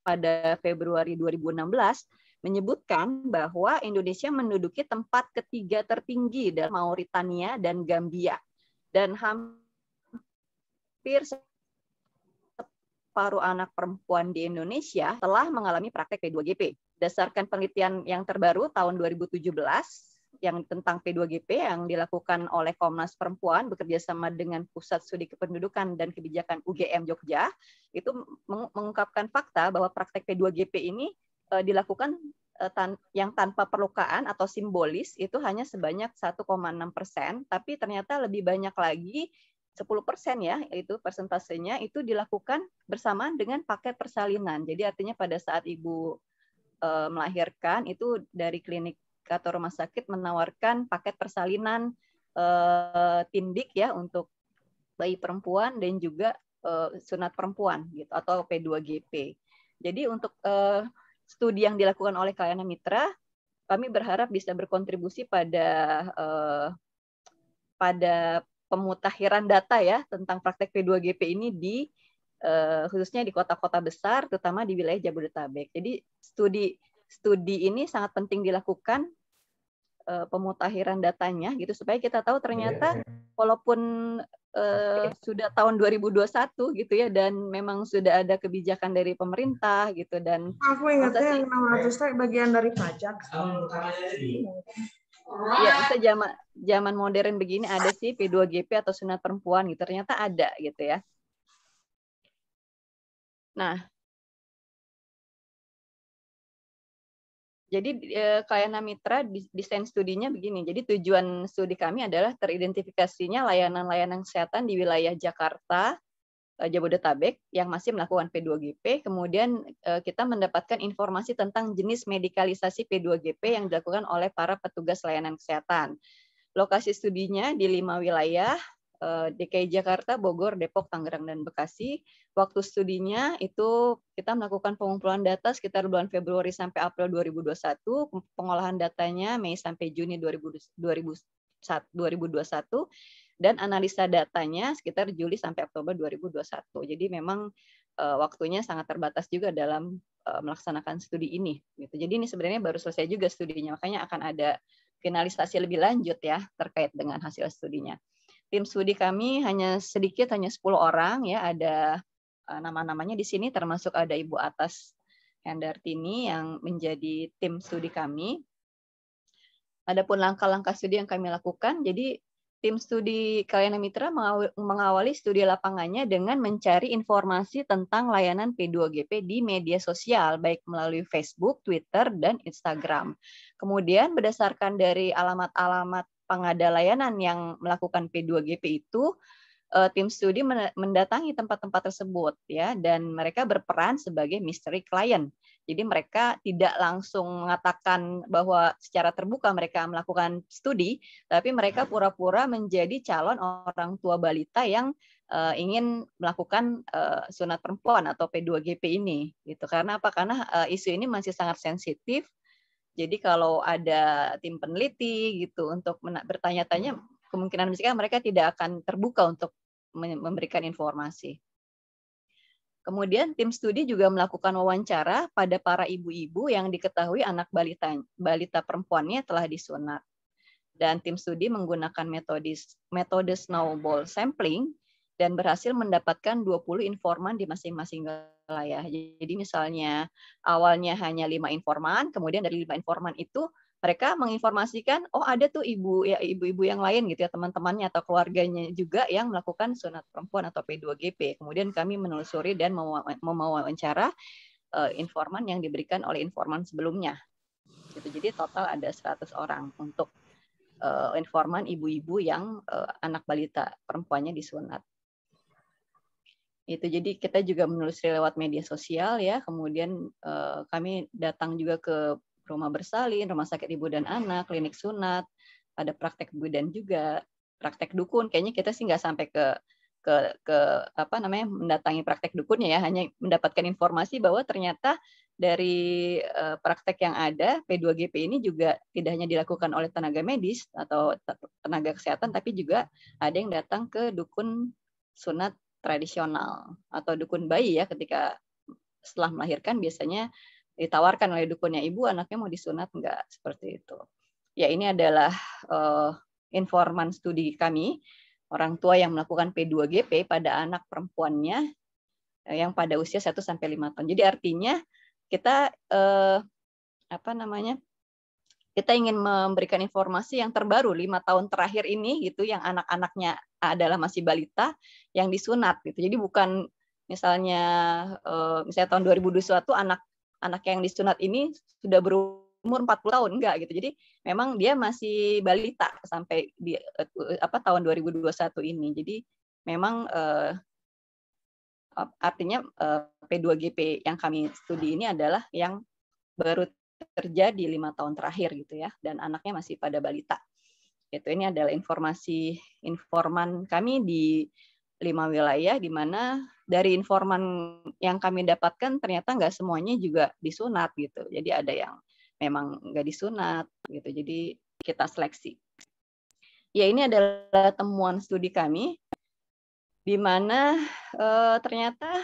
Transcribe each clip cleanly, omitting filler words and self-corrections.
pada Februari 2016 menyebutkan bahwa Indonesia menduduki tempat ketiga tertinggi dari Mauritania dan Gambia. Dan hampir separuh anak perempuan di Indonesia telah mengalami praktek P2GP. Berdasarkan penelitian yang terbaru tahun 2017 yang tentang P2GP yang dilakukan oleh Komnas Perempuan bekerja sama dengan Pusat Studi Kependudukan dan Kebijakan UGM Jogja, itu mengungkapkan fakta bahwa praktek P2GP ini dilakukan yang tanpa perlukaan atau simbolis itu hanya sebanyak 1,6%, tapi ternyata lebih banyak lagi 10% ya, itu persentasenya itu dilakukan bersamaan dengan paket persalinan. Jadi artinya pada saat ibu melahirkan itu dari klinik atau rumah sakit menawarkan paket persalinan tindik ya untuk bayi perempuan dan juga sunat perempuan gitu atau P2GP. Jadi untuk studi yang dilakukan oleh Kalyana Mitra, kami berharap bisa berkontribusi pada pemutakhiran data ya tentang praktek P2GP ini di khususnya di kota-kota besar, terutama di wilayah Jabodetabek. Jadi studi ini sangat penting dilakukan pemutakhiran datanya gitu supaya kita tahu ternyata walaupun sudah tahun 2021 gitu ya dan memang sudah ada kebijakan dari pemerintah gitu dan aku ingatnya yang 600 teh bagian dari pajak. Ya, bisa zaman modern begini ada sih P2GP atau sunat perempuan gitu ternyata ada gitu ya. Nah, jadi Kalyana Mitra desain studinya begini. Jadi tujuan studi kami adalah teridentifikasinya layanan-layanan kesehatan di wilayah Jakarta, Jabodetabek yang masih melakukan P2GP. Kemudian kita mendapatkan informasi tentang jenis medikalisasi P2GP yang dilakukan oleh para petugas layanan kesehatan. Lokasi studinya di 5 wilayah, DKI Jakarta, Bogor, Depok, Tangerang, dan Bekasi. Waktu studinya itu kita melakukan pengumpulan data sekitar bulan Februari sampai April 2021, pengolahan datanya Mei sampai Juni 2021, dan analisa datanya sekitar Juli sampai Oktober 2021. Jadi memang waktunya sangat terbatas juga dalam melaksanakan studi ini. Gitu. Jadi ini sebenarnya baru selesai juga studinya, makanya akan ada finalisasi lebih lanjut ya terkait dengan hasil studinya. Tim studi kami hanya sedikit, hanya 10 orang ya, ada nama-namanya di sini termasuk ada Ibu Atas Hendartini yang menjadi tim studi kami. Adapun langkah-langkah studi yang kami lakukan, jadi tim studi Kalyana Mitra mengawali studi lapangannya dengan mencari informasi tentang layanan P2GP di media sosial, baik melalui Facebook, Twitter, dan Instagram. Kemudian berdasarkan dari alamat-alamat pengada layanan yang melakukan P2GP itu, tim studi mendatangi tempat-tempat tersebut ya, dan mereka berperan sebagai mystery client. Jadi mereka tidak langsung mengatakan bahwa secara terbuka mereka melakukan studi, tapi mereka pura-pura menjadi calon orang tua balita yang ingin melakukan sunat perempuan atau P2GP ini. Gitu. Karena apa? Karena isu ini masih sangat sensitif. Jadi kalau ada tim peneliti gitu untuk bertanya-tanya, kemungkinan besar mereka tidak akan terbuka untuk memberikan informasi. Kemudian tim studi juga melakukan wawancara pada para ibu-ibu yang diketahui anak balita perempuannya telah disunat. Dan tim studi menggunakan metode snowball sampling dan berhasil mendapatkan 20 informan di masing-masing wilayah. Jadi misalnya awalnya hanya 5 informan, kemudian dari 5 informan itu mereka menginformasikan, oh ada tuh ibu-ibu yang lain gitu ya, teman-temannya atau keluarganya juga yang melakukan sunat perempuan atau P2GP. Kemudian kami menelusuri dan mewawancara informan yang diberikan oleh informan sebelumnya. Gitu. Jadi total ada 100 orang untuk informan ibu-ibu yang anak balita perempuannya disunat. Itu jadi kita juga menelusuri lewat media sosial ya. Kemudian kami datang juga ke rumah bersalin, rumah sakit ibu dan anak, klinik sunat, ada praktek bidan juga, praktek dukun. Kayaknya kita sih nggak sampai ke apa namanya mendatangi praktek dukunnya ya, hanya mendapatkan informasi bahwa ternyata dari praktek yang ada P2GP ini juga tidak hanya dilakukan oleh tenaga medis atau tenaga kesehatan, tapi juga ada yang datang ke dukun sunat tradisional atau dukun bayi ya ketika setelah melahirkan biasanya ditawarkan oleh dukunnya, ibu anaknya mau disunat enggak, seperti itu. Ya, ini adalah informan studi kami, orang tua yang melakukan P2GP pada anak perempuannya yang pada usia 1-5 tahun. Jadi artinya kita kita ingin memberikan informasi yang terbaru 5 tahun terakhir ini gitu, yang anak-anaknya adalah masih balita yang disunat gitu. Jadi bukan misalnya tahun 2021 anak yang disunat ini sudah berumur 40 tahun, enggak gitu. Jadi memang dia masih balita sampai di tahun 2021 ini. Jadi memang artinya P2GP yang kami studi ini adalah yang baru terjadi 5 tahun terakhir gitu ya, dan anaknya masih pada balita. Ini adalah informasi informan kami di 5 wilayah, di mana dari informan yang kami dapatkan ternyata nggak semuanya juga disunat gitu. Jadi ada yang memang nggak disunat gitu. Jadi kita seleksi. Ya, ini adalah temuan studi kami, di mana ternyata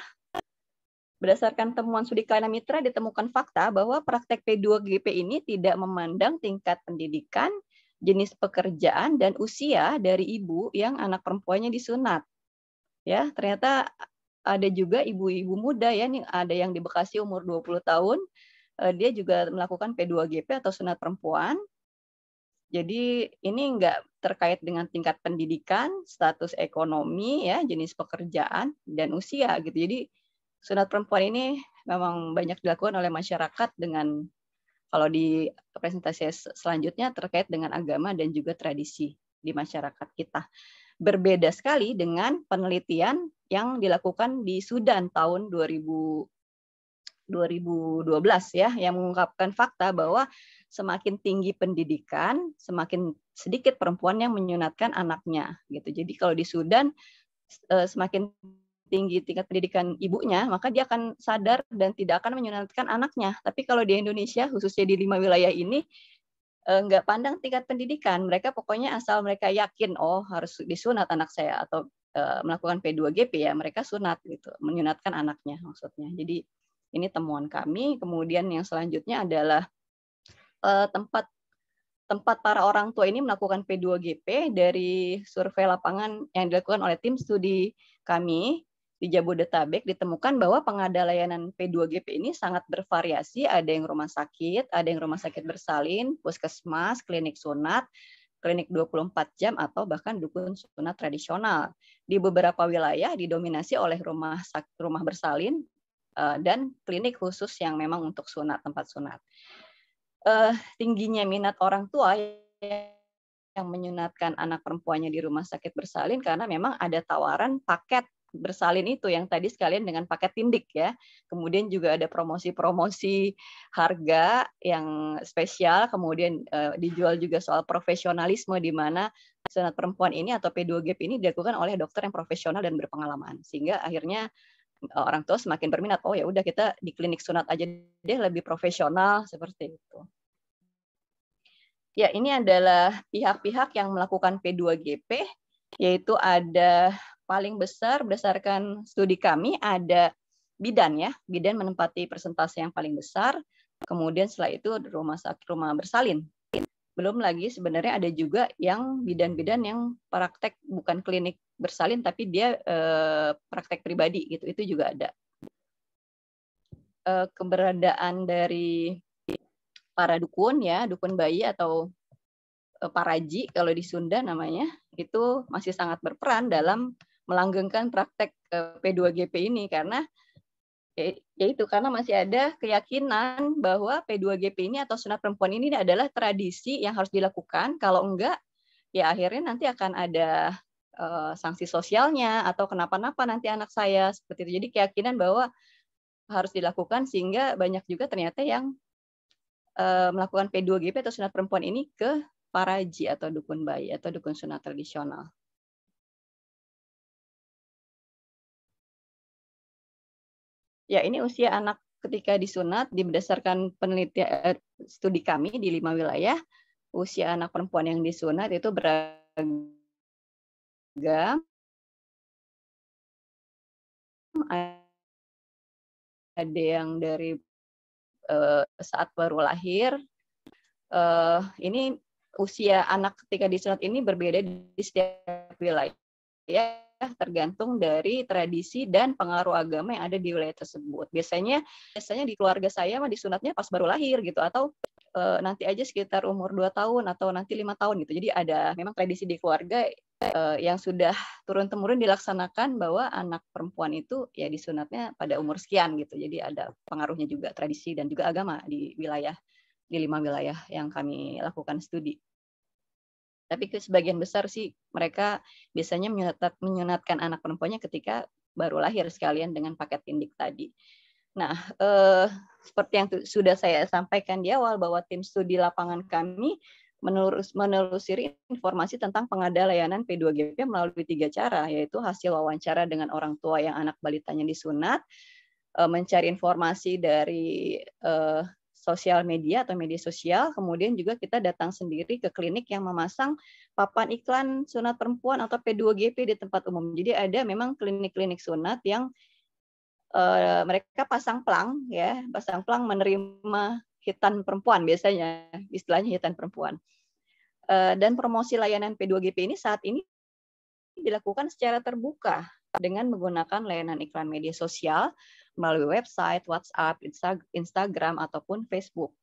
berdasarkan temuan studi Kelana Mitra ditemukan fakta bahwa praktek P2GP ini tidak memandang tingkat pendidikan, jenis pekerjaan, dan usia dari ibu yang anak perempuannya disunat. Ya, ternyata ada juga ibu-ibu muda ya, nih ada yang di Bekasi umur 20 tahun, dia juga melakukan P2GP atau sunat perempuan. Jadi ini enggak terkait dengan tingkat pendidikan, status ekonomi ya, jenis pekerjaan, dan usia gitu. Jadi sunat perempuan ini memang banyak dilakukan oleh masyarakat dengan, kalau di presentasi selanjutnya, terkait dengan agama dan juga tradisi di masyarakat kita. Berbeda sekali dengan penelitian yang dilakukan di Sudan tahun 2012 ya, yang mengungkapkan fakta bahwa semakin tinggi pendidikan, semakin sedikit perempuan yang menyunatkan anaknya gitu. Jadi kalau di Sudan semakin tinggi tingkat pendidikan ibunya, maka dia akan sadar dan tidak akan menyunatkan anaknya. Tapi kalau di Indonesia, khususnya di 5 wilayah ini, nggak pandang tingkat pendidikan. Mereka pokoknya asal mereka yakin, oh harus disunat anak saya, atau melakukan P2GP ya, mereka sunat gitu, menyunatkan anaknya maksudnya. Jadi ini temuan kami. Kemudian yang selanjutnya adalah tempat para orang tua ini melakukan P2GP dari survei lapangan yang dilakukan oleh tim studi kami di Jabodetabek. Ditemukan bahwa pengadaan layanan P2GP ini sangat bervariasi. Ada yang rumah sakit, ada yang rumah sakit bersalin, puskesmas, klinik sunat, klinik 24 jam, atau bahkan dukun sunat tradisional. Di beberapa wilayah didominasi oleh rumah bersalin dan klinik khusus yang memang untuk sunat, tempat sunat. Tingginya minat orang tua yang menyunatkan anak perempuannya di rumah sakit bersalin karena memang ada tawaran paket bersalin itu yang tadi sekalian dengan paket tindik ya. Kemudian juga ada promosi-promosi harga yang spesial, kemudian dijual juga soal profesionalisme, di mana sunat perempuan ini atau P2GP ini dilakukan oleh dokter yang profesional dan berpengalaman, sehingga akhirnya orang tua semakin berminat, oh ya udah kita di klinik sunat aja deh, lebih profesional, seperti itu. Ya, ini adalah pihak-pihak yang melakukan P2GP, yaitu ada paling besar berdasarkan studi kami ada bidan ya, bidan menempati persentase yang paling besar, kemudian setelah itu rumah bersalin. Belum lagi sebenarnya ada juga yang bidan-bidan yang praktek bukan klinik bersalin tapi dia praktek pribadi gitu, itu juga ada. Keberadaan dari para dukun ya, dukun bayi atau paraji kalau di Sunda namanya, itu masih sangat berperan dalam melanggengkan praktek P2GP ini, karena yaitu karena masih ada keyakinan bahwa P2GP ini atau sunat perempuan ini adalah tradisi yang harus dilakukan. Kalau enggak, ya akhirnya nanti akan ada sanksi sosialnya atau kenapa-napa nanti anak saya, seperti itu. Jadi keyakinan bahwa harus dilakukan, sehingga banyak juga ternyata yang melakukan P2GP atau sunat perempuan ini ke paraji atau dukun bayi atau dukun sunat tradisional. Ya, ini usia anak ketika disunat berdasarkan penelitian studi kami di 5 wilayah. Usia anak perempuan yang disunat itu beragam. ada yang dari saat baru lahir. Ini usia anak ketika disunat ini berbeda di setiap wilayah, tergantung dari tradisi dan pengaruh agama yang ada di wilayah tersebut. Biasanya di keluarga saya mah disunatnya pas baru lahir gitu, atau nanti aja sekitar umur 2 tahun atau nanti 5 tahun gitu. Jadi ada memang tradisi di keluarga yang sudah turun-temurun dilaksanakan bahwa anak perempuan itu ya disunatnya pada umur sekian gitu. Jadi ada pengaruhnya juga tradisi dan juga agama di 5 wilayah yang kami lakukan studi. Tapi sebagian besar sih mereka biasanya menyunatkan anak perempuannya ketika baru lahir sekalian dengan paket tindik tadi. Nah, seperti yang sudah saya sampaikan di awal bahwa tim studi lapangan kami menelusuri informasi tentang pengadaan layanan P2GP melalui 3 cara, yaitu hasil wawancara dengan orang tua yang anak balitanya disunat, mencari informasi dari sosial media atau media sosial, kemudian juga kita datang sendiri ke klinik yang memasang papan iklan sunat perempuan atau P2GP di tempat umum. Jadi ada memang klinik-klinik sunat yang mereka pasang plang menerima hitan perempuan, biasanya istilahnya hitan perempuan. Dan promosi layanan P2GP ini saat ini dilakukan secara terbuka dengan menggunakan layanan iklan media sosial melalui website, WhatsApp, Instagram, ataupun Facebook.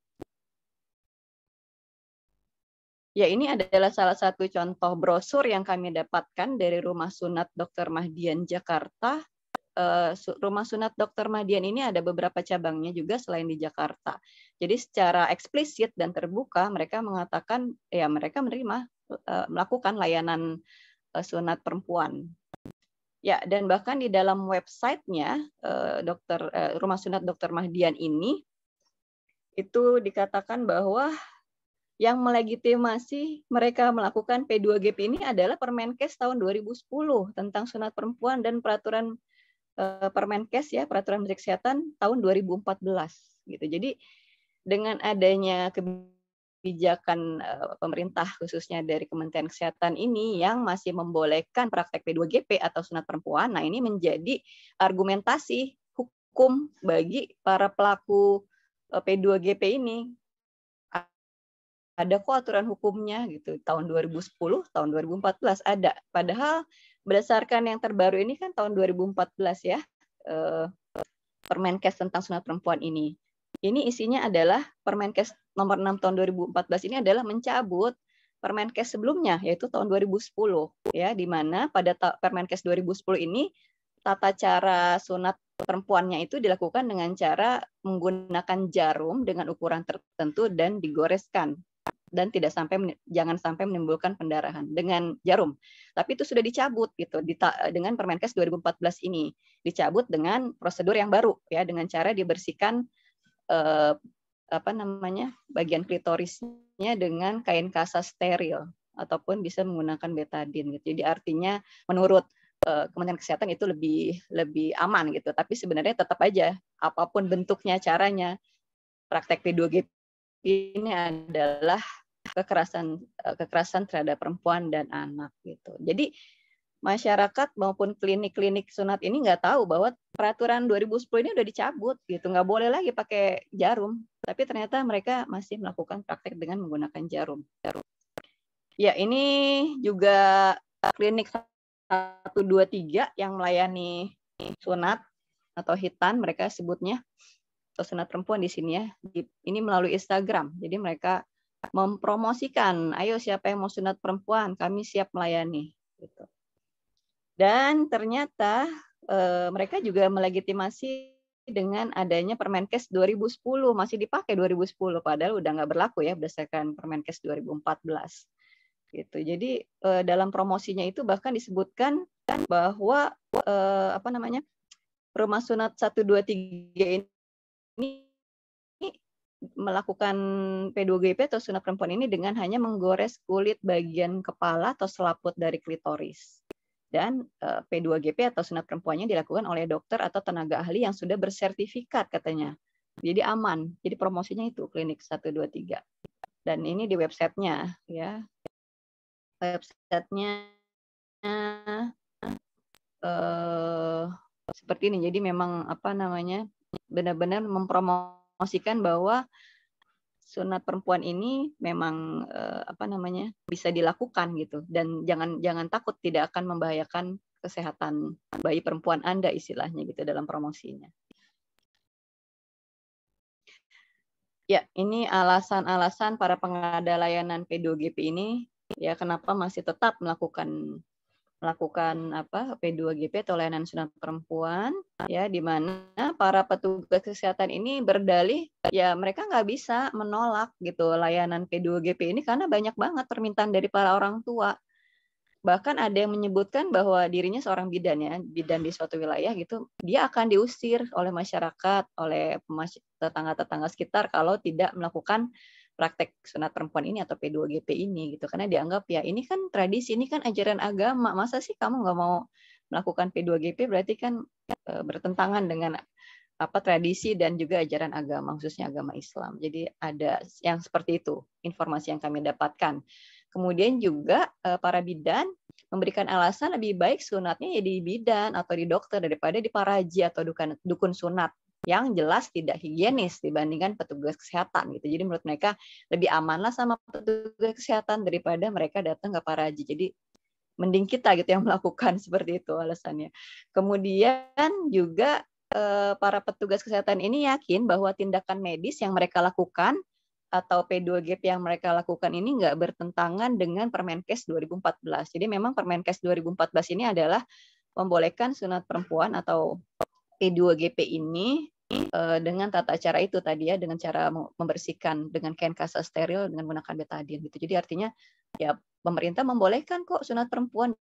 Ya, ini adalah salah satu contoh brosur yang kami dapatkan dari Rumah Sunat Dr. Mahdian Jakarta. Rumah Sunat Dr. Mahdian ini ada beberapa cabangnya juga selain di Jakarta. Jadi secara eksplisit dan terbuka mereka mengatakan ya mereka melakukan layanan sunat perempuan. Ya, dan bahkan di dalam websitenya Rumah Sunat Dr. Mahdian ini itu dikatakan bahwa yang melegitimasi mereka melakukan P2GP ini adalah Permenkes tahun 2010 tentang sunat perempuan dan peraturan Permenkes ya, peraturan Menteri Kesehatan tahun 2014 gitu. Jadi dengan adanya kebijakan pemerintah khususnya dari Kementerian Kesehatan ini yang masih membolehkan praktek P2GP atau sunat perempuan, nah ini menjadi argumentasi hukum bagi para pelaku P2GP ini. Ada kok aturan hukumnya gitu, tahun 2010, tahun 2014 ada. Padahal berdasarkan yang terbaru ini kan tahun 2014 ya, Permenkes tentang sunat perempuan ini. Ini isinya adalah Permenkes nomor 6 tahun 2014 ini adalah mencabut Permenkes sebelumnya, yaitu tahun 2010 ya, di mana pada Permenkes 2010 ini tata cara sunat perempuannya itu dilakukan dengan cara menggunakan jarum dengan ukuran tertentu dan digoreskan dan jangan sampai menimbulkan pendarahan dengan jarum. Tapi itu sudah dicabut gitu dengan Permenkes 2014 ini. Dicabut dengan prosedur yang baru ya, dengan cara dibersihkan bagian klitorisnya dengan kain kasa steril ataupun bisa menggunakan betadin gitu. Jadi artinya menurut Kementerian Kesehatan itu lebih aman gitu. Tapi sebenarnya tetap aja apapun bentuknya, caranya, praktek P2GP ini adalah kekerasan terhadap perempuan dan anak gitu. Jadi masyarakat maupun klinik-klinik sunat ini nggak tahu bahwa peraturan 2010 ini udah dicabut gitu, nggak boleh lagi pakai jarum. Tapi ternyata mereka masih melakukan praktek dengan menggunakan jarum. Ya, ini juga klinik 123 yang melayani sunat atau hitan mereka sebutnya, atau sunat perempuan di sini ya. Ini melalui Instagram. Jadi mereka mempromosikan, ayo siapa yang mau sunat perempuan, kami siap melayani. Gitu. Dan ternyata mereka juga melegitimasi dengan adanya Permenkes 2010, masih dipakai 2010, padahal udah nggak berlaku ya berdasarkan Permenkes 2014. Gitu. Jadi dalam promosinya itu bahkan disebutkan bahwa Rumah Sunat 123 ini melakukan P2GP atau sunat perempuan ini dengan hanya menggores kulit bagian kepala atau selaput dari klitoris. Dan P2GP atau sunat perempuannya dilakukan oleh dokter atau tenaga ahli yang sudah bersertifikat katanya. Jadi aman. Jadi promosinya itu klinik 123. Dan ini di websitenya ya. Websitenya seperti ini. Jadi memang benar-benar mempromosikan bahwa sunat perempuan ini memang bisa dilakukan gitu, dan jangan takut, tidak akan membahayakan kesehatan bayi perempuan Anda istilahnya gitu dalam promosinya. Ya, ini alasan-alasan para pengada layanan P2GP ini ya kenapa masih tetap melakukan P2GP atau layanan sunat perempuan, ya, di mana para petugas kesehatan ini berdalih ya mereka nggak bisa menolak gitu layanan P2GP ini karena banyak banget permintaan dari para orang tua. Bahkan ada yang menyebutkan bahwa dirinya seorang bidan, ya, bidan di suatu wilayah gitu, dia akan diusir oleh masyarakat, oleh tetangga-tetangga sekitar kalau tidak melakukan praktek sunat perempuan ini atau P2GP ini gitu, karena dianggap ya ini kan tradisi, ini kan ajaran agama, masa sih kamu nggak mau melakukan P2GP, berarti kan bertentangan dengan tradisi dan juga ajaran agama, khususnya agama Islam. Jadi ada yang seperti itu informasi yang kami dapatkan. Kemudian juga para bidan memberikan alasan lebih baik sunatnya ya di bidan atau di dokter daripada di paraji atau dukun sunat yang jelas tidak higienis dibandingkan petugas kesehatan gitu. Jadi menurut mereka lebih aman lah sama petugas kesehatan daripada mereka datang ke paraji. Jadi mending kita gitu yang melakukan, seperti itu alasannya. Kemudian juga para petugas kesehatan ini yakin bahwa tindakan medis yang mereka lakukan atau P2GP yang mereka lakukan ini nggak bertentangan dengan Permenkes 2014. Jadi memang Permenkes 2014 ini adalah membolehkan sunat perempuan atau P2GP ini dengan tata cara itu tadi, ya, dengan cara membersihkan dengan kain kasa steril dengan menggunakan betadine gitu. Jadi artinya ya pemerintah membolehkan kok sunat perempuan.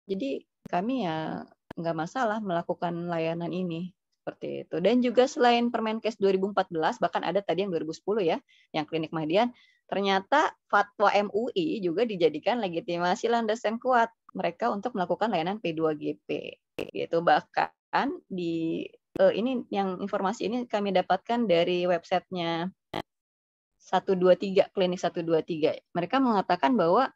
Jadi kami ya nggak masalah melakukan layanan ini. Seperti itu. Dan juga selain Permenkes 2014, bahkan ada tadi yang 2010 ya, yang klinik Mahdian, ternyata fatwa MUI juga dijadikan legitimasi landasan kuat mereka untuk melakukan layanan P2GP. Gitu. Bahkan ini yang informasi ini kami dapatkan dari websitenya 123, klinik 123. Mereka mengatakan bahwa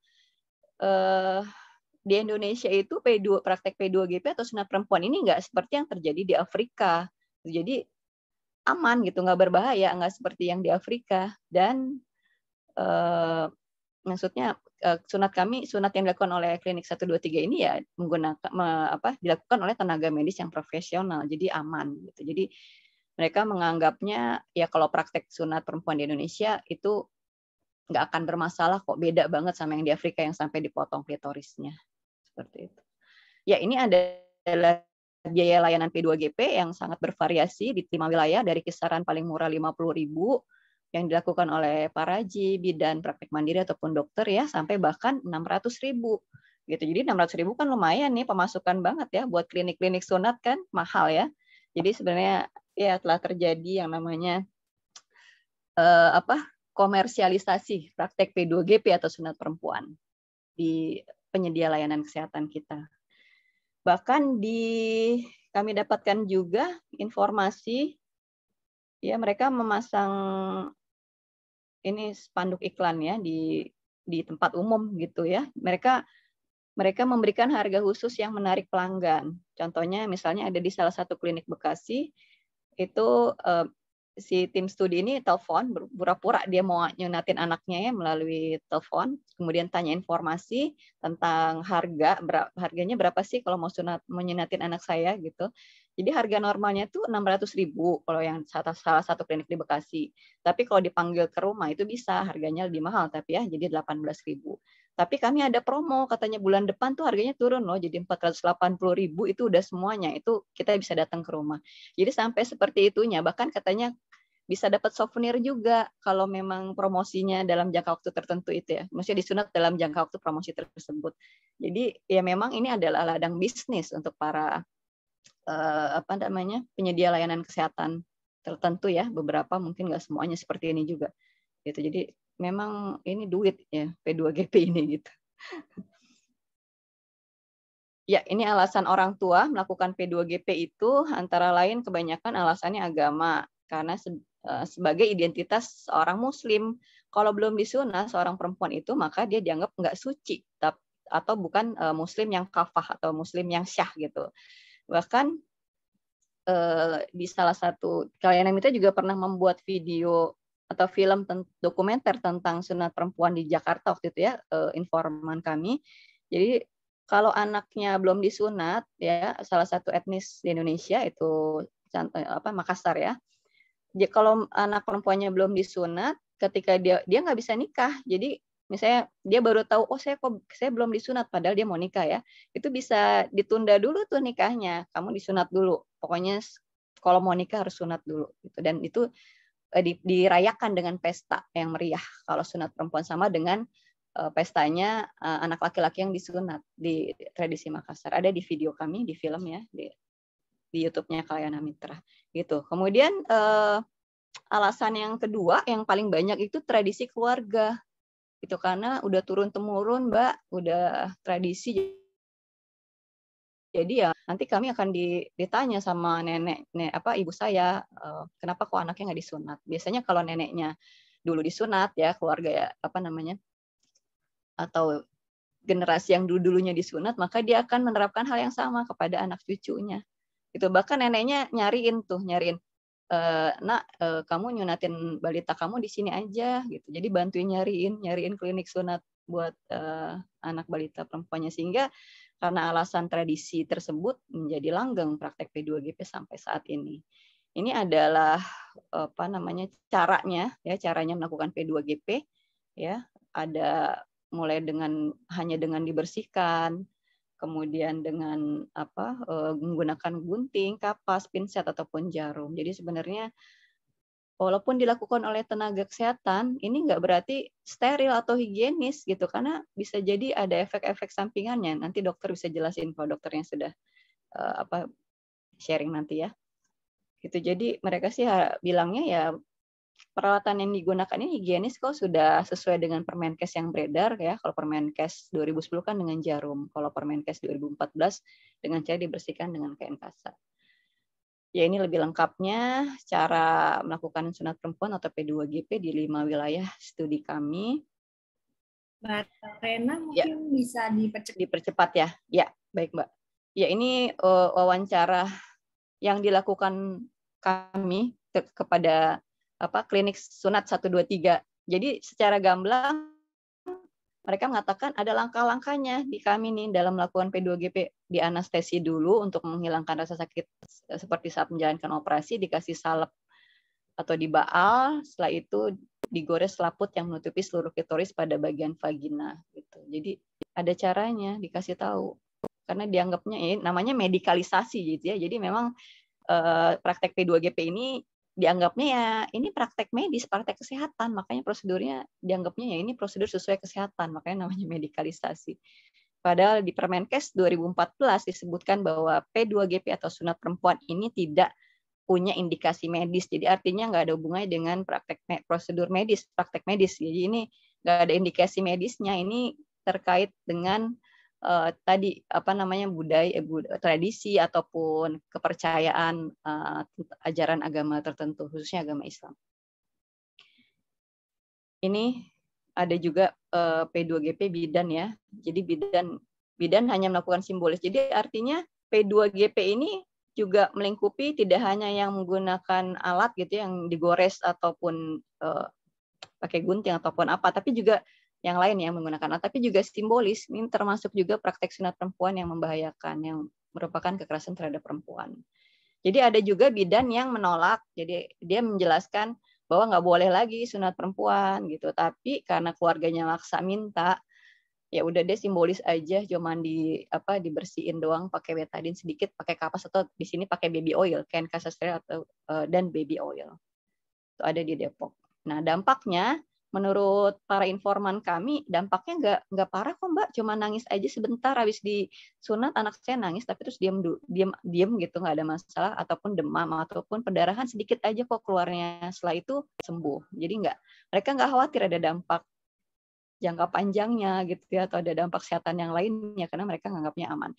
di Indonesia itu praktek P2GP atau sunat perempuan ini nggak seperti yang terjadi di Afrika. Jadi aman gitu, nggak berbahaya, nggak seperti yang di Afrika. Dan maksudnya sunat yang dilakukan oleh klinik 123 ini ya dilakukan oleh tenaga medis yang profesional, jadi aman gitu. Jadi mereka menganggapnya ya kalau praktek sunat perempuan di Indonesia itu nggak akan bermasalah kok, beda banget sama yang di Afrika yang sampai dipotong klitorisnya. Seperti itu. Ya, ini adalah biaya layanan P2GP yang sangat bervariasi di 5 wilayah, dari kisaran paling murah 50.000 yang dilakukan oleh paraji, bidan, praktek mandiri ataupun dokter ya, sampai bahkan 600.000 gitu. Jadi 600.000 kan lumayan nih, pemasukan banget ya buat klinik-klinik sunat, kan mahal ya. Jadi sebenarnya ya telah terjadi yang namanya komersialisasi praktek P2GP atau sunat perempuan di penyedia layanan kesehatan kita. Bahkan kami dapatkan juga informasi ya mereka memasang ini spanduk iklan ya di tempat umum gitu ya. Mereka memberikan harga khusus yang menarik pelanggan. Contohnya misalnya ada di salah satu klinik Bekasi itu si tim studi ini telepon, pura-pura dia mau nyunatin anaknya ya melalui telepon, kemudian tanya informasi tentang harganya berapa sih kalau mau nyunatin anak saya gitu. Jadi harga normalnya tuh 600.000 kalau yang salah satu klinik di Bekasi. Tapi kalau dipanggil ke rumah itu bisa harganya lebih mahal, tapi ya jadi 18.000. Tapi kami ada promo, katanya bulan depan tuh harganya turun loh, jadi 480.000 itu udah semuanya, itu kita bisa datang ke rumah. Jadi sampai seperti itunya, bahkan katanya bisa dapat souvenir juga kalau memang promosinya dalam jangka waktu tertentu itu ya. Maksudnya disunat dalam jangka waktu promosi tersebut. Jadi ya memang ini adalah ladang bisnis untuk para penyedia layanan kesehatan tertentu ya. Beberapa mungkin nggak semuanya seperti ini juga. Gitu. Jadi memang ini duit ya P2GP ini gitu. Ya, ini alasan orang tua melakukan P2GP itu antara lain kebanyakan alasannya agama, karena sebagai identitas seorang muslim. Kalau belum disunat seorang perempuan itu, maka dia dianggap nggak suci atau bukan muslim yang kafah atau muslim yang syah gitu. Bahkan di salah satu klien kita juga pernah membuat video atau film dokumenter tentang sunat perempuan di Jakarta waktu itu ya, informan kami. Jadi kalau anaknya belum disunat ya, salah satu etnis di Indonesia itu Makassar ya. Jadi kalau anak perempuannya belum disunat, ketika dia nggak bisa nikah. Jadi misalnya dia baru tahu, oh saya belum disunat, padahal dia mau nikah ya. Itu bisa ditunda dulu tuh nikahnya. Kamu disunat dulu. Pokoknya kalau mau nikah harus sunat dulu. Gitu. Dan itu dirayakan dengan pesta yang meriah. Kalau sunat perempuan sama dengan pestanya anak laki-laki yang disunat di tradisi Makassar. Ada di video kami, di film ya, di YouTube-nya Kalyana Mitra. Gitu. Kemudian alasan yang kedua yang paling banyak itu tradisi keluarga. Itu karena udah turun temurun, Mbak, udah tradisi. Jadi ya nanti kami akan ditanya sama ibu saya, kenapa kok anaknya nggak disunat? Biasanya kalau neneknya dulu disunat ya, keluarga ya, atau generasi yang dulunya disunat, maka dia akan menerapkan hal yang sama kepada anak cucunya. Itu bahkan neneknya nyariin, nak, kamu nyunatin balita kamu di sini aja gitu. Jadi bantuin nyariin klinik sunat buat anak balita perempuannya, sehingga karena alasan tradisi tersebut menjadi langgeng praktek P2GP sampai saat ini. Ini adalah caranya melakukan P2GP ya. Ada mulai hanya dengan dibersihkan, kemudian dengan menggunakan gunting, kapas, pinset ataupun jarum. Jadi sebenarnya walaupun dilakukan oleh tenaga kesehatan, ini nggak berarti steril atau higienis gitu, karena bisa jadi ada efek-efek sampingannya. Nanti dokter bisa jelasin kalau dokternya sudah sharing nanti ya. Gitu. Jadi mereka sih bilangnya ya peralatan yang digunakan ini higienis kok, sudah sesuai dengan Permenkes yang beredar ya. Kalau Permenkes 2010 kan dengan jarum, kalau Permenkes 2014 dengan cara dibersihkan dengan kain kasar. Ya ini lebih lengkapnya cara melakukan sunat perempuan atau P2GP di 5 wilayah studi kami. Mbak Rena mungkin bisa dipercepat ya. Ya, baik Mbak. Ya ini wawancara yang dilakukan kami kepada klinik sunat 123. Jadi secara gamblang mereka mengatakan ada langkah-langkahnya di kami nih dalam melakukan P2GP. Di anestesi dulu untuk menghilangkan rasa sakit seperti saat menjalankan operasi, dikasih salep atau dibaal, setelah itu digores selaput yang menutupi seluruh klitoris pada bagian vagina gitu. Jadi ada caranya, dikasih tahu. Karena dianggapnya namanya medikalisasi gitu ya. Jadi memang praktek P2GP ini dianggapnya ya ini praktek medis, praktek kesehatan, makanya prosedurnya dianggapnya ya ini prosedur sesuai kesehatan, makanya namanya medikalisasi. Padahal di Permenkes 2014 disebutkan bahwa P2GP atau sunat perempuan ini tidak punya indikasi medis, jadi artinya nggak ada hubungannya dengan prosedur medis, praktek medis. Jadi ini nggak ada indikasi medisnya, ini terkait dengan budaya, tradisi ataupun kepercayaan ajaran agama tertentu, khususnya agama Islam. Ini ada juga P2GP bidan ya. Jadi bidan hanya melakukan simbolis. Jadi artinya P2GP ini juga melingkupi tidak hanya yang menggunakan alat gitu yang digores ataupun pakai gunting ataupun apa, tapi juga yang lain yang menggunakan alat, tapi juga simbolis. Ini termasuk juga praktek sunat perempuan yang membahayakan, yang merupakan kekerasan terhadap perempuan. Jadi ada juga bidan yang menolak, jadi dia menjelaskan bahwa nggak boleh lagi sunat perempuan gitu, tapi karena keluarganya maksa minta, ya udah deh simbolis aja, cuman dibersihin doang pakai betadine sedikit, pakai kapas atau di sini pakai baby oil, kain kasar steril atau dan baby oil. Itu ada di Depok. Nah dampaknya menurut para informan kami, dampaknya nggak parah kok Mbak, cuma nangis aja sebentar habis disunat, anak saya nangis tapi terus diam gitu, nggak ada masalah, ataupun demam ataupun perdarahan sedikit aja kok keluarnya, setelah itu sembuh. Jadi mereka nggak khawatir ada dampak jangka panjangnya gitu ya, atau ada dampak kesehatan yang lainnya, karena mereka nganggapnya aman.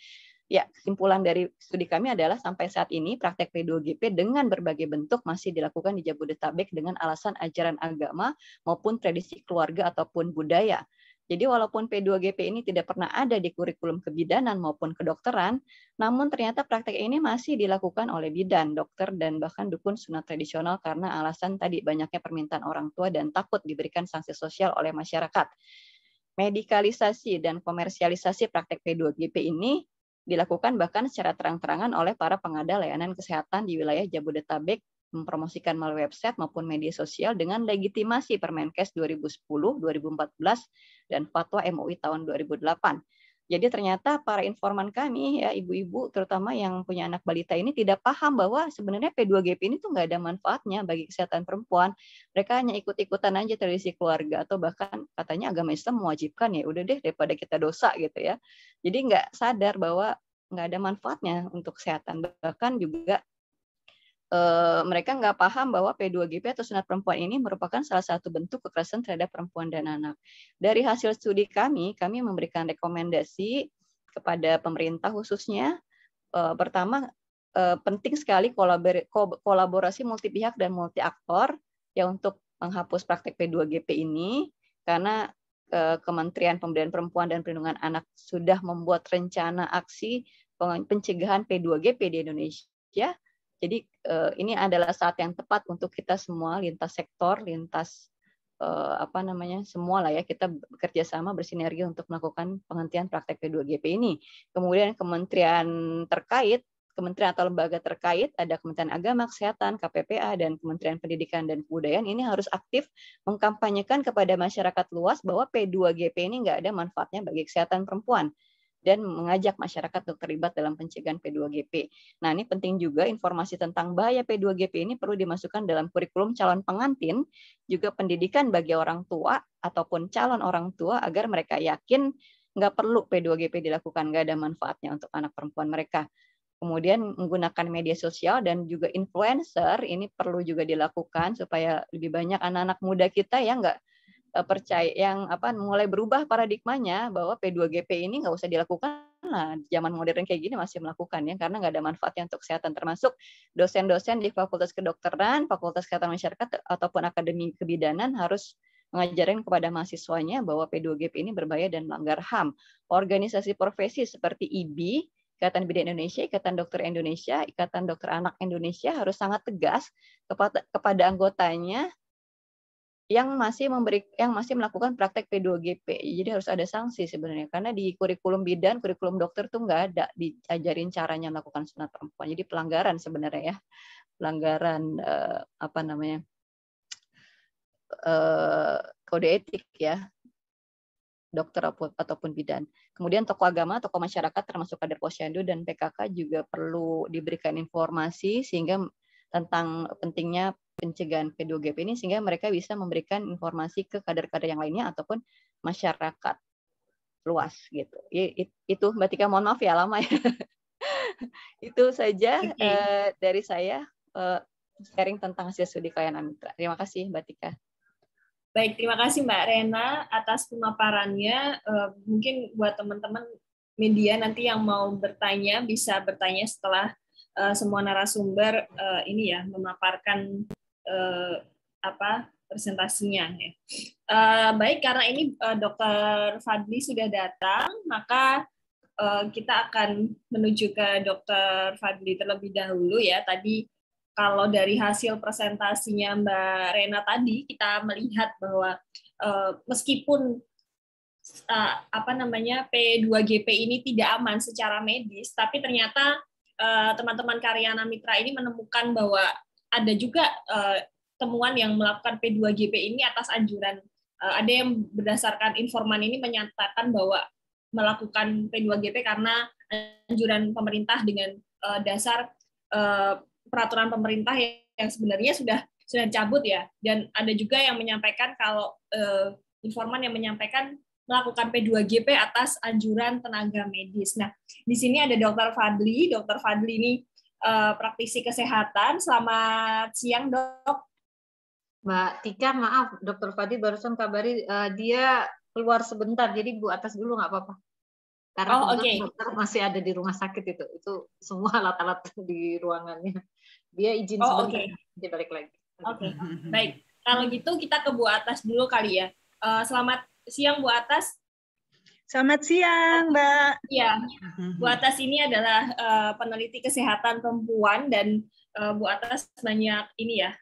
Ya, kesimpulan dari studi kami adalah sampai saat ini praktek P2GP dengan berbagai bentuk masih dilakukan di Jabodetabek dengan alasan ajaran agama maupun tradisi keluarga ataupun budaya. Jadi walaupun P2GP ini tidak pernah ada di kurikulum kebidanan maupun kedokteran, namun ternyata praktek ini masih dilakukan oleh bidan, dokter, dan bahkan dukun sunat tradisional karena alasan tadi banyaknya permintaan orang tua dan takut diberikan sanksi sosial oleh masyarakat. Medikalisasi dan komersialisasi praktek P2GP ini dilakukan bahkan secara terang-terangan oleh para pengada layanan kesehatan di wilayah Jabodetabek, mempromosikan melalui website maupun media sosial dengan legitimasi Permenkes 2010, 2014, dan Fatwa MUI tahun 2008. Jadi ternyata para informan kami, ya ibu-ibu terutama yang punya anak balita ini tidak paham bahwa sebenarnya P2GP ini tuh nggak ada manfaatnya bagi kesehatan perempuan. Mereka hanya ikut-ikutan aja tradisi keluarga atau bahkan katanya agama Islam mewajibkan, ya udah deh daripada kita dosa gitu ya. Jadi nggak sadar bahwa nggak ada manfaatnya untuk kesehatan. Bahkan juga mereka nggak paham bahwa P2GP atau sunat perempuan ini merupakan salah satu bentuk kekerasan terhadap perempuan dan anak. Dari hasil studi kami memberikan rekomendasi kepada pemerintah khususnya, pertama penting sekali kolaborasi multi pihak dan multi aktor ya untuk menghapus praktek P2GP ini, karena Kementerian Pemberdayaan Perempuan dan Perlindungan Anak sudah membuat rencana aksi pencegahan P2GP di Indonesia. Jadi ini adalah saat yang tepat untuk kita semua lintas sektor, lintas semua lah ya, kita bekerja sama bersinergi untuk melakukan penghentian praktek P2GP ini. Kemudian kementerian terkait, kementerian atau lembaga terkait, ada Kementerian Agama, Kesehatan, KPPA, dan Kementerian Pendidikan dan Kebudayaan ini harus aktif mengkampanyekan kepada masyarakat luas bahwa P2GP ini nggak ada manfaatnya bagi kesehatan perempuan, dan mengajak masyarakat untuk terlibat dalam pencegahan P2GP. Nah, ini penting juga informasi tentang bahaya P2GP ini perlu dimasukkan dalam kurikulum calon pengantin, juga pendidikan bagi orang tua ataupun calon orang tua agar mereka yakin nggak perlu P2GP dilakukan, nggak ada manfaatnya untuk anak perempuan mereka. Kemudian menggunakan media sosial dan juga influencer ini perlu juga dilakukan supaya lebih banyak anak-anak muda kita yang nggak percaya, yang mulai berubah paradigmanya bahwa P2GP ini nggak usah dilakukan lah, zaman modern kayak gini masih melakukan ya, karena nggak ada manfaatnya untuk kesehatan, termasuk dosen-dosen di Fakultas Kedokteran, Fakultas Kesehatan Masyarakat ataupun Akademi Kebidanan harus mengajarkan kepada mahasiswanya bahwa P2GP ini berbahaya dan melanggar HAM. Organisasi profesi seperti IBI, Ikatan Bidan Indonesia, Ikatan Dokter Indonesia, Ikatan Dokter Anak Indonesia harus sangat tegas kepada anggotanya yang masih melakukan praktek P2GP. Jadi harus ada sanksi sebenarnya, karena di kurikulum bidan, kurikulum dokter tuh nggak ada diajarin caranya melakukan sunat perempuan. Jadi pelanggaran sebenarnya ya, pelanggaran kode etik ya, dokter ataupun bidan. Kemudian tokoh agama, tokoh masyarakat termasuk kader Posyandu dan PKK juga perlu diberikan informasi sehingga tentang pentingnya pencegahan P2GP ini, sehingga mereka bisa memberikan informasi ke kader-kader yang lainnya ataupun masyarakat luas gitu. Itu Mbak Tika, mohon maaf ya lama ya. Itu saja dari saya sharing tentang hasil studi klien Amitra. Terima kasih Mbak Tika. Baik, terima kasih Mbak Rena atas pemaparannya. Mungkin buat teman-teman media nanti yang mau bertanya bisa bertanya setelah semua narasumber ini ya memaparkan presentasinya. Baik, karena ini Dr. Fadli sudah datang, maka kita akan menuju ke Dr. Fadli terlebih dahulu ya. Tadi kalau dari hasil presentasinya Mbak Rena tadi, kita melihat bahwa meskipun P2GP ini tidak aman secara medis, tapi ternyata teman-teman Karyana Mitra ini menemukan bahwa ada juga temuan yang melakukan P2GP ini atas anjuran, ada yang berdasarkan informan ini menyatakan bahwa melakukan P2GP karena anjuran pemerintah dengan dasar peraturan pemerintah yang sebenarnya sudah cabut ya. Dan ada juga yang menyampaikan kalau informan yang menyampaikan melakukan P2GP atas anjuran tenaga medis. Nah, di sini ada Dr. Fadli. Dr. Fadli ini praktisi kesehatan. Selamat siang, Dok. Mbak Tika, maaf, Dr. Fadli barusan kabari dia keluar sebentar, jadi Bu atas dulu nggak apa-apa. Karena dokter masih ada di rumah sakit itu semua alat-alat di ruangannya. Dia izin sebentar, dia balik lagi. Baik. Kalau gitu kita ke Bu atas dulu kali ya. Selamat siang Bu Atas. Selamat siang, Mbak. Iya, Bu Atas ini adalah peneliti kesehatan perempuan dan Bu Atas banyak ini ya,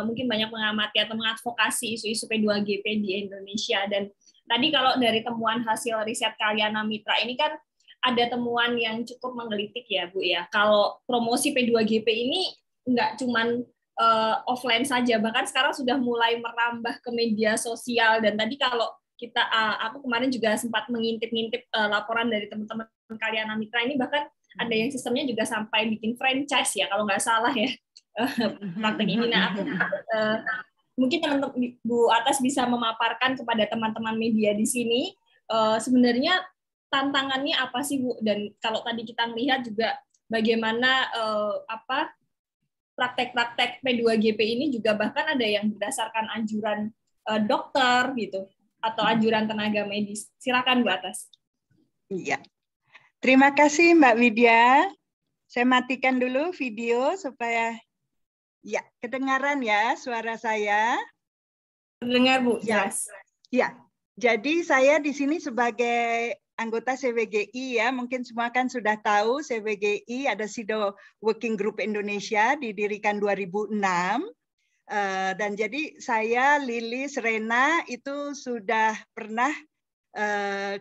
mungkin banyak mengamati atau mengadvokasi isu-isu P2GP di Indonesia. Dan tadi kalau dari temuan hasil riset Kalyana Mitra ini kan ada temuan yang cukup menggelitik ya, Bu ya. Kalau promosi P2GP ini nggak cuman offline saja, bahkan sekarang sudah mulai merambah ke media sosial. Dan tadi kalau aku kemarin juga sempat mengintip-ngintip laporan dari teman-teman Kalyana Mitra ini, bahkan ada yang sistemnya juga sampai bikin franchise ya, kalau nggak salah ya, praktek ini. Nah, mungkin teman-teman Bu Atas bisa memaparkan kepada teman-teman media di sini, sebenarnya tantangannya apa sih, Bu? Dan kalau tadi kita melihat juga bagaimana praktek-praktek P2GP ini juga bahkan ada yang berdasarkan anjuran dokter gitu, atau anjuran tenaga medis. Silakan Bu Atas. Iya. Terima kasih Mbak Widya. Saya matikan dulu video supaya ya kedengaran ya suara saya. Terdengar Bu, jelas. Ya. Jadi saya di sini sebagai anggota CWGI ya, mungkin semua kan sudah tahu CWGI ada SIDO Working Group Indonesia didirikan 2006. Dan jadi saya, Lilis, Rena itu sudah pernah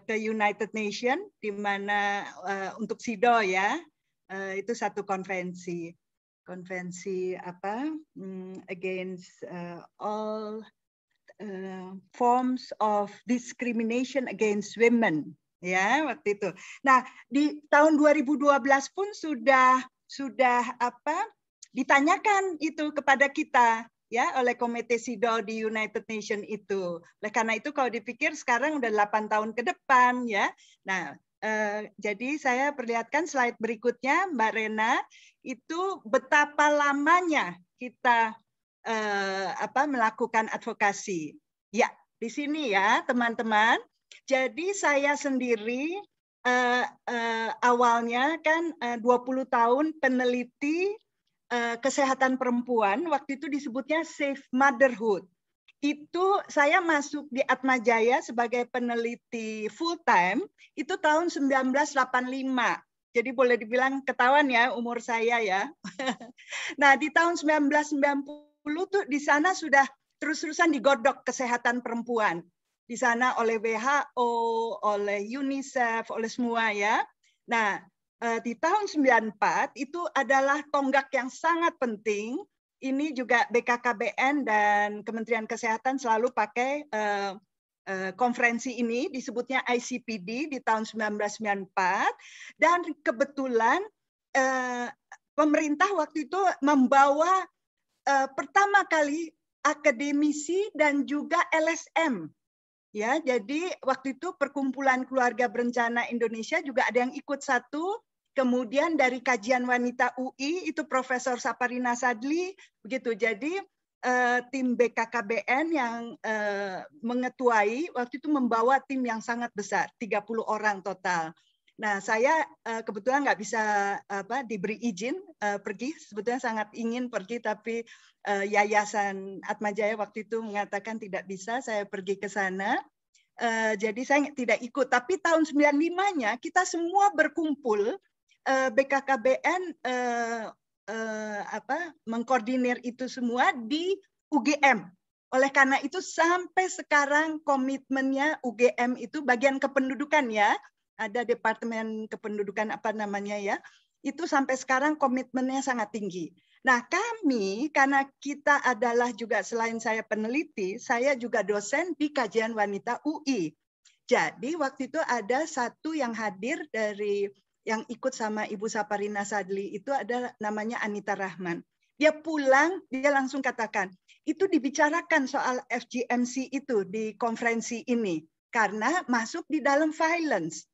ke United Nations di mana untuk SIDO ya, itu satu konvensi against all forms of discrimination against women ya waktu itu. Nah di tahun 2012 pun sudah ditanyakan itu kepada kita ya oleh Komite SIDO di United Nations itu. Oleh karena itu kalau dipikir sekarang udah 8 tahun ke depan ya. Nah, jadi saya perlihatkan slide berikutnya Mbak Rena, itu betapa lamanya kita melakukan advokasi. Ya, di sini ya teman-teman. Jadi saya sendiri awalnya kan 20 tahun peneliti kesehatan perempuan, waktu itu disebutnya Safe Motherhood. Itu saya masuk di Atmajaya sebagai peneliti full time, itu tahun 1985. Jadi boleh dibilang ketahuan ya umur saya ya. Nah di tahun 1990 tuh di sana sudah terus-terusan digodok kesehatan perempuan. Di sana oleh WHO, oleh UNICEF, oleh semua ya. Nah di tahun 94 itu adalah tonggak yang sangat penting. Ini juga BKKBN dan Kementerian Kesehatan selalu pakai konferensi ini, disebutnya ICPD di tahun 1994. Dan kebetulan pemerintah waktu itu membawa pertama kali akademisi dan juga LSM. Ya, jadi waktu itu Perkumpulan Keluarga Berencana Indonesia juga ada yang ikut satu. Kemudian dari kajian wanita UI itu Profesor Saparina Sadli begitu. Jadi tim BKKBN yang mengetuai waktu itu membawa tim yang sangat besar, 30 orang total. Nah, saya kebetulan nggak bisa diberi izin pergi, sebetulnya sangat ingin pergi tapi Yayasan Atmajaya waktu itu mengatakan tidak bisa saya pergi ke sana. Jadi saya tidak ikut, tapi tahun 95-nya kita semua berkumpul. BKKBN mengkoordinir itu semua di UGM. Oleh karena itu sampai sekarang komitmennya UGM itu bagian kependudukan ya, ada Departemen Kependudukan itu sampai sekarang komitmennya sangat tinggi. Nah kami karena kita adalah juga selain saya peneliti, saya juga dosen di kajian wanita UI. Jadi waktu itu ada satu yang hadir dari yang ikut sama Ibu Saparina Sadli itu ada namanya Anita Rahman. Dia pulang, dia langsung katakan, itu dibicarakan soal FGMC itu di konferensi ini. Karena masuk di dalam violence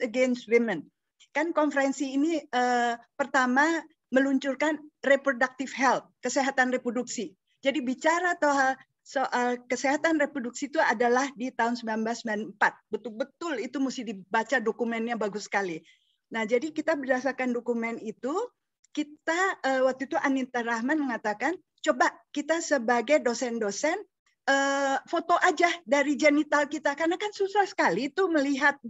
against women. Kan konferensi ini pertama meluncurkan reproductive health, kesehatan reproduksi. Jadi bicara soal kesehatan reproduksi itu adalah di tahun 1994. Betul-betul itu mesti dibaca dokumennya bagus sekali. Nah, jadi kita berdasarkan dokumen itu, kita waktu itu Anita Rahman mengatakan, coba kita sebagai dosen-dosen foto aja dari genital kita, karena kan susah sekali itu melihat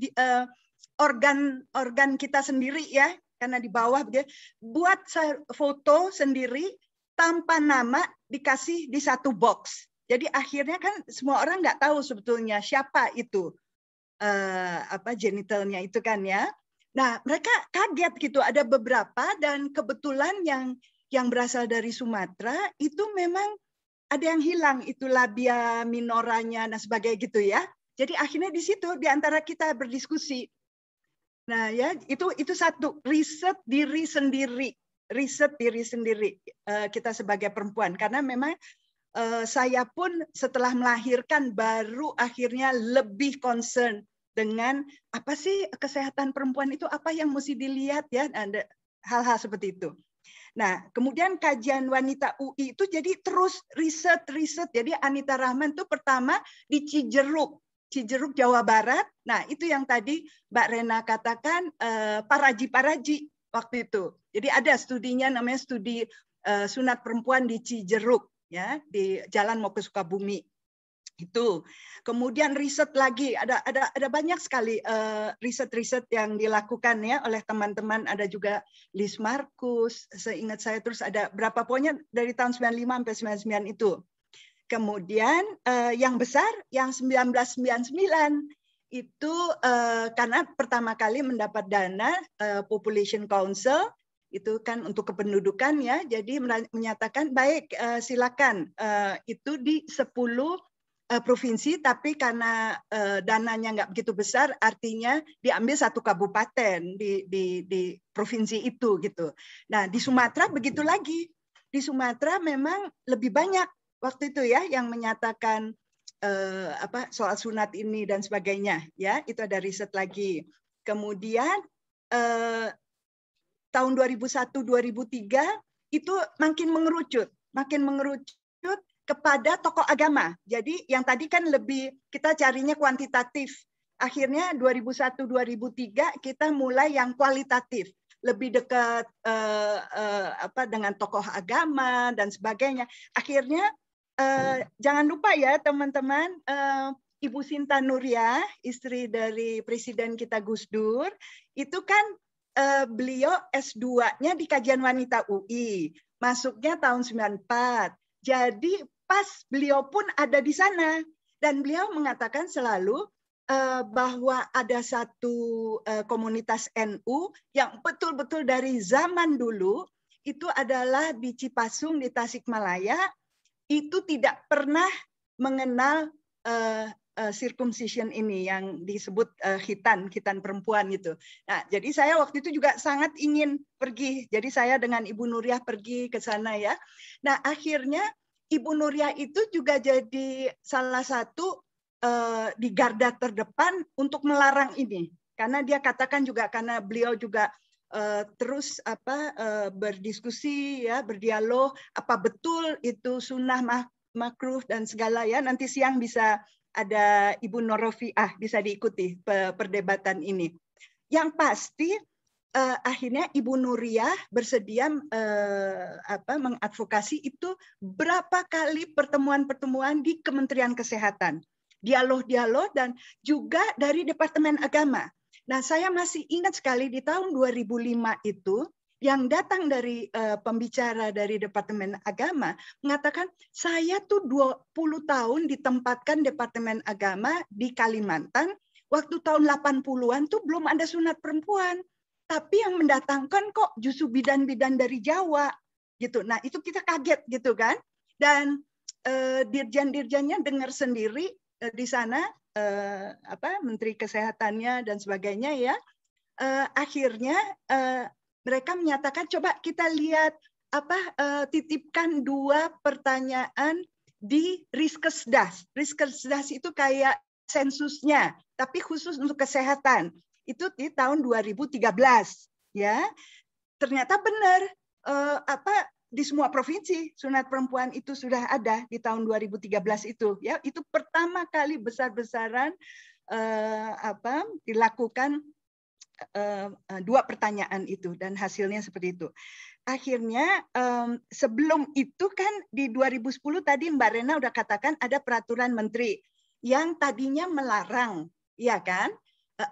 organ kita sendiri ya, karena di bawah dia. Buat foto sendiri tanpa nama, dikasih di satu box. Jadi akhirnya kan semua orang nggak tahu sebetulnya siapa itu genitalnya itu kan ya. Nah mereka kaget gitu, ada beberapa dan kebetulan yang berasal dari Sumatera itu memang ada yang hilang, itu labia minoranya dan sebagainya gitu ya. Jadi akhirnya di situ di antara kita berdiskusi. Nah ya itu satu, riset diri sendiri kita sebagai perempuan, karena memang saya pun setelah melahirkan baru akhirnya lebih concern dengan apa sih kesehatan perempuan itu, apa yang mesti dilihat ya, ada hal-hal seperti itu. Nah, kemudian kajian wanita UI itu jadi terus riset. Jadi Anita Rahman itu pertama di Cijeruk, Jawa Barat. Nah, itu yang tadi Mbak Rena katakan paraji waktu itu. Jadi ada studinya namanya studi sunat perempuan di Cijeruk ya, di jalan mau ke Sukabumi. Itu. Kemudian riset lagi, ada banyak sekali riset yang dilakukan ya oleh teman-teman, ada juga Liz Markus, seingat saya, terus ada berapa, pokoknya dari tahun 95 sampai 99 itu. Kemudian yang besar yang 1999 itu karena pertama kali mendapat dana Population Council itu kan untuk kependudukan ya, jadi menyatakan baik silakan itu di 10 provinsi, tapi karena dananya nggak begitu besar, artinya diambil satu kabupaten di provinsi itu gitu. Nah di Sumatera begitu lagi, di Sumatera memang lebih banyak waktu itu ya yang menyatakan soal sunat ini dan sebagainya ya, itu ada riset lagi. Kemudian tahun 2001-2003 itu makin mengerucut kepada tokoh agama. Jadi yang tadi kan lebih kita carinya kuantitatif. Akhirnya 2001-2003 kita mulai yang kualitatif, lebih dekat dengan tokoh agama dan sebagainya. Akhirnya jangan lupa ya teman-teman, Ibu Sinta Nuria, istri dari Presiden kita Gus Dur, itu kan beliau S2-nya di Kajian Wanita UI, masuknya tahun 94. Jadi pas beliau pun ada di sana dan beliau mengatakan selalu bahwa ada satu komunitas NU yang betul-betul dari zaman dulu itu adalah di Cipasung di Tasikmalaya itu tidak pernah mengenal circumcision ini yang disebut khitan perempuan gitu. Nah, jadi saya waktu itu juga sangat ingin pergi. Jadi saya dengan Ibu Nuriah pergi ke sana ya. Nah, akhirnya Ibu Nuriah itu juga jadi salah satu di garda terdepan untuk melarang ini. Karena dia katakan juga karena beliau juga terus berdiskusi ya, berdialog apa betul itu sunnah makruh dan segala ya. Nanti siang bisa ada Ibu Norofiah, bisa diikuti perdebatan ini. Yang pasti akhirnya Ibu Nuriah bersedia mengadvokasi itu berapa kali pertemuan-pertemuan di Kementerian Kesehatan, dialog-dialog dan juga dari Departemen Agama. Nah, saya masih ingat sekali di tahun 2005 itu yang datang dari pembicara dari Departemen Agama mengatakan saya tuh 20 tahun ditempatkan Departemen Agama di Kalimantan, waktu tahun 80-an tuh belum ada sunat perempuan. Tapi yang mendatangkan kok justru bidan-bidan dari Jawa gitu. Nah itu kita kaget gitu kan. Dan dirjan-dirjannya dengar sendiri di sana Menteri Kesehatannya dan sebagainya ya. Akhirnya mereka menyatakan coba kita lihat titipkan 2 pertanyaan di Riskesdas. Riskesdas itu kayak sensusnya, tapi khusus untuk kesehatan. Itu di tahun 2013 ya. Ternyata benar di semua provinsi sunat perempuan itu sudah ada di tahun 2013 itu ya. Itu pertama kali besar-besaran dilakukan dua pertanyaan itu dan hasilnya seperti itu. Akhirnya sebelum itu kan di 2010 tadi Mbak Rena udah katakan ada peraturan menteri yang tadinya melarang, ya kan?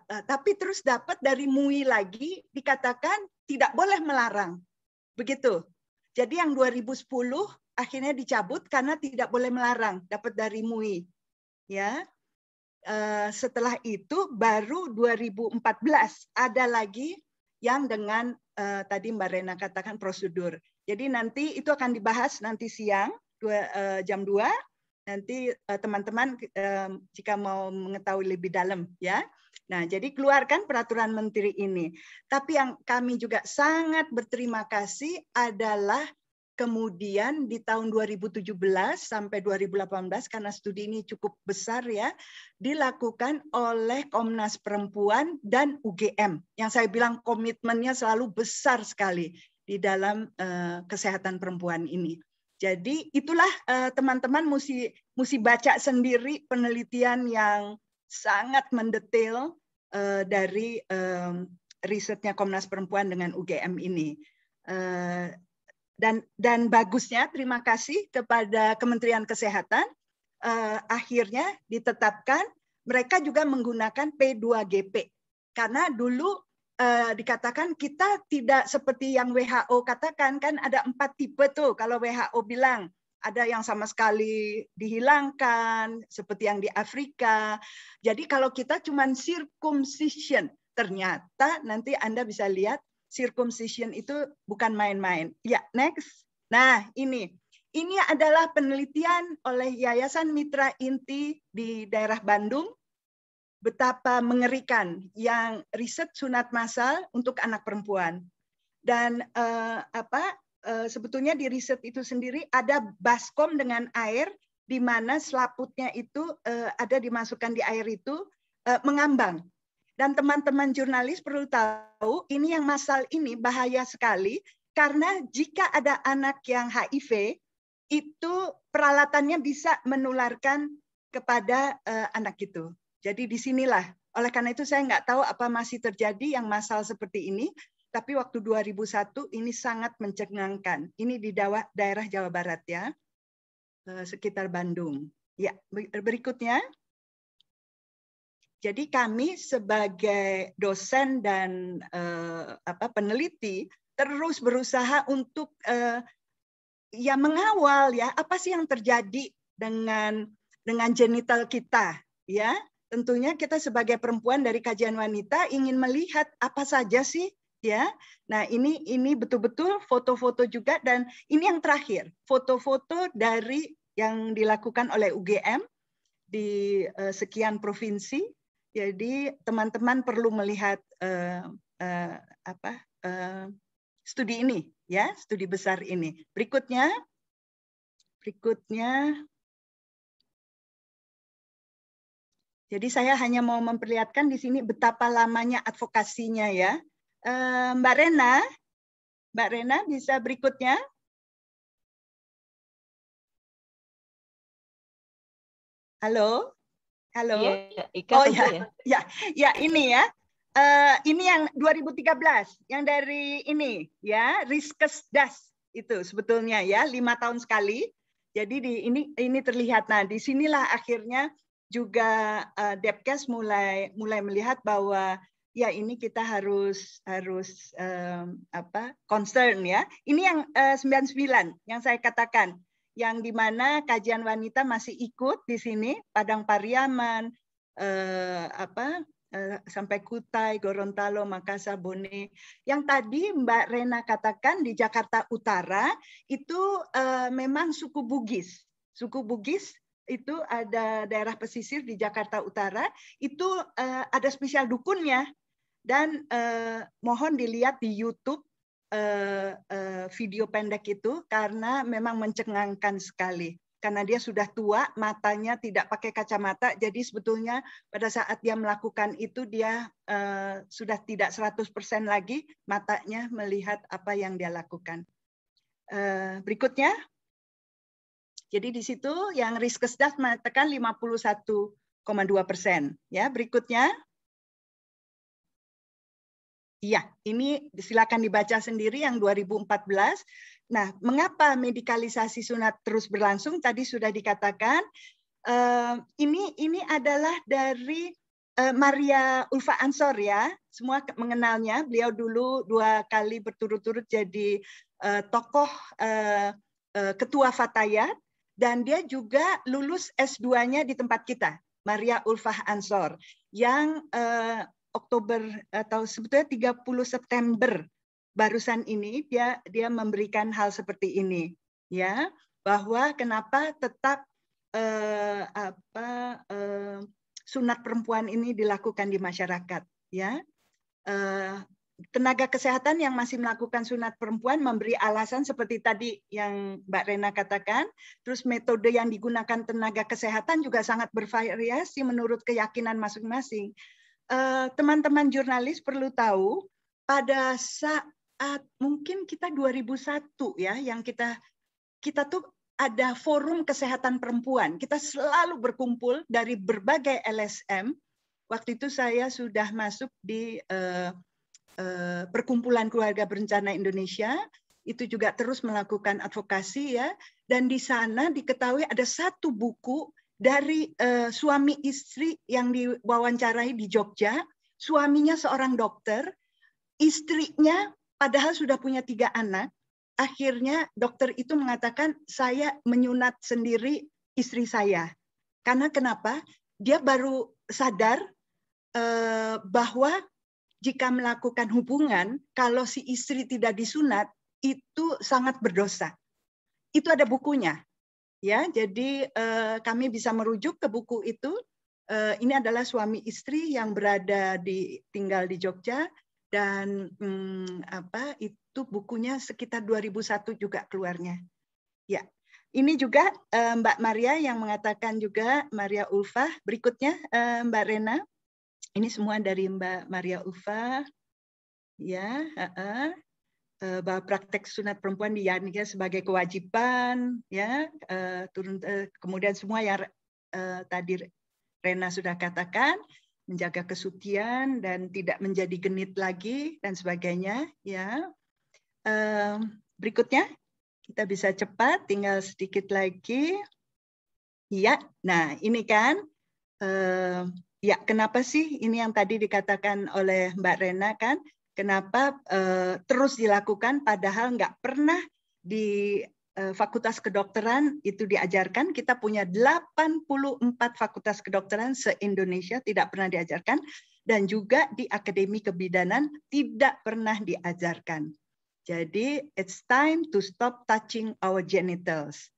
Tapi terus dapat dari MUI lagi dikatakan tidak boleh melarang. Begitu. Jadi yang 2010 akhirnya dicabut karena tidak boleh melarang, dapat dari MUI. Ya. Setelah itu baru 2014 ada lagi yang dengan tadi Mbak Rena katakan prosedur. Jadi nanti itu akan dibahas nanti siang jam 2. Nanti teman-teman jika mau mengetahui lebih dalam ya. Nah, jadi keluarkan peraturan menteri ini. Tapi yang kami juga sangat berterima kasih adalah kemudian di tahun 2017 sampai 2018 karena studi ini cukup besar ya, dilakukan oleh Komnas Perempuan dan UGM. Yang saya bilang komitmennya selalu besar sekali di dalam kesehatan perempuan ini. Jadi itulah teman-teman mesti baca sendiri penelitian yang sangat mendetail dari risetnya Komnas Perempuan dengan UGM ini. Dan bagusnya terima kasih kepada Kementerian Kesehatan akhirnya ditetapkan mereka juga menggunakan P2GP karena dulu dikatakan kita tidak seperti yang WHO katakan kan ada 4 tipe tuh kalau WHO bilang ada yang sama sekali dihilangkan seperti yang di Afrika. Jadi kalau kita cuma circumcision ternyata nanti Anda bisa lihat circumcision itu bukan main-main. Ya, next. Nah, ini adalah penelitian oleh Yayasan Mitra Inti di daerah Bandung. Betapa mengerikan yang riset sunat massal untuk anak perempuan. Dan sebetulnya di riset itu sendiri ada baskom dengan air di mana selaputnya itu ada dimasukkan di air itu mengambang. Dan teman-teman jurnalis perlu tahu, ini yang massal ini bahaya sekali, karena jika ada anak yang HIV, itu peralatannya bisa menularkan kepada anak itu. Jadi disinilah, oleh karena itu saya nggak tahu apa masih terjadi yang massal seperti ini, tapi waktu 2001 ini sangat mencengangkan. Ini di daerah Jawa Barat ya, sekitar Bandung. Ya, berikutnya. Jadi kami sebagai dosen dan peneliti terus berusaha untuk ya mengawal ya apa sih yang terjadi dengan genital kita ya. Tentunya kita sebagai perempuan dari kajian wanita ingin melihat apa saja sih ya. Nah, ini betul-betul foto-foto juga dan ini yang terakhir, foto-foto dari yang dilakukan oleh UGM di sekian provinsi. Jadi teman-teman perlu melihat studi ini, ya, studi besar ini. Berikutnya. Jadi saya hanya mau memperlihatkan di sini betapa lamanya advokasinya ya. Mbak Rena bisa berikutnya. Halo. Halo. Iya, Ika ya ini ya. Ini yang 2013, yang dari ini ya, Riskesdas itu sebetulnya ya 5 tahun sekali. Jadi ini terlihat. Nah, disinilah akhirnya juga Depkes mulai melihat bahwa ya ini kita harus concern ya. Ini yang 99 yang saya katakan. Yang di mana kajian wanita masih ikut di sini, Padang Pariaman, sampai Kutai, Gorontalo, Makassar, Bone. Yang tadi Mbak Rena katakan di Jakarta Utara itu memang suku Bugis. Suku Bugis itu ada daerah pesisir di Jakarta Utara, itu ada spesial dukunnya. Dan mohon dilihat di YouTube video pendek itu karena memang mencengangkan sekali. Karena dia sudah tua, matanya tidak pakai kacamata, jadi sebetulnya pada saat dia melakukan itu dia sudah tidak 100% lagi matanya melihat apa yang dia lakukan. Berikutnya. Jadi di situ yang Riskesdas mengatakan 51,2%. Ya, berikutnya. Iya, ini silakan dibaca sendiri yang 2014. Nah, mengapa medikalisasi sunat terus berlangsung? Tadi sudah dikatakan. Ini adalah dari Maria Ulfa Ansor ya, semua mengenalnya. Beliau dulu 2 kali berturut-turut jadi tokoh ketua Fatayat, dan dia juga lulus S2-nya di tempat kita, Maria Ulfa Ansor, yang Oktober atau sebetulnya 30 September barusan ini dia memberikan hal seperti ini, ya, bahwa kenapa tetap sunat perempuan ini dilakukan di masyarakat, ya. Tenaga kesehatan yang masih melakukan sunat perempuan memberi alasan seperti tadi yang Mbak Rena katakan. Terus metode yang digunakan tenaga kesehatan juga sangat bervariasi menurut keyakinan masing-masing. Teman-teman jurnalis perlu tahu pada saat mungkin kita 2001 ya, yang kita tuh ada forum kesehatan perempuan. Kita selalu berkumpul dari berbagai LSM. Waktu itu saya sudah masuk di Perkumpulan Keluarga Berencana Indonesia, itu juga terus melakukan advokasi ya. Dan di sana diketahui ada 1 buku dari suami istri yang diwawancarai di Jogja. Suaminya seorang dokter, istrinya padahal sudah punya 3 anak. Akhirnya dokter itu mengatakan, saya menyunat sendiri istri saya. Karena kenapa? Dia baru sadar bahwa jika melakukan hubungan, kalau si istri tidak disunat, itu sangat berdosa. Itu ada bukunya. Ya, jadi kami bisa merujuk ke buku itu. Ini adalah suami istri yang tinggal di Jogja, dan itu bukunya sekitar 2001 juga keluarnya. Ya, ini juga Mbak Maria yang mengatakan juga, Maria Ulfa. Berikutnya Mbak Rena. Ini semua dari Mbak Maria Ulfa. Ya, bahwa praktek sunat perempuan dianggap sebagai kewajiban, ya, kemudian semua yang tadi Rena sudah katakan, menjaga kesucian dan tidak menjadi genit lagi dan sebagainya, ya. Berikutnya kita bisa cepat, tinggal sedikit lagi. Ya, nah ini kan, ya kenapa sih ini yang tadi dikatakan oleh Mbak Rena kan, kenapa terus dilakukan padahal nggak pernah di Fakultas Kedokteran itu diajarkan. Kita punya 84 fakultas kedokteran se-Indonesia tidak pernah diajarkan, dan juga di Akademi Kebidanan tidak pernah diajarkan. Jadi it's time to stop touching our genitals.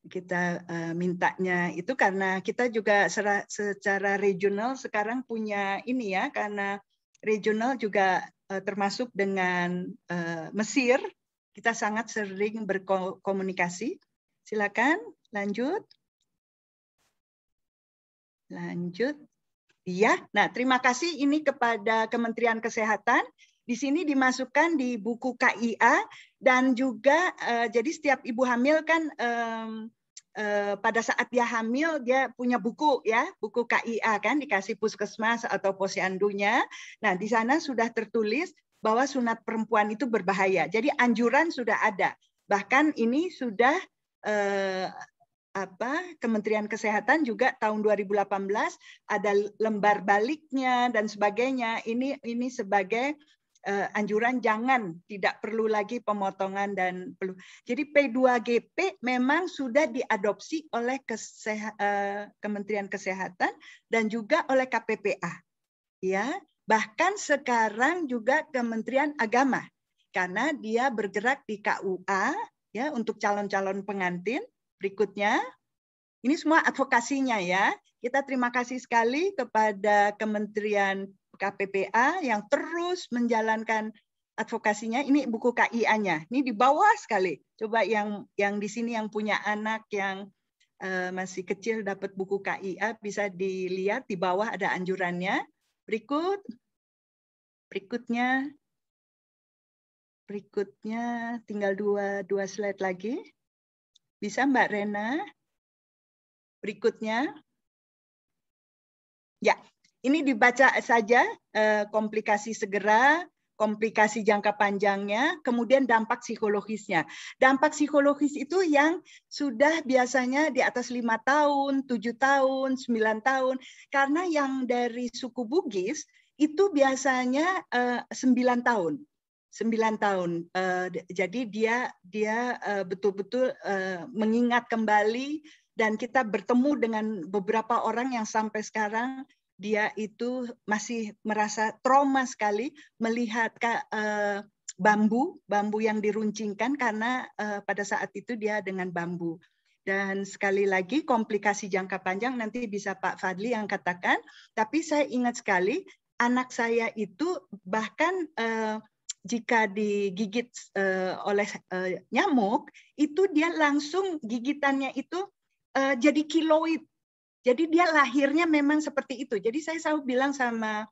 Kita mintanya itu karena kita juga secara regional sekarang punya ini ya, karena regional juga termasuk dengan Mesir, kita sangat sering berkomunikasi. Silakan lanjut. Lanjut. Iya. Nah, terima kasih ini kepada Kementerian Kesehatan. Di sini dimasukkan di buku KIA, dan juga jadi setiap ibu hamil kan pada saat dia hamil dia punya buku ya, buku KIA kan dikasih puskesmas atau posyandunya. Nah, di sana sudah tertulis bahwa sunat perempuan itu berbahaya. Jadi anjuran sudah ada. Bahkan ini sudah Kementerian Kesehatan juga tahun 2018 ada lembar baliknya dan sebagainya. Ini sebagai anjuran, jangan, tidak perlu lagi pemotongan dan perlu. Jadi P2GP memang sudah diadopsi oleh Kementerian Kesehatan dan juga oleh KPPA. Ya, bahkan sekarang juga Kementerian Agama, karena dia bergerak di KUA ya untuk calon-calon pengantin. Berikutnya, ini semua advokasinya ya. Kita terima kasih sekali kepada Kementerian KPPA yang terus menjalankan advokasinya. Ini buku KIA-nya. Ini di bawah sekali. Coba yang di sini yang punya anak yang masih kecil dapat buku KIA bisa dilihat di bawah ada anjurannya. Berikutnya tinggal dua slide lagi. Bisa Mbak Rena? Berikutnya. Ya, ini dibaca saja, komplikasi segera, komplikasi jangka panjangnya, kemudian dampak psikologisnya. Dampak psikologis itu yang sudah biasanya di atas 5 tahun, 7 tahun, 9 tahun. Karena yang dari suku Bugis itu biasanya 9 tahun. 9 tahun. Jadi dia betul-betul mengingat kembali, dan kita bertemu dengan beberapa orang yang sampai sekarang dia itu masih merasa trauma sekali melihat bambu yang diruncingkan, karena pada saat itu dia dengan bambu. Dan sekali lagi komplikasi jangka panjang nanti bisa Pak Fadli yang katakan, tapi saya ingat sekali anak saya itu bahkan jika digigit oleh nyamuk, itu dia langsung gigitannya itu jadi kiloid. Jadi dia lahirnya memang seperti itu. Jadi saya selalu bilang sama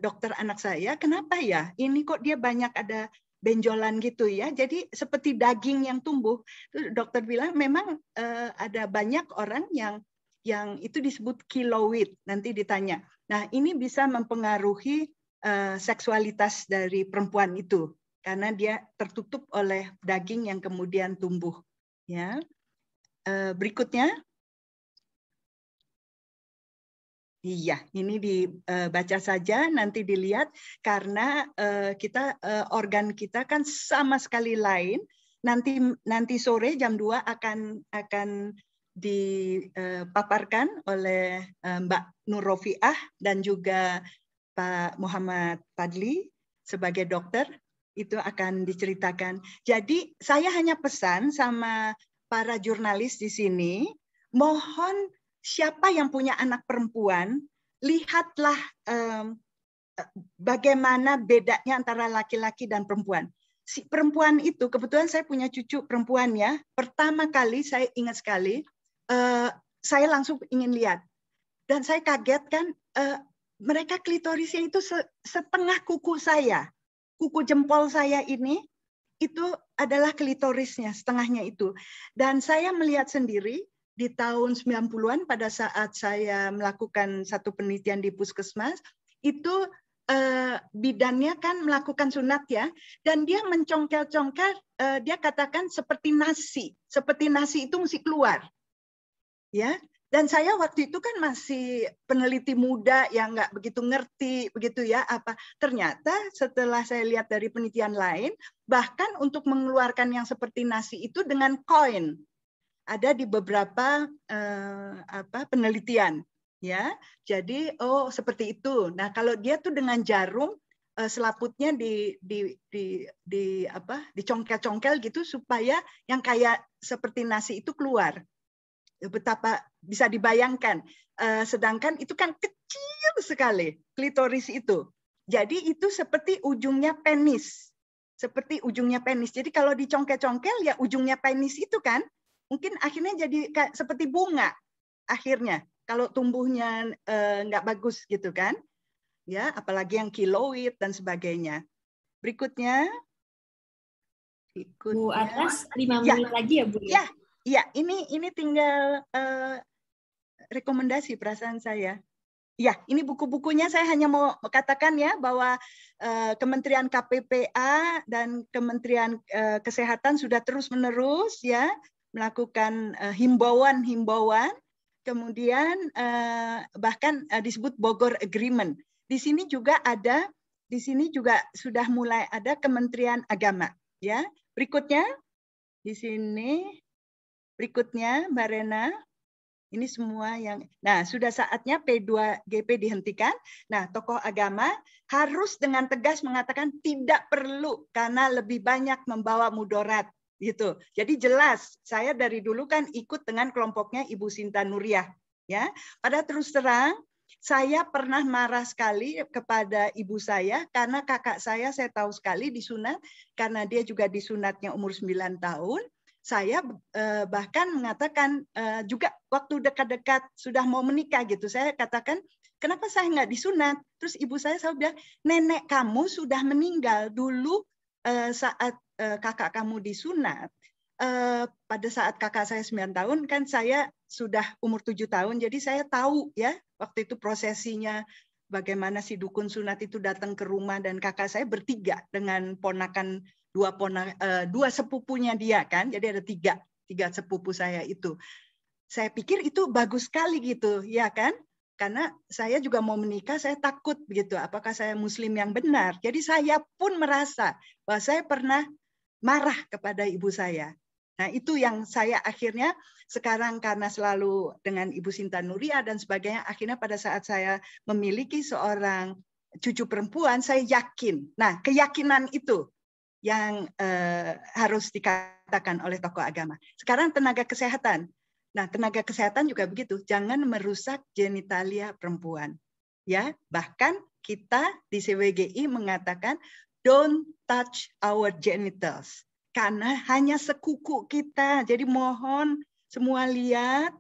dokter anak saya, kenapa ya ini kok dia banyak ada benjolan gitu ya. Jadi seperti daging yang tumbuh. Dokter bilang memang ada banyak orang yang itu disebut kiloid. Nanti ditanya. Nah ini bisa mempengaruhi seksualitas dari perempuan itu karena dia tertutup oleh daging yang kemudian tumbuh. Ya, berikutnya. Iya, ini dibaca saja, nanti dilihat karena kita organ kita kan sama sekali lain. Nanti sore jam 2 akan dipaparkan oleh Mbak Nur Rofiah dan juga Pak Muhammad Fadli sebagai dokter, itu akan diceritakan. Jadi saya hanya pesan sama para jurnalis di sini, mohon siapa yang punya anak perempuan, lihatlah bagaimana bedanya antara laki-laki dan perempuan. Si perempuan itu, kebetulan saya punya cucu perempuan ya, pertama kali saya ingat sekali, saya langsung ingin lihat. Dan saya kaget kan, mereka klitorisnya itu setengah kuku saya. Kuku jempol saya ini, itu adalah klitorisnya, setengahnya itu. Dan saya melihat sendiri, di tahun 90-an pada saat saya melakukan satu penelitian di puskesmas, itu bidannya kan melakukan sunat ya, dan dia mencongkel-congkel, dia katakan seperti nasi itu mesti keluar. Ya, dan saya waktu itu kan masih peneliti muda yang nggak begitu ngerti begitu ya apa. Ternyata setelah saya lihat dari penelitian lain, bahkan untuk mengeluarkan yang seperti nasi itu dengan koin. Ada di beberapa penelitian ya. Jadi seperti itu. Nah, kalau dia tuh dengan jarum selaputnya dicongkel-congkel gitu supaya yang kayak seperti nasi itu keluar. Betapa bisa dibayangkan. Sedangkan itu kan kecil sekali klitoris itu. Jadi itu seperti ujungnya penis. Seperti ujungnya penis. Jadi kalau dicongkel-congkel ya ujungnya penis itu kan mungkin akhirnya jadi seperti bunga akhirnya kalau tumbuhnya nggak bagus gitu kan ya, apalagi yang kiloid dan sebagainya. Berikutnya Bu Atlas 5 menit lagi ya Bu ya. Ya, ini tinggal rekomendasi perasaan saya. Ya, ini buku-bukunya saya hanya mau katakan ya bahwa Kementerian KPPA dan Kementerian Kesehatan sudah terus-menerus ya melakukan himbauan, kemudian bahkan disebut Bogor Agreement. Di sini juga sudah mulai ada Kementerian Agama. Ya, berikutnya di sini, berikutnya Mbak Rena, ini semua yang, nah sudah saatnya P2GP dihentikan. Nah, tokoh agama harus dengan tegas mengatakan tidak perlu karena lebih banyak membawa mudarat. Gitu. Jadi jelas, saya dari dulu kan ikut dengan kelompoknya Ibu Sinta Nuriyah. Ya, pada terus terang, saya pernah marah sekali kepada ibu saya karena kakak saya tahu sekali disunat, karena dia juga disunatnya umur 9 tahun. Saya bahkan mengatakan juga waktu dekat-dekat sudah mau menikah gitu, saya katakan, kenapa saya nggak disunat? Terus ibu saya selalu bilang, nenek kamu sudah meninggal dulu saat kakak kamu disunat. Pada saat kakak saya 9 tahun kan saya sudah umur 7 tahun, jadi saya tahu ya waktu itu prosesinya bagaimana si dukun sunat itu datang ke rumah dan kakak saya bertiga dengan ponakan dua sepupunya dia kan, jadi ada tiga sepupu saya itu. Saya pikir itu bagus sekali gitu, ya kan? Karena saya juga mau menikah, saya takut begitu. Apakah saya Muslim yang benar? Jadi saya pun merasa bahwa saya pernah marah kepada ibu saya. Nah, itu yang saya akhirnya sekarang karena selalu dengan Ibu Sinta Nuria dan sebagainya, akhirnya pada saat saya memiliki seorang cucu perempuan, saya yakin. Nah, keyakinan itu yang harus dikatakan oleh tokoh agama. Sekarang tenaga kesehatan. Nah, tenaga kesehatan juga begitu. Jangan merusak genitalia perempuan. Ya, bahkan kita di CWGI mengatakan don't touch our genitals. Karena hanya sekuku kita. Jadi mohon semua lihat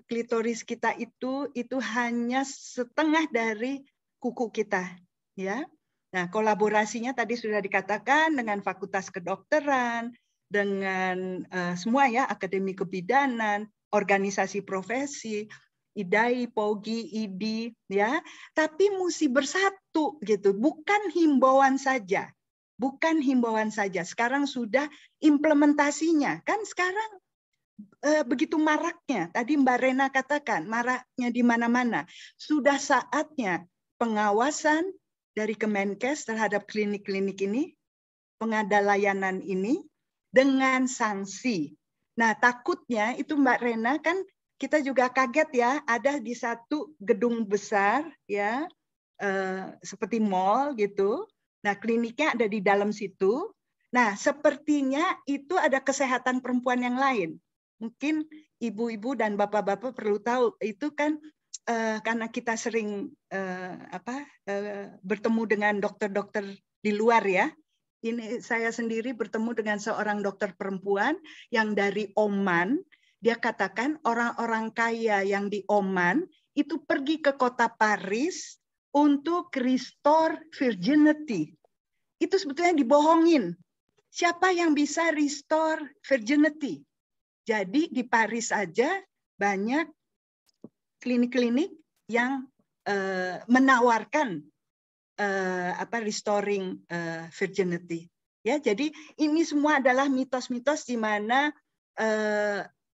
klitoris kita itu hanya setengah dari kuku kita, ya. Nah, kolaborasinya tadi sudah dikatakan dengan Fakultas Kedokteran, dengan semua ya, Akademi Kebidanan, organisasi profesi, IDAI, POGI, IDI, ya. Tapi mesti bersatu gitu, bukan himbauan saja. Bukan himbauan saja. Sekarang sudah implementasinya. Kan sekarang begitu maraknya. Tadi Mbak Rena katakan, maraknya di mana-mana. Sudah saatnya pengawasan dari Kemenkes terhadap klinik-klinik ini, pengada layanan ini, dengan sanksi. Nah, takutnya itu Mbak Rena kan kita juga kaget ya, ada di satu gedung besar ya, seperti mall gitu. Nah, kliniknya ada di dalam situ. Nah, sepertinya itu ada kesehatan perempuan yang lain. Mungkin ibu-ibu dan bapak-bapak perlu tahu, itu kan karena kita sering bertemu dengan dokter-dokter di luar ya. Ini saya sendiri bertemu dengan seorang dokter perempuan yang dari Oman. Dia katakan orang-orang kaya yang di Oman itu pergi ke kota Paris untuk restore virginity. Itu sebetulnya dibohongin. Siapa yang bisa restore virginity? Jadi di Paris saja banyak klinik-klinik yang menawarkan restoring virginity. Ya, jadi ini semua adalah mitos-mitos di mana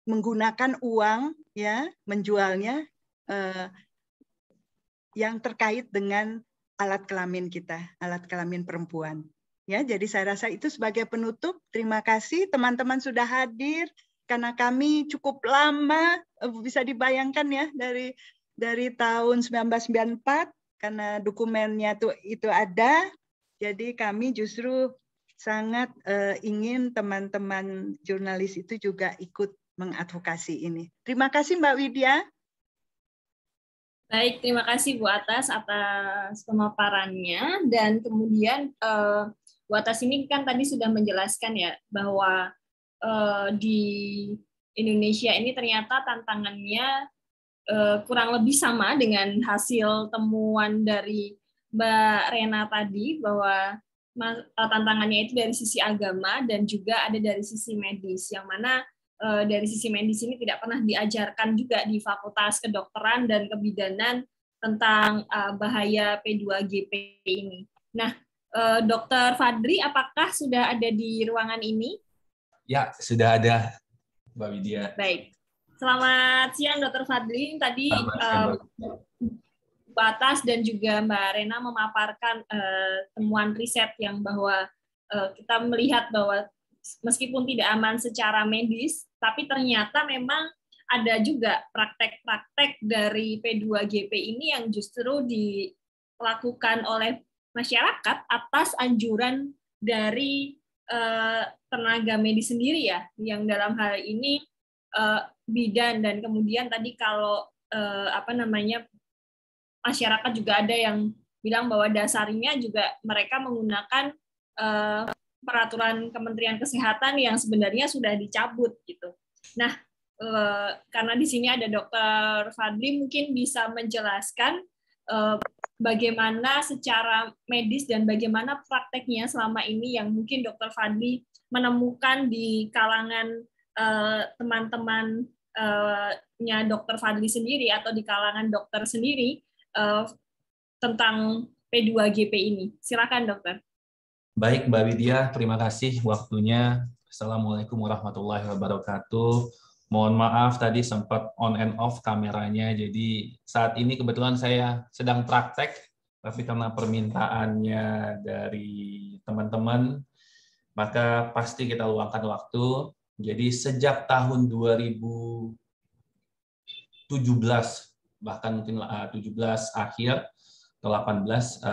menggunakan uang ya, menjualnya yang terkait dengan alat kelamin kita, alat kelamin perempuan. Ya, jadi saya rasa itu sebagai penutup. Terima kasih teman-teman sudah hadir karena kami cukup lama, bisa dibayangkan ya dari tahun 1994 karena dokumennya itu ada. Jadi kami justru sangat ingin teman-teman jurnalis itu juga ikut mengadvokasi ini. Terima kasih Mbak Widya. Baik, terima kasih Bu Atas atas pemaparannya, dan kemudian Bu Atas ini kan tadi sudah menjelaskan ya bahwa di Indonesia ini ternyata tantangannya kurang lebih sama dengan hasil temuan dari Mbak Rena tadi, bahwa tantangannya itu dari sisi agama dan juga ada dari sisi medis, yang mana dari sisi medis ini tidak pernah diajarkan juga di Fakultas Kedokteran dan Kebidanan tentang bahaya P2GP ini. Nah, Dr. Fadri, apakah sudah ada di ruangan ini? Ya, sudah ada, Mbak Widya. Baik. Selamat siang, Dr. Fadli. Tadi Mbak Atas dan juga Mbak Rena memaparkan temuan riset yang bahwa kita melihat bahwa meskipun tidak aman secara medis, tapi ternyata memang ada juga praktek-praktek dari P2GP ini yang justru dilakukan oleh masyarakat atas anjuran dari tenaga medis sendiri ya, yang dalam hal ini bidan. Dan kemudian tadi kalau masyarakat juga ada yang bilang bahwa dasarnya juga mereka menggunakan peraturan Kementerian Kesehatan yang sebenarnya sudah dicabut gitu. Nah, karena di sini ada Dr. Fadli, mungkin bisa menjelaskan bagaimana secara medis dan bagaimana prakteknya selama ini yang mungkin Dr. Fadli menemukan di kalangan teman-temannya Dr. Fadli sendiri atau di kalangan dokter sendiri, tentang P2GP ini. Silakan dokter. Baik Mbak Widya, terima kasih waktunya. Assalamualaikum warahmatullahi wabarakatuh. Mohon maaf tadi sempat on and off kameranya, jadi saat ini kebetulan saya sedang praktek, tapi karena permintaannya dari teman-teman, maka pasti kita luangkan waktu. Jadi sejak tahun 2017, bahkan mungkin 17 akhir, ke 18,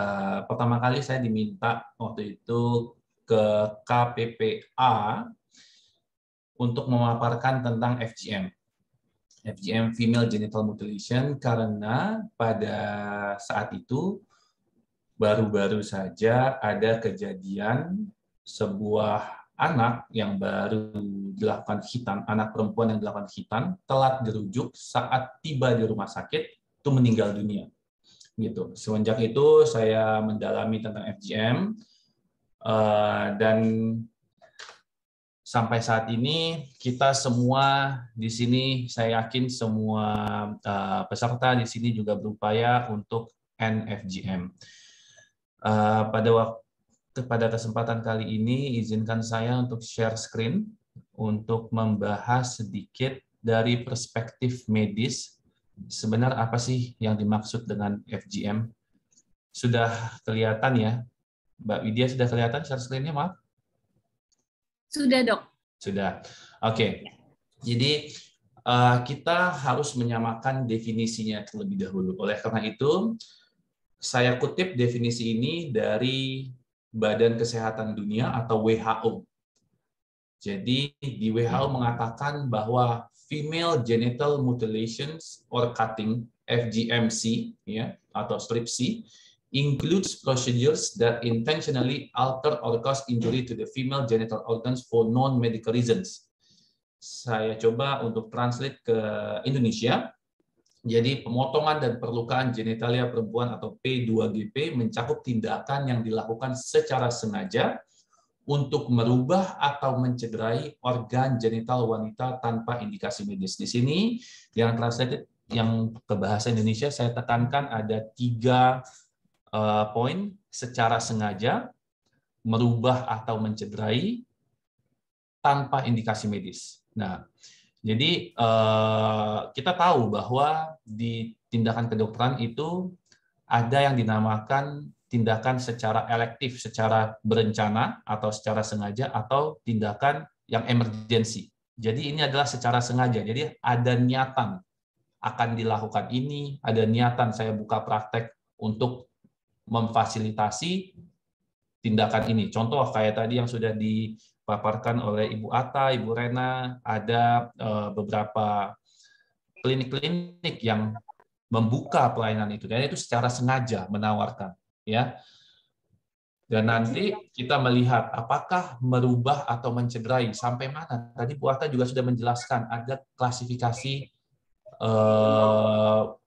pertama kali saya diminta waktu itu ke KPPA untuk memaparkan tentang FGM, female genital mutilation, karena pada saat itu baru-baru saja ada kejadian sebuah anak yang baru dilakukan khitan, anak perempuan yang dilakukan khitan, telat dirujuk saat tiba di rumah sakit, itu meninggal dunia. Gitu. Semenjak itu saya mendalami tentang FGM, dan sampai saat ini kita semua di sini, saya yakin semua peserta di sini juga berupaya untuk end FGM. Pada kesempatan kali ini, izinkan saya untuk share screen untuk membahas sedikit dari perspektif medis. Sebenarnya apa sih yang dimaksud dengan FGM? Sudah kelihatan ya? Mbak Widya, sudah kelihatan share screen-nya, maaf? Sudah, Dok. Sudah. Oke. Jadi kita harus menyamakan definisinya terlebih dahulu. Oleh karena itu, saya kutip definisi ini dari Badan Kesehatan Dunia atau WHO. Jadi di WHO mengatakan bahwa female genital mutilations or cutting, FGMC, ya, atau strip C, includes procedures that intentionally alter or cause injury to the female genital organs for non-medical reasons. Saya coba untuk translate ke Indonesia. Jadi pemotongan dan perlukaan genitalia perempuan atau P2GP mencakup tindakan yang dilakukan secara sengaja untuk merubah atau mencederai organ genital wanita tanpa indikasi medis. Di sini yang translated, yang ke bahasa Indonesia saya tekankan ada 3 poin: secara sengaja, merubah atau mencederai, tanpa indikasi medis. Nah, jadi kita tahu bahwa di tindakan kedokteran itu ada yang dinamakan tindakan secara elektif, secara berencana atau secara sengaja, atau tindakan yang emergensi. Jadi ini adalah secara sengaja. Jadi ada niatan akan dilakukan ini, ada niatan saya buka praktek untuk memfasilitasi tindakan ini. Contoh kayak tadi yang sudah dipaparkan oleh Ibu Atta, Ibu Rena, ada beberapa klinik-klinik yang membuka pelayanan itu, dan itu secara sengaja menawarkan, ya. Dan nanti kita melihat apakah merubah atau mencederai sampai mana. Tadi Bu Atta juga sudah menjelaskan ada klasifikasi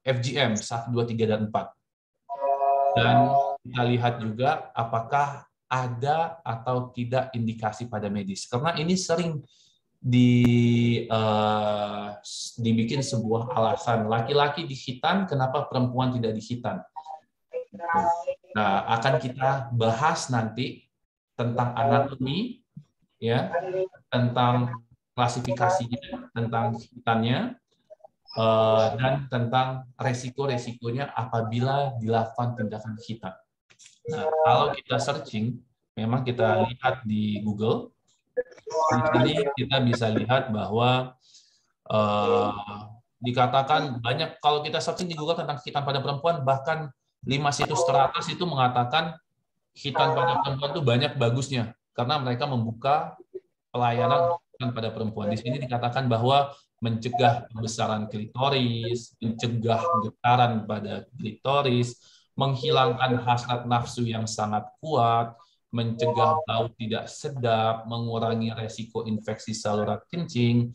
FGM 1, 2, 3, dan 4. Dan kita lihat juga apakah ada atau tidak indikasi pada medis. Karena ini sering dibikin sebuah alasan. Laki-laki dikhitan, kenapa perempuan tidak dikhitan? Nah, akan kita bahas nanti tentang anatomi, ya, tentang klasifikasinya, tentang khitannya, dan tentang resiko-resikonya apabila dilakukan tindakan khitan. Nah, kalau kita searching, memang kita lihat di Google, di sini kita bisa lihat bahwa dikatakan banyak, kalau kita searching di Google tentang khitan pada perempuan, bahkan 5 situs teratas itu mengatakan khitan pada perempuan itu banyak bagusnya, karena mereka membuka pelayanan khitan pada perempuan. Di sini dikatakan bahwa mencegah pembesaran klitoris, mencegah getaran pada klitoris, menghilangkan hasrat nafsu yang sangat kuat, mencegah bau tidak sedap, mengurangi resiko infeksi saluran kencing,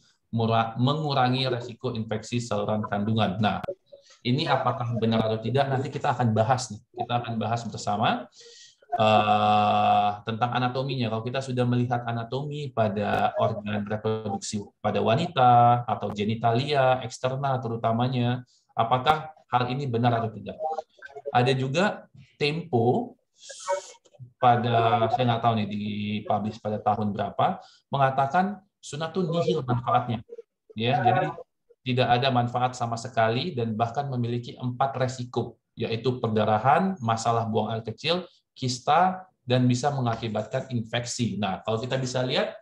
mengurangi resiko infeksi saluran kandungan. Nah, ini apakah benar atau tidak, nanti kita akan bahas nih. Kita akan bahas bersama tentang anatominya. Kalau kita sudah melihat anatomi pada organ reproduksi pada wanita atau genitalia eksternal terutamanya, Apakah hal ini benar atau tidak? Ada juga Tempo pada, saya nggak tahu nih, dipublish pada tahun berapa, mengatakan sunatun nihil manfaatnya. Ya, jadi tidak ada manfaat sama sekali dan bahkan memiliki 4 resiko, yaitu perdarahan, masalah buang air kecil, kista, dan bisa mengakibatkan infeksi. Nah, kalau kita bisa lihat,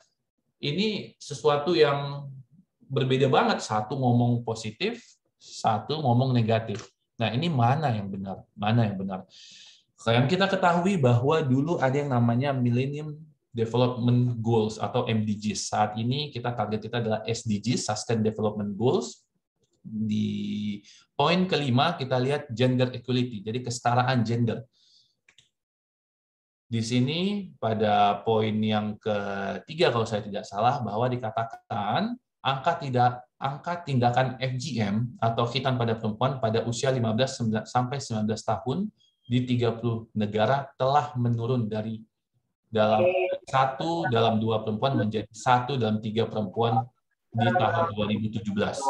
ini sesuatu yang berbeda banget. Satu ngomong positif, satu ngomong negatif. Nah, ini mana yang benar? Mana yang benar? Yang kita ketahui bahwa dulu ada yang namanya Millennium Development Goals atau MDGs. Saat ini target kita adalah SDGs, Sustainable Development Goals. Di poin kelima kita lihat gender equality, jadi kesetaraan gender. Di sini pada poin yang ketiga kalau saya tidak salah, bahwa dikatakan angka tindakan FGM atau khitan pada perempuan pada usia 15 sampai 19 tahun di 30 negara telah menurun dari dalam 1 dalam 2 perempuan menjadi 1 dalam 3 perempuan di tahun 2017.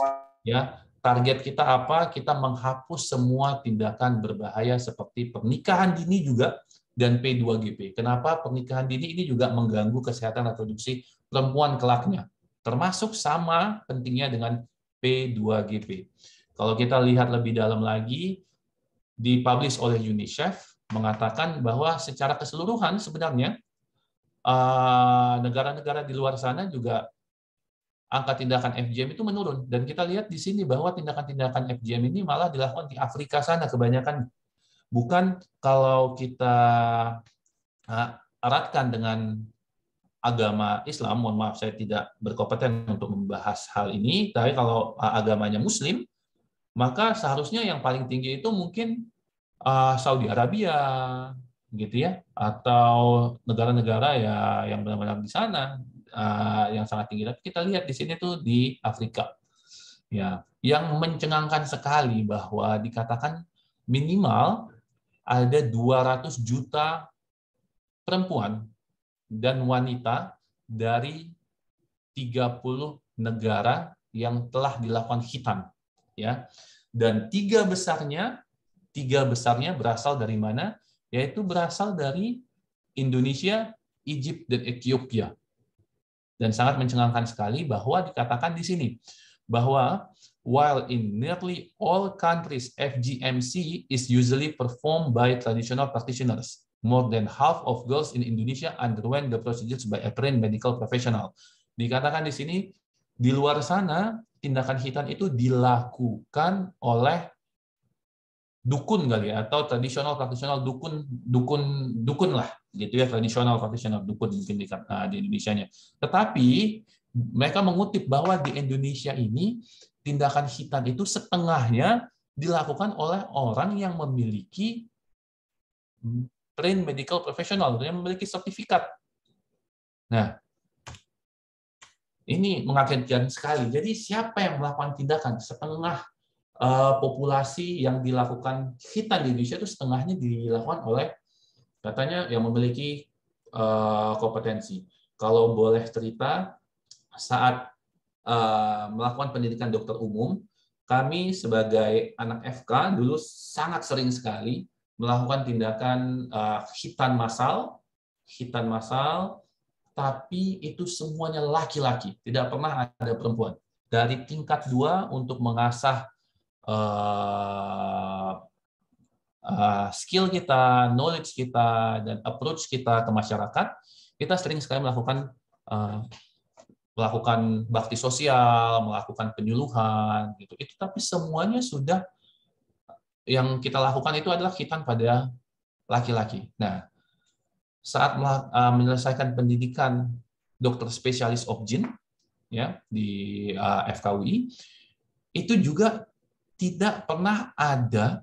Ya, target kita apa? Kita menghapus semua tindakan berbahaya seperti pernikahan dini juga dan P2GP. Kenapa pernikahan dini ini juga mengganggu kesehatan reproduksi perempuan kelaknya, termasuk sama pentingnya dengan P2GP. Kalau kita lihat lebih dalam lagi, dipublish oleh UNICEF mengatakan bahwa secara keseluruhan sebenarnya negara-negara di luar sana juga angka tindakan FGM itu menurun, dan kita lihat di sini bahwa tindakan-tindakan FGM ini malah dilakukan di Afrika sana kebanyakan. Bukan kalau kita eratkan dengan agama Islam, mohon maaf saya tidak berkompeten untuk membahas hal ini, tapi kalau agamanya Muslim, maka seharusnya yang paling tinggi itu mungkin Saudi Arabia, gitu ya, atau negara-negara ya yang benar-benar di sana yang sangat tinggi. Tapi kita lihat di sini tuh di Afrika, ya, yang mencengangkan sekali bahwa dikatakan minimal ada 200 juta perempuan dan wanita dari 30 negara yang telah dilakukan khitan, ya. Dan tiga besarnya berasal dari mana? Yaitu berasal dari Indonesia, Egypt, dan Ethiopia. Dan sangat mencengangkan sekali bahwa dikatakan di sini bahwa while in nearly all countries FGMC is usually performed by traditional practitioners, more than half of girls in Indonesia underwent the procedures by a trained medical professional. Dikatakan di sini, di luar sana tindakan khitan itu dilakukan oleh dukun kali ya, atau tradisional praktisional dukun lah gitu ya, tradisional praktisional dukun mungkin di Indonesianya. Tetapi mereka mengutip bahwa di Indonesia ini tindakan khitan itu setengahnya dilakukan oleh orang yang memiliki trained medical professional, yang memiliki sertifikat. Nah, ini mengagetkan sekali. Jadi siapa yang melakukan tindakan? Setengah populasi yang dilakukan khitan di Indonesia itu setengahnya dilakukan oleh katanya yang memiliki kompetensi. Kalau boleh cerita, saat melakukan pendidikan dokter umum, kami sebagai anak FK dulu sangat sering sekali melakukan tindakan khitan massal, tapi itu semuanya laki-laki, tidak pernah ada perempuan. Dari tingkat 2 untuk mengasah skill kita, knowledge kita, dan approach kita ke masyarakat, kita sering sekali melakukan bakti sosial, melakukan penyuluhan, gitu. Itu tapi semuanya sudah yang kita lakukan itu adalah khitan pada laki-laki. Nah, saat menyelesaikan pendidikan dokter spesialis obgyn ya di FKUI, itu juga tidak pernah ada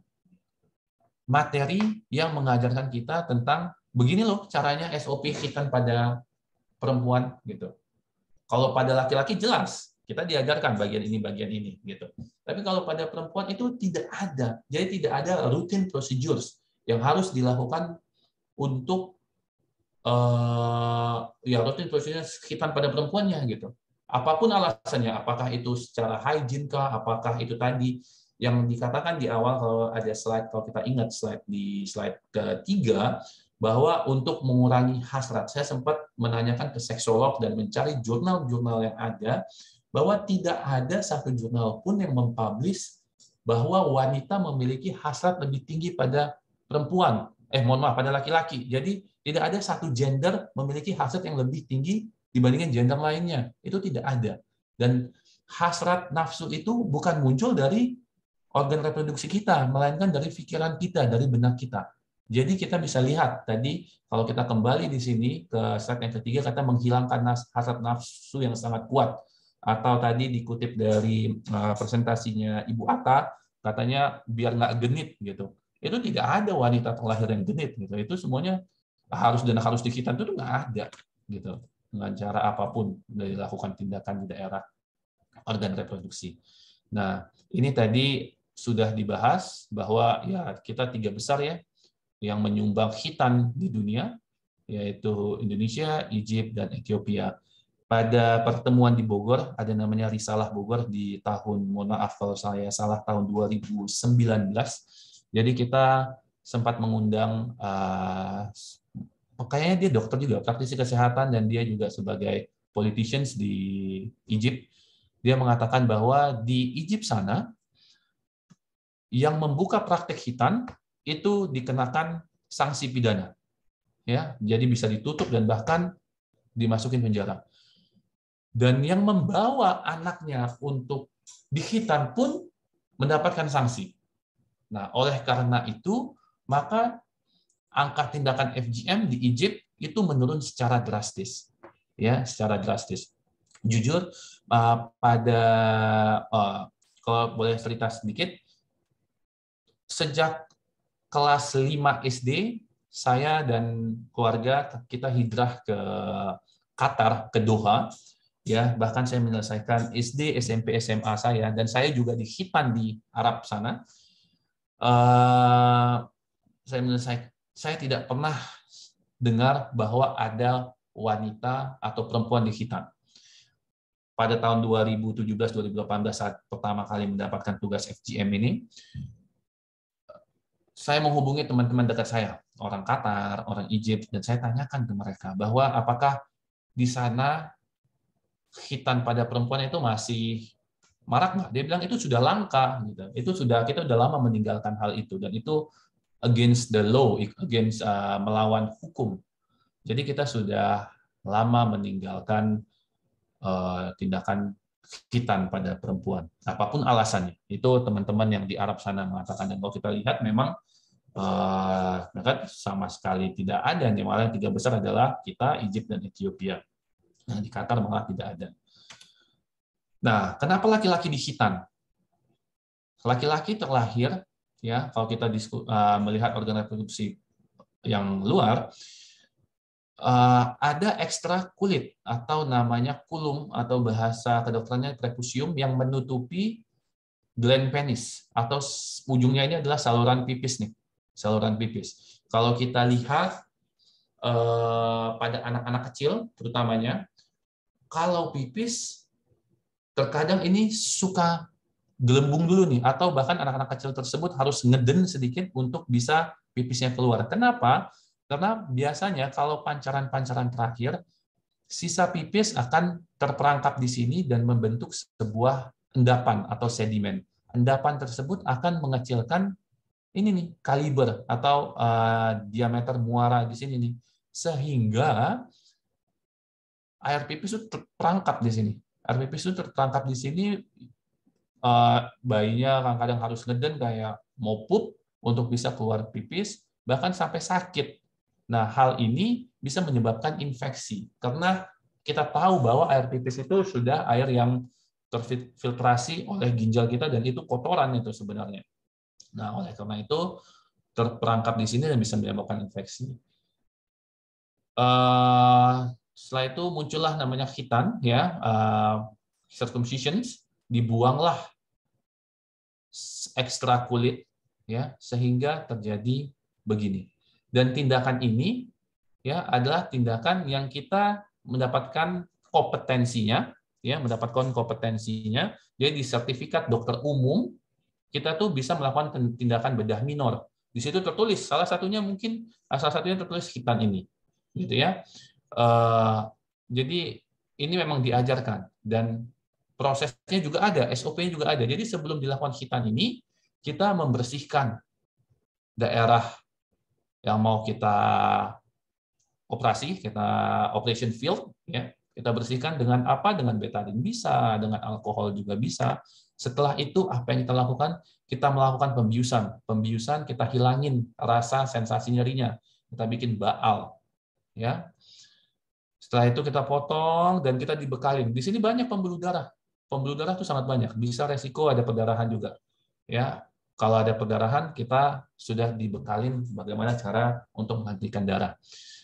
materi yang mengajarkan kita tentang begini loh caranya SOP khitan pada perempuan gitu. Kalau pada laki-laki jelas kita diajarkan bagian ini gitu. Tapi kalau pada perempuan itu tidak ada. Jadi tidak ada routine procedures yang harus dilakukan untuk routine procedures khitan pada perempuannya gitu. Apapun alasannya, apakah itu secara hygiene kah, apakah itu tadi yang dikatakan di awal, kalau ada slide, kalau kita ingat di slide ketiga, bahwa untuk mengurangi hasrat, saya sempat menanyakan ke seksolog dan mencari jurnal-jurnal yang ada, bahwa tidak ada satu jurnal pun yang mempublish bahwa wanita memiliki hasrat lebih tinggi pada perempuan, pada laki-laki. Jadi tidak ada satu gender memiliki hasrat yang lebih tinggi dibandingkan gender lainnya. Itu tidak ada. Dan hasrat nafsu itu bukan muncul dari organ reproduksi kita, melainkan dari pikiran kita, dari benak kita. Jadi kita bisa lihat tadi, kalau kita kembali di sini ke slide yang ketiga, kata menghilangkan hasrat nafsu yang sangat kuat. Atau tadi dikutip dari presentasinya Ibu Atta, katanya biar nggak genit gitu. Itu tidak ada wanita terlahir yang genit gitu. Itu semuanya harus dikhitan itu nggak ada gitu. Dengan cara apapun dilakukan tindakan di daerah organ reproduksi. Nah, ini tadi sudah dibahas bahwa ya kita 3 besar ya yang menyumbang khitan di dunia, yaitu Indonesia, Egypt, dan Ethiopia. Pada pertemuan di Bogor, ada namanya Risalah Bogor di tahun, mohon maaf kalau saya salah, tahun 2019. Jadi kita sempat mengundang, kayaknya dia dokter juga, praktisi kesehatan, dan dia juga sebagai politicians di Egypt. Dia mengatakan bahwa di Egypt sana, yang membuka praktek khitan itu dikenakan sanksi pidana, ya, jadi bisa ditutup dan bahkan dimasukin penjara. Dan yang membawa anaknya untuk dikhitan pun mendapatkan sanksi. Nah, oleh karena itu, maka angka tindakan FGM di Egypt itu menurun secara drastis, ya, secara drastis. Jujur, kalau boleh cerita sedikit, sejak kelas 5 SD, saya dan keluarga kita hijrah ke Qatar, ke Doha, ya, bahkan saya menyelesaikan SD, SMP, SMA saya, dan saya juga dikhitan di Arab sana. Saya tidak pernah dengar bahwa ada wanita atau perempuan dikhitan. Pada tahun 2017-2018 saat pertama kali mendapatkan tugas FGM ini, saya menghubungi teman-teman dekat saya, orang Qatar, orang Egypt, dan saya tanyakan ke mereka bahwa apakah di sana khitan pada perempuan itu masih marak nggak? Dia bilang itu sudah langka, gitu. Kita sudah lama meninggalkan hal itu, dan itu against the law, against melawan hukum. Jadi kita sudah lama meninggalkan tindakan khitan pada perempuan, apapun alasannya. Itu teman-teman yang di Arab sana mengatakan, dan kalau kita lihat memang sama sekali tidak ada. Yang malah 3 besar adalah kita, Egypt, dan Ethiopia. Nah, di Qatar malah tidak ada. Nah, kenapa laki-laki dikhitan? Laki-laki terlahir, ya, kalau kita melihat organ reproduksi yang luar, ada ekstra kulit atau namanya kulum atau bahasa kedokterannya prepusium yang menutupi gland penis, atau ujungnya ini adalah saluran pipis nih, saluran pipis. Kalau kita lihat pada anak-anak kecil terutamanya, kalau pipis terkadang ini suka gelembung dulu nih, atau bahkan anak-anak kecil tersebut harus ngeden sedikit untuk bisa pipisnya keluar. Kenapa? Karena biasanya kalau pancaran-pancaran terakhir, sisa pipis akan terperangkap di sini dan membentuk sebuah endapan atau sedimen. Endapan tersebut akan mengecilkan ini nih, kaliber atau diameter muara di sini nih, sehingga air pipis itu terperangkap di sini. Air pipis itu terperangkap di sini, bayinya kadang-kadang harus ngeden kayak mau pup untuk bisa keluar pipis, bahkan sampai sakit. Nah, hal ini bisa menyebabkan infeksi, karena kita tahu bahwa air pipis itu sudah air yang terfiltrasi oleh ginjal kita, dan itu kotoran itu sebenarnya. Nah, oleh karena itu terperangkap di sini dan bisa menyebabkan infeksi. Setelah itu muncullah namanya khitan, ya, circumcision, dibuanglah ekstra kulit, ya, sehingga terjadi begini. Dan tindakan ini, ya, adalah tindakan yang kita mendapatkan kompetensinya, ya, mendapatkan kompetensinya. Jadi di sertifikat dokter umum kita tuh bisa melakukan tindakan bedah minor. Di situ tertulis, salah satunya tertulis khitan ini, gitu ya. Jadi ini memang diajarkan dan prosesnya juga ada, SOP-nya juga ada. Jadi sebelum dilakukan khitan ini, kita membersihkan daerah yang mau kita operasi, kita operation field, ya. Kita bersihkan dengan apa? Dengan betadin bisa, dengan alkohol juga bisa. Setelah itu apa yang kita lakukan? Kita melakukan pembiusan. Pembiusan kita hilangin rasa sensasi nyerinya. Kita bikin baal, ya. Setelah itu kita potong dan kita dibekalin. Di sini banyak pembuluh darah. Pembuluh darah itu sangat banyak. Bisa resiko ada perdarahan juga. Ya, kalau ada perdarahan kita sudah dibekalin bagaimana cara untuk menghentikan darah.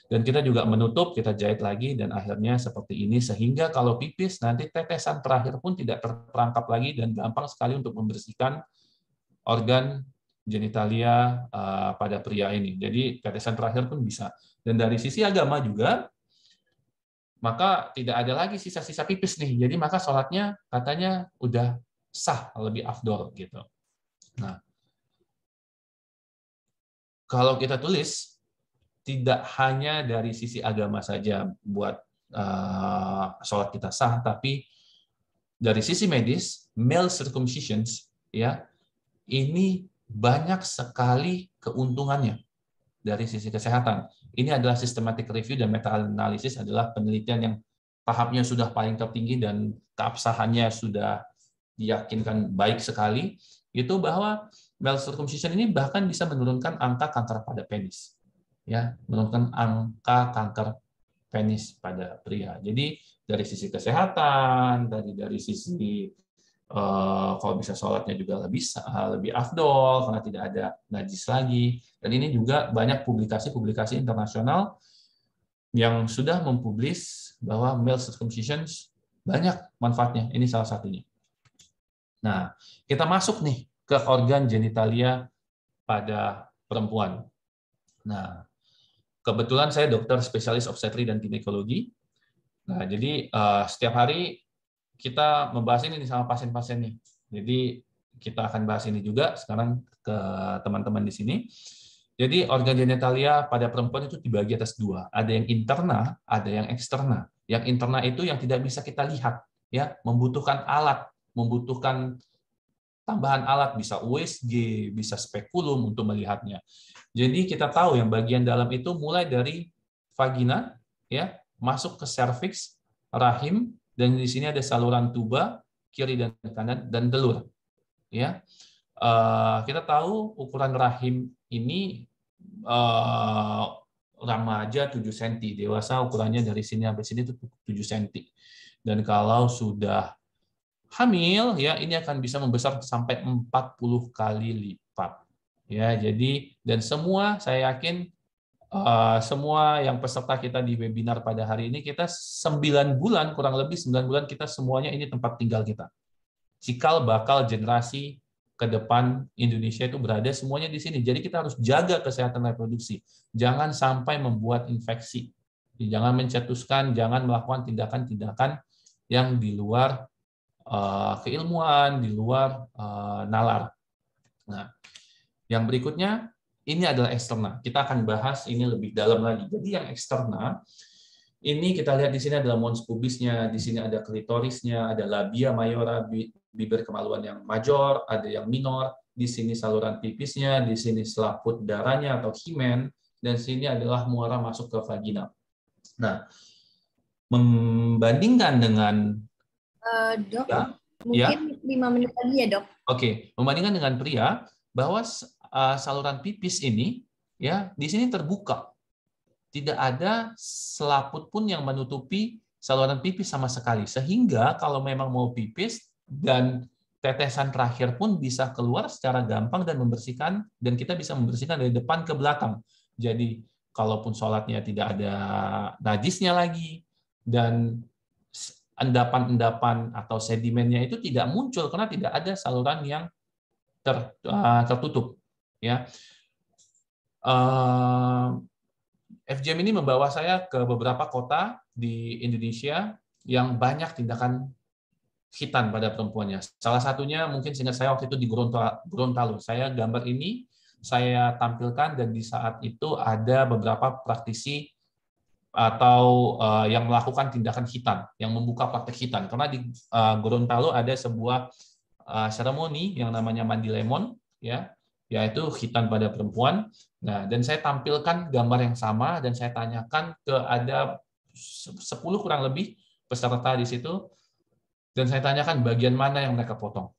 Dan kita juga menutup, kita jahit lagi, dan akhirnya seperti ini, sehingga kalau pipis, nanti tetesan terakhir pun tidak terperangkap lagi, dan gampang sekali untuk membersihkan organ genitalia pada pria ini. Jadi tetesan terakhir pun bisa. Dan dari sisi agama juga, maka tidak ada lagi sisa-sisa pipis nih. Jadi maka sholatnya katanya udah sah, lebih afdol gitu. Nah, kalau kita tulis, tidak hanya dari sisi agama saja buat sholat kita sah, tapi dari sisi medis, male circumcisions, ya, ini banyak sekali keuntungannya dari sisi kesehatan. Ini adalah systematic review dan meta-analisis adalah penelitian yang tahapnya sudah paling tertinggi dan keabsahannya sudah diyakinkan baik sekali, itu bahwa male circumcision ini bahkan bisa menurunkan angka kanker pada penis. Ya, menurunkan angka kanker penis pada pria. Jadi dari sisi kesehatan, dari sisi kalau bisa sholatnya juga lebih afdol karena tidak ada najis lagi. Dan ini juga banyak publikasi-publikasi internasional yang sudah mempublis bahwa male circumcision banyak manfaatnya. Ini salah satunya. Nah, kita masuk nih ke organ genitalia pada perempuan. Nah, kebetulan saya dokter spesialis obstetri dan ginekologi. Nah, jadi setiap hari kita membahas ini sama pasien-pasien nih. Jadi kita akan bahas ini juga sekarang ke teman-teman di sini. Jadi organ genitalia pada perempuan itu dibagi atas dua. Ada yang interna, ada yang eksterna. Yang interna itu yang tidak bisa kita lihat, ya, membutuhkan alat, membutuhkan tambahan alat, bisa USG, bisa spekulum untuk melihatnya. Jadi kita tahu yang bagian dalam itu mulai dari vagina, ya, masuk ke serviks, rahim, dan di sini ada saluran tuba kiri dan kanan dan telur. Ya, kita tahu ukuran rahim ini remaja 7 cm, dewasa ukurannya dari sini sampai sini itu 7 cm. Dan kalau sudah hamil, ya, ini akan bisa membesar sampai 40 kali lipat. Ya, jadi dan semua saya yakin semua yang peserta kita di webinar pada hari ini, kita 9 bulan, kurang lebih 9 bulan kita semuanya ini tempat tinggal kita. Cikal bakal generasi ke depan Indonesia itu berada semuanya di sini. Jadi kita harus jaga kesehatan reproduksi. Jangan sampai membuat infeksi. Jangan mencetuskan, jangan melakukan tindakan-tindakan yang di luar keilmuan, di luar nalar. Nah, yang berikutnya, ini adalah eksterna. Kita akan bahas ini lebih dalam lagi. Jadi yang eksterna, ini kita lihat di sini adalah mons pubisnya, di sini ada klitorisnya, ada labia mayora, bibir kemaluan yang major, ada yang minor, di sini saluran pipisnya, di sini selaput darahnya atau himen, dan sini adalah muara masuk ke vagina. Nah, membandingkan dengan Dok, ya, mungkin 5 menit lagi ya, Dok. Oke, membandingkan dengan pria, bahwa saluran pipis ini, ya, di sini terbuka. Tidak ada selaput pun yang menutupi saluran pipis sama sekali. Sehingga kalau memang mau pipis dan tetesan terakhir pun bisa keluar secara gampang dan membersihkan, dan kita bisa membersihkan dari depan ke belakang. Jadi kalaupun sholatnya tidak ada najisnya lagi, dan endapan-endapan atau sedimennya itu tidak muncul karena tidak ada saluran yang tertutup. Ya, FGM ini membawa saya ke beberapa kota di Indonesia yang banyak tindakan hitan pada perempuannya. Salah satunya mungkin seingat saya waktu itu di Gorontalo. Saya gambar ini saya tampilkan dan di saat itu ada beberapa praktisi atau yang melakukan tindakan hitan, yang membuka praktek hitan. Karena di Gorontalo ada sebuah seremoni yang namanya mandi lemon, ya, yaitu hitan pada perempuan. Nah, dan saya tampilkan gambar yang sama dan saya tanyakan ke ada 10 kurang lebih peserta di situ, dan saya tanyakan bagian mana yang mereka potong.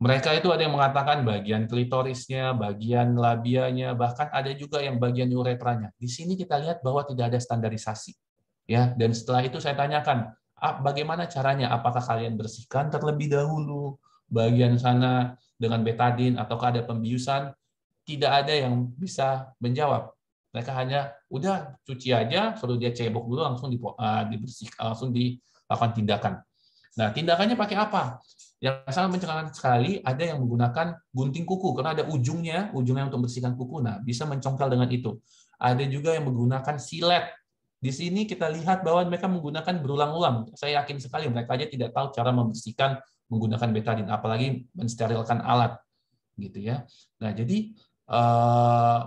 Mereka itu ada yang mengatakan bagian klitorisnya, bagian labianya, bahkan ada juga yang bagian uretranya. Di sini kita lihat bahwa tidak ada standarisasi. Ya, dan setelah itu saya tanyakan, bagaimana caranya? Apakah kalian bersihkan terlebih dahulu bagian sana dengan betadin ataukah ada pembiusan? Tidak ada yang bisa menjawab. Mereka hanya udah cuci aja, suruh dia cebok dulu, langsung dibersihkan, langsung dilakukan tindakan. Nah, tindakannya pakai apa? Yang sangat mencengangkan sekali, ada yang menggunakan gunting kuku, karena ada ujungnya untuk membersihkan kuku. Nah, bisa mencongkel dengan itu. Ada juga yang menggunakan silet. Di sini kita lihat bahwa mereka menggunakan berulang-ulang. Saya yakin sekali mereka aja tidak tahu cara membersihkan menggunakan betadin, apalagi mensterilkan alat, gitu ya. Nah, jadi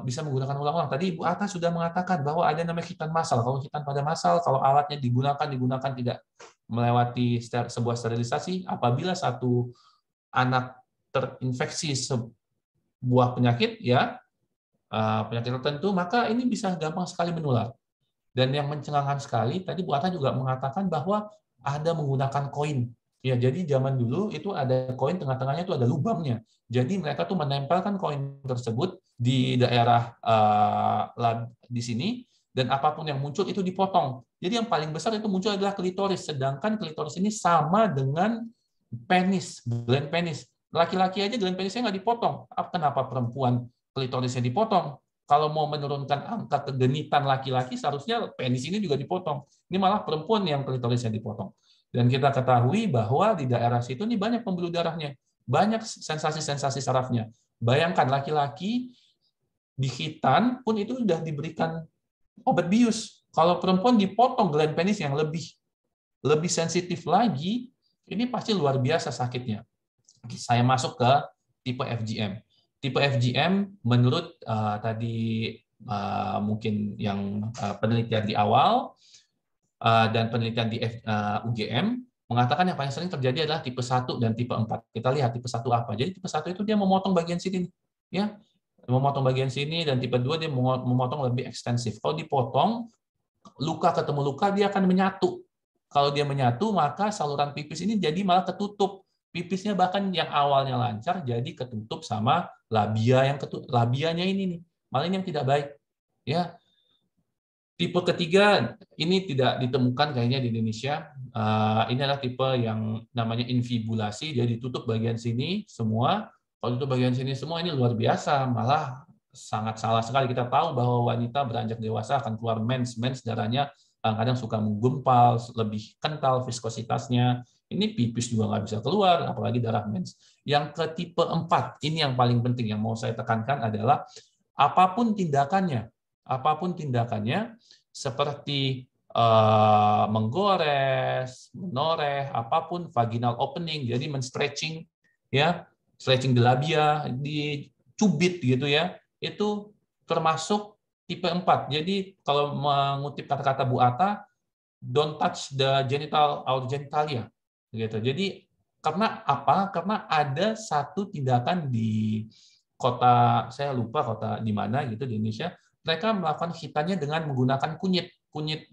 bisa menggunakan ulang-ulang. Tadi Ibu Atta sudah mengatakan bahwa ada namanya hitan massal. Kalau hitan pada massal, kalau alatnya digunakan tidak melewati sebuah sterilisasi, apabila satu anak terinfeksi sebuah penyakit, ya penyakit tertentu, maka ini bisa gampang sekali menular. Dan yang mencengangkan sekali, tadi Bu Atta juga mengatakan bahwa ada menggunakan koin. Ya, jadi zaman dulu itu ada koin, tengah-tengahnya itu ada lubangnya. Jadi mereka tuh menempelkan koin tersebut di daerah di sini, dan apapun yang muncul itu dipotong. Jadi yang paling besar itu muncul adalah klitoris, sedangkan klitoris ini sama dengan penis, gland penis. Laki-laki aja gland penisnya nggak dipotong. Kenapa perempuan klitorisnya dipotong? Kalau mau menurunkan angka kegenitan laki-laki, seharusnya penis ini juga dipotong. Ini malah perempuan yang klitorisnya dipotong. Dan kita ketahui bahwa di daerah situ ini banyak pembuluh darahnya, banyak sensasi-sensasi sarafnya. Bayangkan laki-laki di hitan pun itu sudah diberikan obat bius. Kalau perempuan dipotong gland penis yang lebih sensitif lagi, ini pasti luar biasa sakitnya. Saya masuk ke tipe FGM. Tipe FGM menurut tadi mungkin yang penelitian di awal, dan penelitian di UGM mengatakan yang paling sering terjadi adalah tipe 1 dan tipe 4. Kita lihat tipe 1 apa. Jadi tipe 1 itu dia memotong bagian sini, ya. Memotong bagian sini, dan tipe 2 dia memotong lebih ekstensif. Kalau dipotong, luka ketemu luka, dia akan menyatu. Kalau dia menyatu, maka saluran pipis ini jadi malah ketutup. Pipisnya bahkan yang awalnya lancar jadi ketutup sama labianya ini nih. Malah ini yang tidak baik, ya. Tipe ketiga ini tidak ditemukan kayaknya di Indonesia. Ini adalah tipe yang namanya infibulasi, jadi ditutup bagian sini semua. Kalau tutup bagian sini semua ini luar biasa, malah sangat salah sekali. Kita tahu bahwa wanita beranjak dewasa akan keluar mens darahnya kadang-kadang suka menggumpal, lebih kental viskositasnya. Ini pipis juga nggak bisa keluar, apalagi darah mens. Yang ke tipe 4, ini yang paling penting yang mau saya tekankan adalah apapun tindakannya, seperti menggores, menoreh, apapun, vaginal opening, jadi men-stretching, ya, stretching di labia, dicubit gitu ya, itu termasuk tipe 4. Jadi kalau mengutip kata-kata Bu Atta, don't touch the genital or genitalia, gitu. Jadi karena apa? Karena ada satu tindakan di kota, saya lupa kota di mana gitu di Indonesia, mereka melakukan hitannya dengan menggunakan kunyit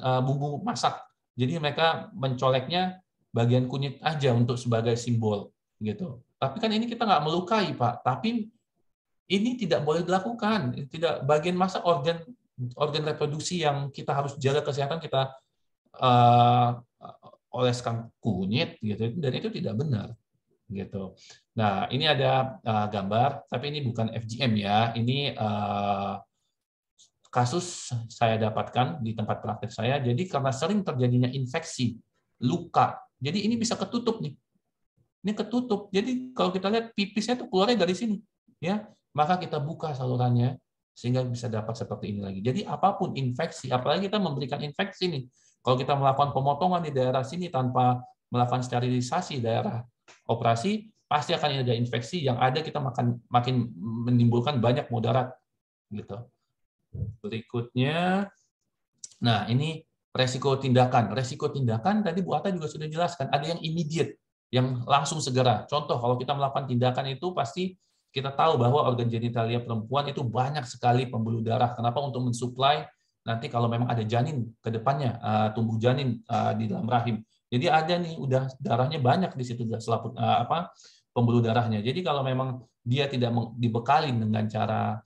bumbu masak. Jadi mereka mencoleknya bagian kunyit aja untuk sebagai simbol, gitu. Tapi kan ini kita nggak melukai, Pak. Tapi ini tidak boleh dilakukan. Tidak, bagian masak organ reproduksi yang kita harus jaga kesehatan, kita oleskan kunyit, gitu. Dan itu tidak benar, gitu. Nah, ini ada gambar, tapi ini bukan FGM ya. Ini kasus saya dapatkan di tempat praktek saya. Jadi karena sering terjadinya infeksi, luka, jadi ini bisa ketutup nih. Ini ketutup. Jadi kalau kita lihat pipisnya itu keluarnya dari sini, ya. Maka kita buka salurannya sehingga bisa dapat seperti ini lagi. Jadi apapun infeksi, apalagi kita memberikan infeksi nih. Kalau kita melakukan pemotongan di daerah sini tanpa melakukan sterilisasi daerah operasi, pasti akan ada infeksi yang ada kita makin menimbulkan banyak mudarat gitu. Berikutnya, nah ini resiko tindakan. Resiko tindakan tadi Bu Atta juga sudah jelaskan, ada yang immediate, yang langsung segera. Contoh kalau kita melakukan tindakan itu pasti kita tahu bahwa organ genitalia perempuan itu banyak sekali pembuluh darah. Kenapa? Untuk mensuplai nanti kalau memang ada janin ke depannya, tumbuh janin di dalam rahim. Jadi ada nih udah darahnya banyak di situ selaput pembuluh darahnya. Jadi kalau memang dia tidak dibekali dengan cara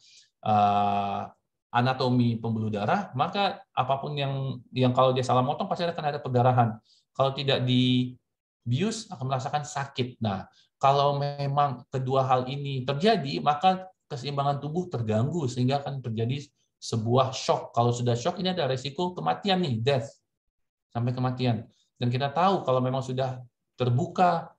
anatomi pembuluh darah, maka apapun yang kalau dia salah motong pasti akan ada perdarahan. Kalau tidak dibius akan merasakan sakit. Nah, kalau memang kedua hal ini terjadi, maka keseimbangan tubuh terganggu sehingga akan terjadi sebuah shock. Kalau sudah shock, ini ada resiko kematian nih, death, sampai kematian. Dan kita tahu kalau memang sudah terbuka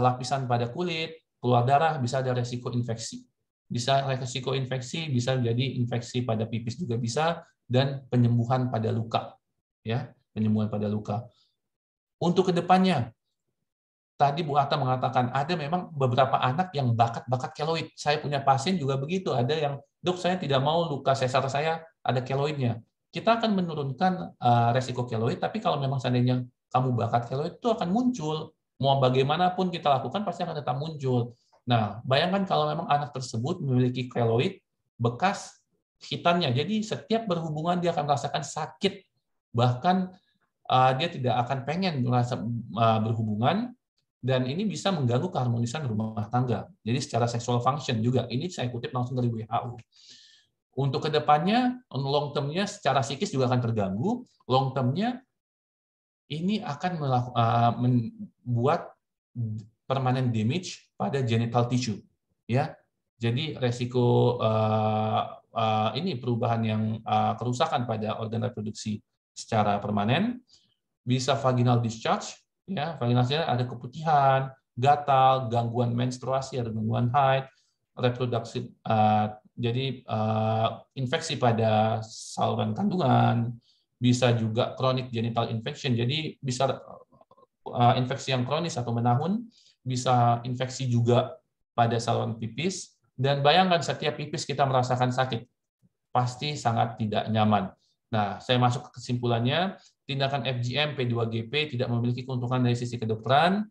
lapisan pada kulit, keluar darah, bisa ada resiko infeksi. Bisa resiko infeksi, bisa jadi infeksi pada pipis juga bisa, dan penyembuhan pada luka. Ya, penyembuhan pada luka. Untuk kedepannya, tadi Bu Atta mengatakan ada memang beberapa anak yang bakat keloid. Saya punya pasien juga begitu. Ada yang, dok saya tidak mau luka sesar saya ada keloidnya. Kita akan menurunkan resiko keloid, tapi kalau memang seandainya kamu bakat keloid itu akan muncul. Mau bagaimanapun kita lakukan pasti akan tetap muncul. Nah, bayangkan kalau memang anak tersebut memiliki keloid bekas hitannya. Jadi setiap berhubungan dia akan merasakan sakit. Bahkan dia tidak akan pengen merasa berhubungan. Dan ini bisa mengganggu keharmonisan rumah tangga. Jadi secara sexual function juga. Ini saya kutip langsung dari WHO. Untuk kedepannya, long term-nya secara psikis juga akan terganggu. Long term-nya ini akan membuat permanent damage pada genital tissue. Ya, jadi resiko ini perubahan yang kerusakan pada organ reproduksi secara permanen, bisa vaginal discharge. Ya, vaginalnya ada keputihan, gatal, gangguan menstruasi, ada gangguan haid, reproduksi, jadi infeksi pada saluran kandungan, bisa juga chronic genital infection, jadi bisa infeksi yang kronis atau menahun, bisa infeksi juga pada saluran pipis, dan bayangkan setiap pipis kita merasakan sakit, pasti sangat tidak nyaman. Nah, saya masuk ke kesimpulannya, tindakan FGM P2GP tidak memiliki keuntungan dari sisi kedokteran.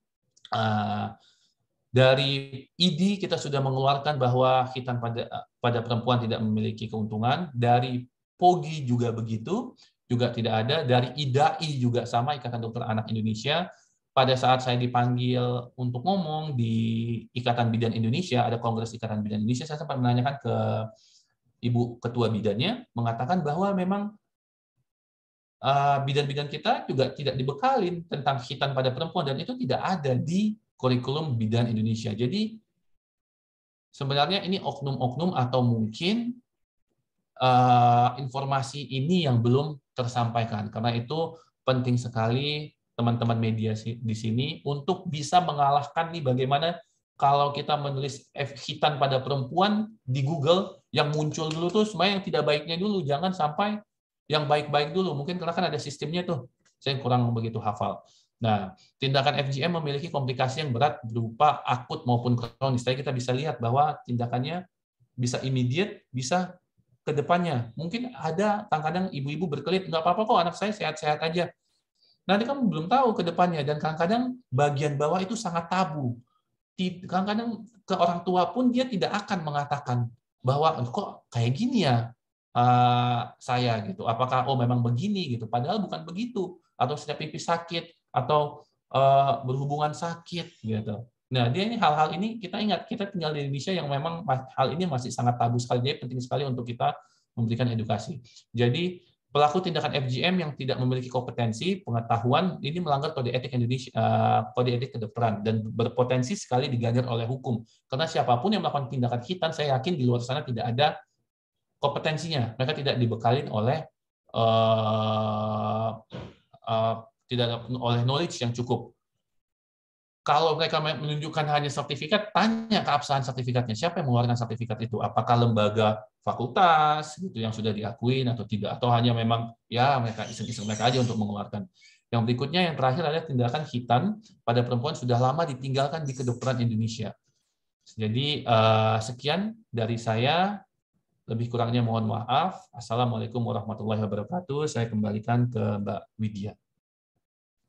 Dari ID kita sudah mengeluarkan bahwa hitan pada perempuan tidak memiliki keuntungan. Dari POGI juga begitu, juga tidak ada. Dari IDAI juga sama, Ikatan Dokter Anak Indonesia. Pada saat saya dipanggil untuk ngomong di Ikatan Bidan Indonesia, ada Kongres Ikatan Bidan Indonesia, saya sempat menanyakan ke Ibu Ketua Bidannya, mengatakan bahwa memang bidan-bidan kita juga tidak dibekalin tentang hitan pada perempuan, dan itu tidak ada di kurikulum bidan Indonesia. Jadi sebenarnya ini oknum-oknum atau mungkin informasi ini yang belum tersampaikan. Karena itu penting sekali teman-teman media di sini untuk bisa mengalahkan nih bagaimana kalau kita menulis hitan pada perempuan di Google, yang muncul dulu tuh sebenarnya yang tidak baiknya dulu, jangan sampai yang baik-baik dulu, mungkin karena kan ada sistemnya tuh, saya kurang begitu hafal. Nah, tindakan FGM memiliki komplikasi yang berat berupa akut maupun kronis. Tadi kita bisa lihat bahwa tindakannya bisa immediate, bisa ke depannya. Mungkin ada kadang-kadang ibu-ibu berkelit, nggak apa-apa kok anak saya sehat-sehat aja. Nanti kamu belum tahu ke depannya, dan kadang-kadang bagian bawah itu sangat tabu. Kadang-kadang ke orang tua pun dia tidak akan mengatakan bahwa kok kayak gini ya, saya gitu, apakah memang begini gitu, padahal bukan begitu, atau setiap pipis sakit atau berhubungan sakit gitu. Nah, dia ini hal-hal ini kita ingat, kita tinggal di Indonesia yang memang hal ini masih sangat tabu sekali, jadi penting sekali untuk kita memberikan edukasi. Jadi pelaku tindakan FGM yang tidak memiliki kompetensi pengetahuan ini melanggar kode etik Indonesia, kode etik kedokteran, dan berpotensi sekali diganjar oleh hukum. Karena siapapun yang melakukan tindakan hitan, saya yakin di luar sana tidak ada kompetensinya, mereka tidak dibekalin oleh tidak oleh knowledge yang cukup. Kalau mereka menunjukkan hanya sertifikat, tanya keabsahan sertifikatnya. Siapa yang mengeluarkan sertifikat itu? Apakah lembaga fakultas gitu yang sudah diakui atau tidak? Atau hanya memang ya mereka iseng-iseng mereka aja untuk mengeluarkan. Yang berikutnya, yang terakhir adalah tindakan khitan pada perempuan sudah lama ditinggalkan di kedokteran Indonesia. Jadi sekian dari saya. Lebih kurangnya mohon maaf. Assalamualaikum warahmatullahi wabarakatuh. Saya kembalikan ke Mbak Widya.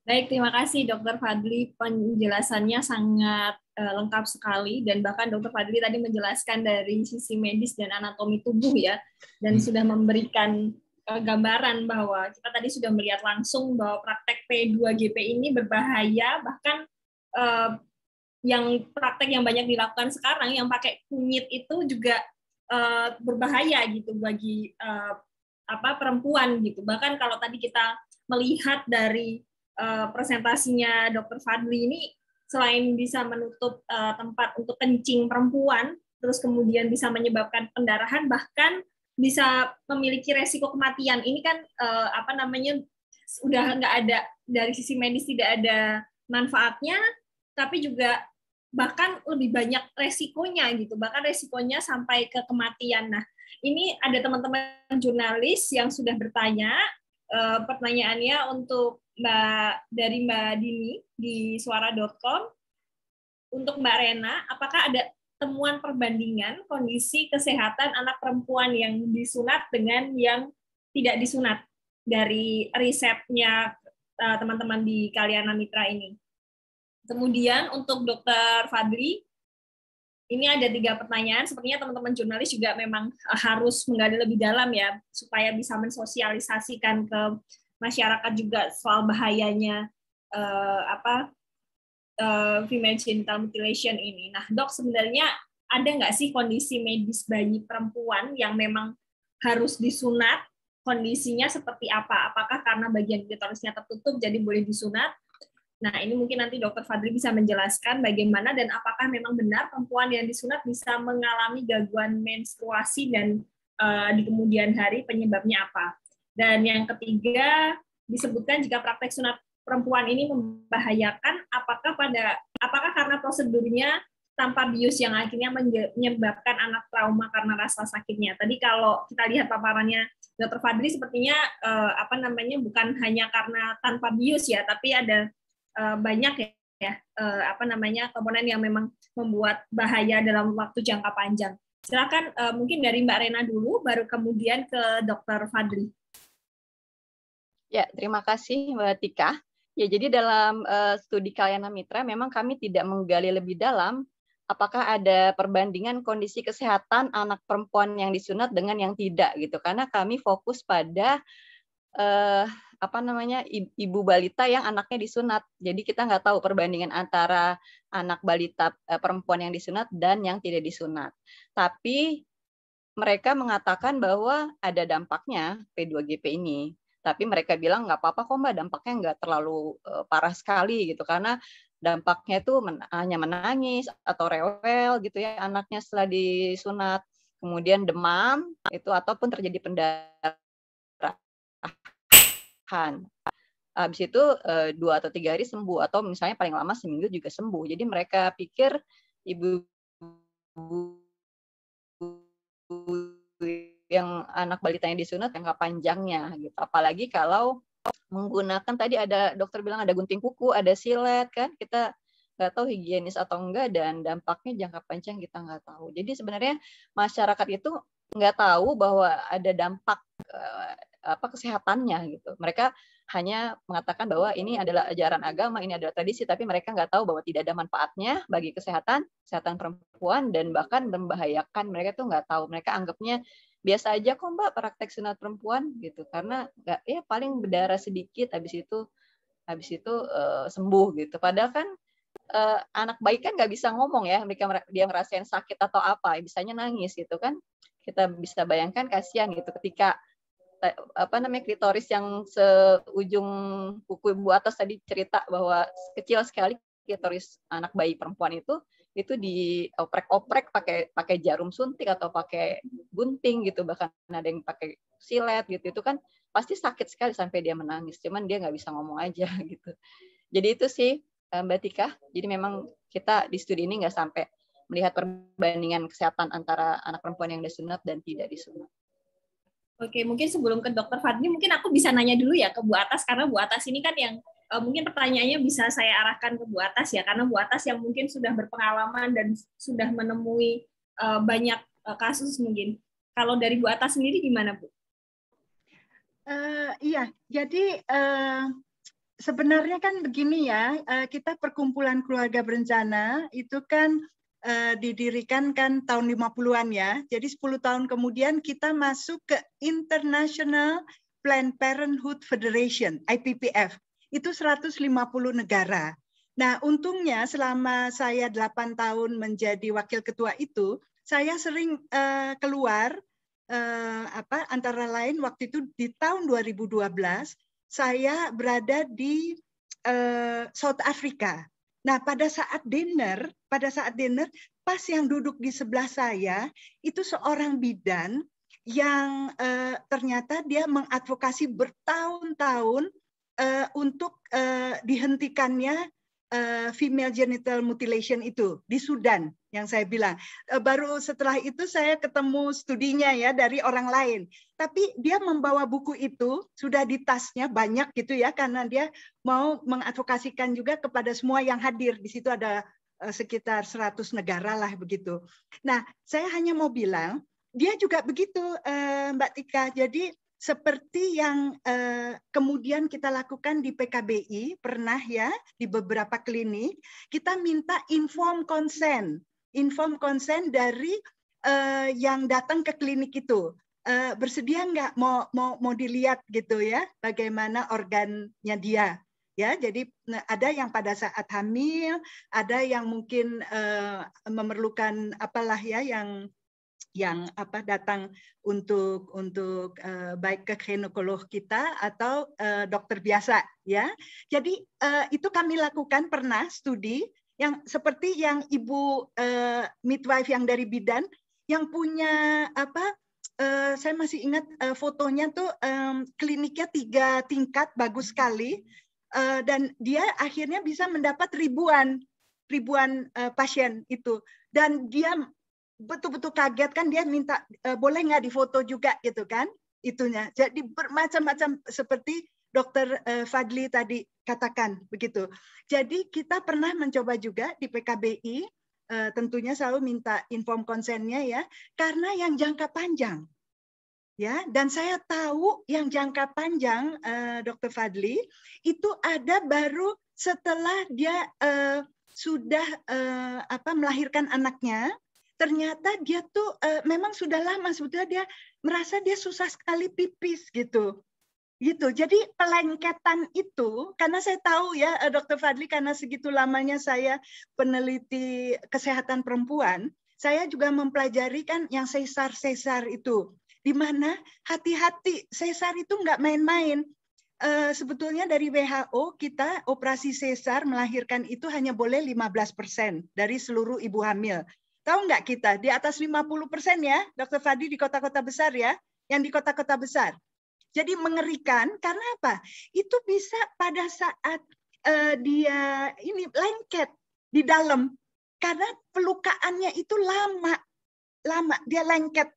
Baik, terima kasih Dr. Fadli. Penjelasannya sangat lengkap sekali, dan bahkan Dr. Fadli tadi menjelaskan dari sisi medis dan anatomi tubuh ya, dan sudah memberikan gambaran bahwa kita tadi sudah melihat langsung bahwa praktek P2GP ini berbahaya, bahkan yang praktek yang banyak dilakukan sekarang yang pakai kunyit itu juga berbahaya gitu bagi perempuan gitu. Bahkan kalau tadi kita melihat dari presentasinya Dr. Fadli ini, selain bisa menutup tempat untuk kencing perempuan, terus kemudian bisa menyebabkan pendarahan, bahkan bisa memiliki resiko kematian. Ini kan udah nggak ada, dari sisi medis tidak ada manfaatnya, tapi juga bahkan lebih banyak resikonya gitu, bahkan resikonya sampai ke kematian. Nah, ini ada teman-teman jurnalis yang sudah bertanya. Pertanyaannya untuk Mbak Dini di suara.com. Untuk Mbak Rena, apakah ada temuan perbandingan kondisi kesehatan anak perempuan yang disunat dengan yang tidak disunat dari risetnya teman-teman di Kalyana Mitra ini? Kemudian untuk Dr. Fadli, ini ada 3 pertanyaan. Sepertinya teman-teman jurnalis juga memang harus menggali lebih dalam ya, supaya bisa mensosialisasikan ke masyarakat juga soal bahayanya female genital mutilation ini. Nah, Dok, sebenarnya ada nggak sih kondisi medis bayi perempuan yang memang harus disunat? Kondisinya seperti apa? Apakah karena bagian klitorisnya tertutup jadi boleh disunat? Nah, ini mungkin nanti Dr. Fadli bisa menjelaskan bagaimana dan apakah memang benar perempuan yang disunat bisa mengalami gangguan menstruasi dan di kemudian hari penyebabnya apa. Dan yang ketiga, disebutkan jika praktek sunat perempuan ini membahayakan, apakah karena prosedurnya tanpa bius yang akhirnya menyebabkan anak trauma karena rasa sakitnya. Tadi kalau kita lihat paparannya Dr. Fadli sepertinya bukan hanya karena tanpa bius ya, tapi ada banyak ya komponen yang memang membuat bahaya dalam waktu jangka panjang. Silakan mungkin dari Mbak Rena dulu, baru kemudian ke Dr. Fadli. Ya, terima kasih Mbak Tika. Ya, jadi dalam studi Kalyana Mitra memang kami tidak menggali lebih dalam apakah ada perbandingan kondisi kesehatan anak perempuan yang disunat dengan yang tidak gitu. Karena kami fokus pada ibu balita yang anaknya disunat. Jadi kita nggak tahu perbandingan antara anak balita perempuan yang disunat dan yang tidak disunat. Tapi mereka mengatakan bahwa ada dampaknya P2GP ini. Tapi mereka bilang nggak apa-apa kok Mbak, dampaknya nggak terlalu parah sekali gitu, karena dampaknya itu hanya menangis atau rewel gitu ya anaknya setelah disunat, kemudian demam itu ataupun terjadi pendarahan. Habis itu 2 atau 3 hari sembuh, atau misalnya paling lama seminggu juga sembuh. Jadi mereka pikir ibu yang anak balitanya disunat jangka panjangnya gitu. Apalagi kalau menggunakan, tadi ada dokter bilang ada gunting kuku, ada silet kan, kita nggak tahu higienis atau enggak, dan dampaknya jangka panjang kita nggak tahu. Jadi sebenarnya masyarakat itu nggak tahu bahwa ada dampak kesehatannya gitu. Mereka hanya mengatakan bahwa ini adalah ajaran agama, ini adalah tradisi, tapi mereka nggak tahu bahwa tidak ada manfaatnya bagi kesehatan perempuan, dan bahkan membahayakan. Mereka tuh nggak tahu, mereka anggapnya biasa aja kok Mbak praktek sunat perempuan gitu, karena nggak, ya paling berdarah sedikit, habis itu sembuh gitu. Padahal kan anak bayi kan nggak bisa ngomong ya, dia ngerasain sakit atau apa, bisanya nangis gitu kan. Kita bisa bayangkan kasihan gitu ketika klitoris yang seujung kuku ibu atas tadi cerita bahwa kecil sekali klitoris anak bayi perempuan itu dioprek-oprek pakai jarum suntik atau pakai gunting gitu, bahkan ada yang pakai silet gitu. Itu kan pasti sakit sekali sampai dia menangis, cuman dia nggak bisa ngomong aja gitu. Jadi itu sih Mbak Tika. Jadi memang kita di studi ini nggak sampai melihat perbandingan kesehatan antara anak perempuan yang disunat dan tidak disunat. Oke, mungkin sebelum ke Dokter Fadli, mungkin aku bisa nanya dulu ya ke Bu Atas, karena Bu Atas ini kan yang mungkin pertanyaannya bisa saya arahkan ke Bu Atas ya, karena Bu Atas yang mungkin sudah berpengalaman dan sudah menemui banyak kasus mungkin. Kalau dari Bu Atas sendiri gimana, Bu? Iya, jadi sebenarnya kan begini ya, kita perkumpulan keluarga berencana itu kan didirikan kan tahun 50-an ya. Jadi 10 tahun kemudian kita masuk ke International Planned Parenthood Federation, IPPF. Itu 150 negara. Nah, untungnya selama saya 8 tahun menjadi wakil ketua itu, saya sering keluar antara lain waktu itu di tahun 2012 saya berada di South Africa. Nah, pada saat dinner, pas yang duduk di sebelah saya itu seorang bidan yang ternyata dia mengadvokasi bertahun-tahun untuk dihentikannya female genital mutilation itu di Sudan yang saya bilang. Baru setelah itu saya ketemu studinya ya dari orang lain. Tapi dia membawa buku itu sudah di tasnya banyak gitu ya, karena dia mau mengadvokasikan juga kepada semua yang hadir. Di situ ada sekitar 100 negara lah begitu. Nah, saya hanya mau bilang dia juga begitu Mbak Tika. Jadi seperti yang kemudian kita lakukan di PKBI, pernah ya di beberapa klinik, kita minta informed consent dari yang datang ke klinik itu. Bersedia nggak mau dilihat gitu ya, bagaimana organnya dia. Ya, jadi ada yang pada saat hamil, ada yang mungkin memerlukan apalah ya yang datang untuk baik ke ginekolog kita atau dokter biasa ya. Jadi itu kami lakukan pernah studi yang seperti yang Ibu midwife yang dari bidan yang punya saya masih ingat fotonya tuh kliniknya 3 tingkat bagus sekali dan dia akhirnya bisa mendapat ribuan pasien itu dan dia betul-betul kaget kan, dia minta boleh nggak difoto juga gitu kan itunya. Jadi bermacam-macam seperti Dokter Fadli tadi katakan begitu. Jadi kita pernah mencoba juga di PKBI, tentunya selalu minta inform consent-nya ya, karena yang jangka panjang. Ya, dan saya tahu yang jangka panjang Dokter Fadli itu ada baru setelah dia sudah melahirkan anaknya. Ternyata dia tuh memang sudah lama sebetulnya dia merasa dia susah sekali pipis gitu. Jadi pelengketan itu, karena saya tahu ya Dokter Fadli, karena segitu lamanya saya peneliti kesehatan perempuan, saya juga mempelajari kan yang sesar itu, di mana hati-hati sesar itu nggak main-main. Sebetulnya dari WHO kita operasi sesar melahirkan itu hanya boleh 15% dari seluruh ibu hamil. Tahu nggak kita di atas 50% ya, Dokter Fadli, di kota-kota besar ya, yang di kota-kota besar. Jadi mengerikan karena apa? Itu bisa pada saat dia ini lengket di dalam karena pelukaannya itu lama dia lengket.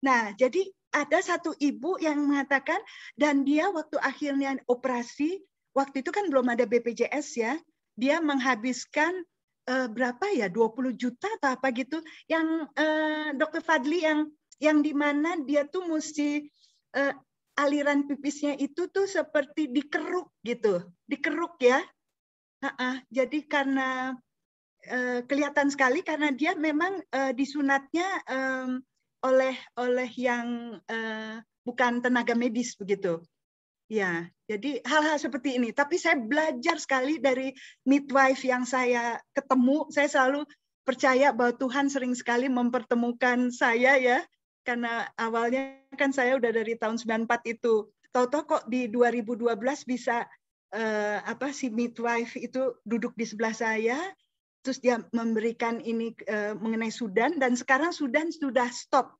Nah, jadi ada satu ibu yang mengatakan dan dia waktu akhirnya operasi, waktu itu kan belum ada BPJS ya, dia menghabiskan berapa ya 20 juta atau apa gitu yang Dokter Fadli yang di mana dia tuh mesti aliran pipisnya itu tuh seperti dikeruk gitu, dikeruk ya. Jadi karena kelihatan sekali karena dia memang disunatnya oleh yang bukan tenaga medis begitu. Ya, jadi hal-hal seperti ini. Tapi saya belajar sekali dari midwife yang saya ketemu. Saya selalu percaya bahwa Tuhan sering sekali mempertemukan saya ya. Karena awalnya kan saya udah dari tahun 94 itu. Tahu-tahu kok di 2012 bisa si midwife itu duduk di sebelah saya. Terus dia memberikan ini mengenai Sudan. Dan sekarang Sudan sudah stop,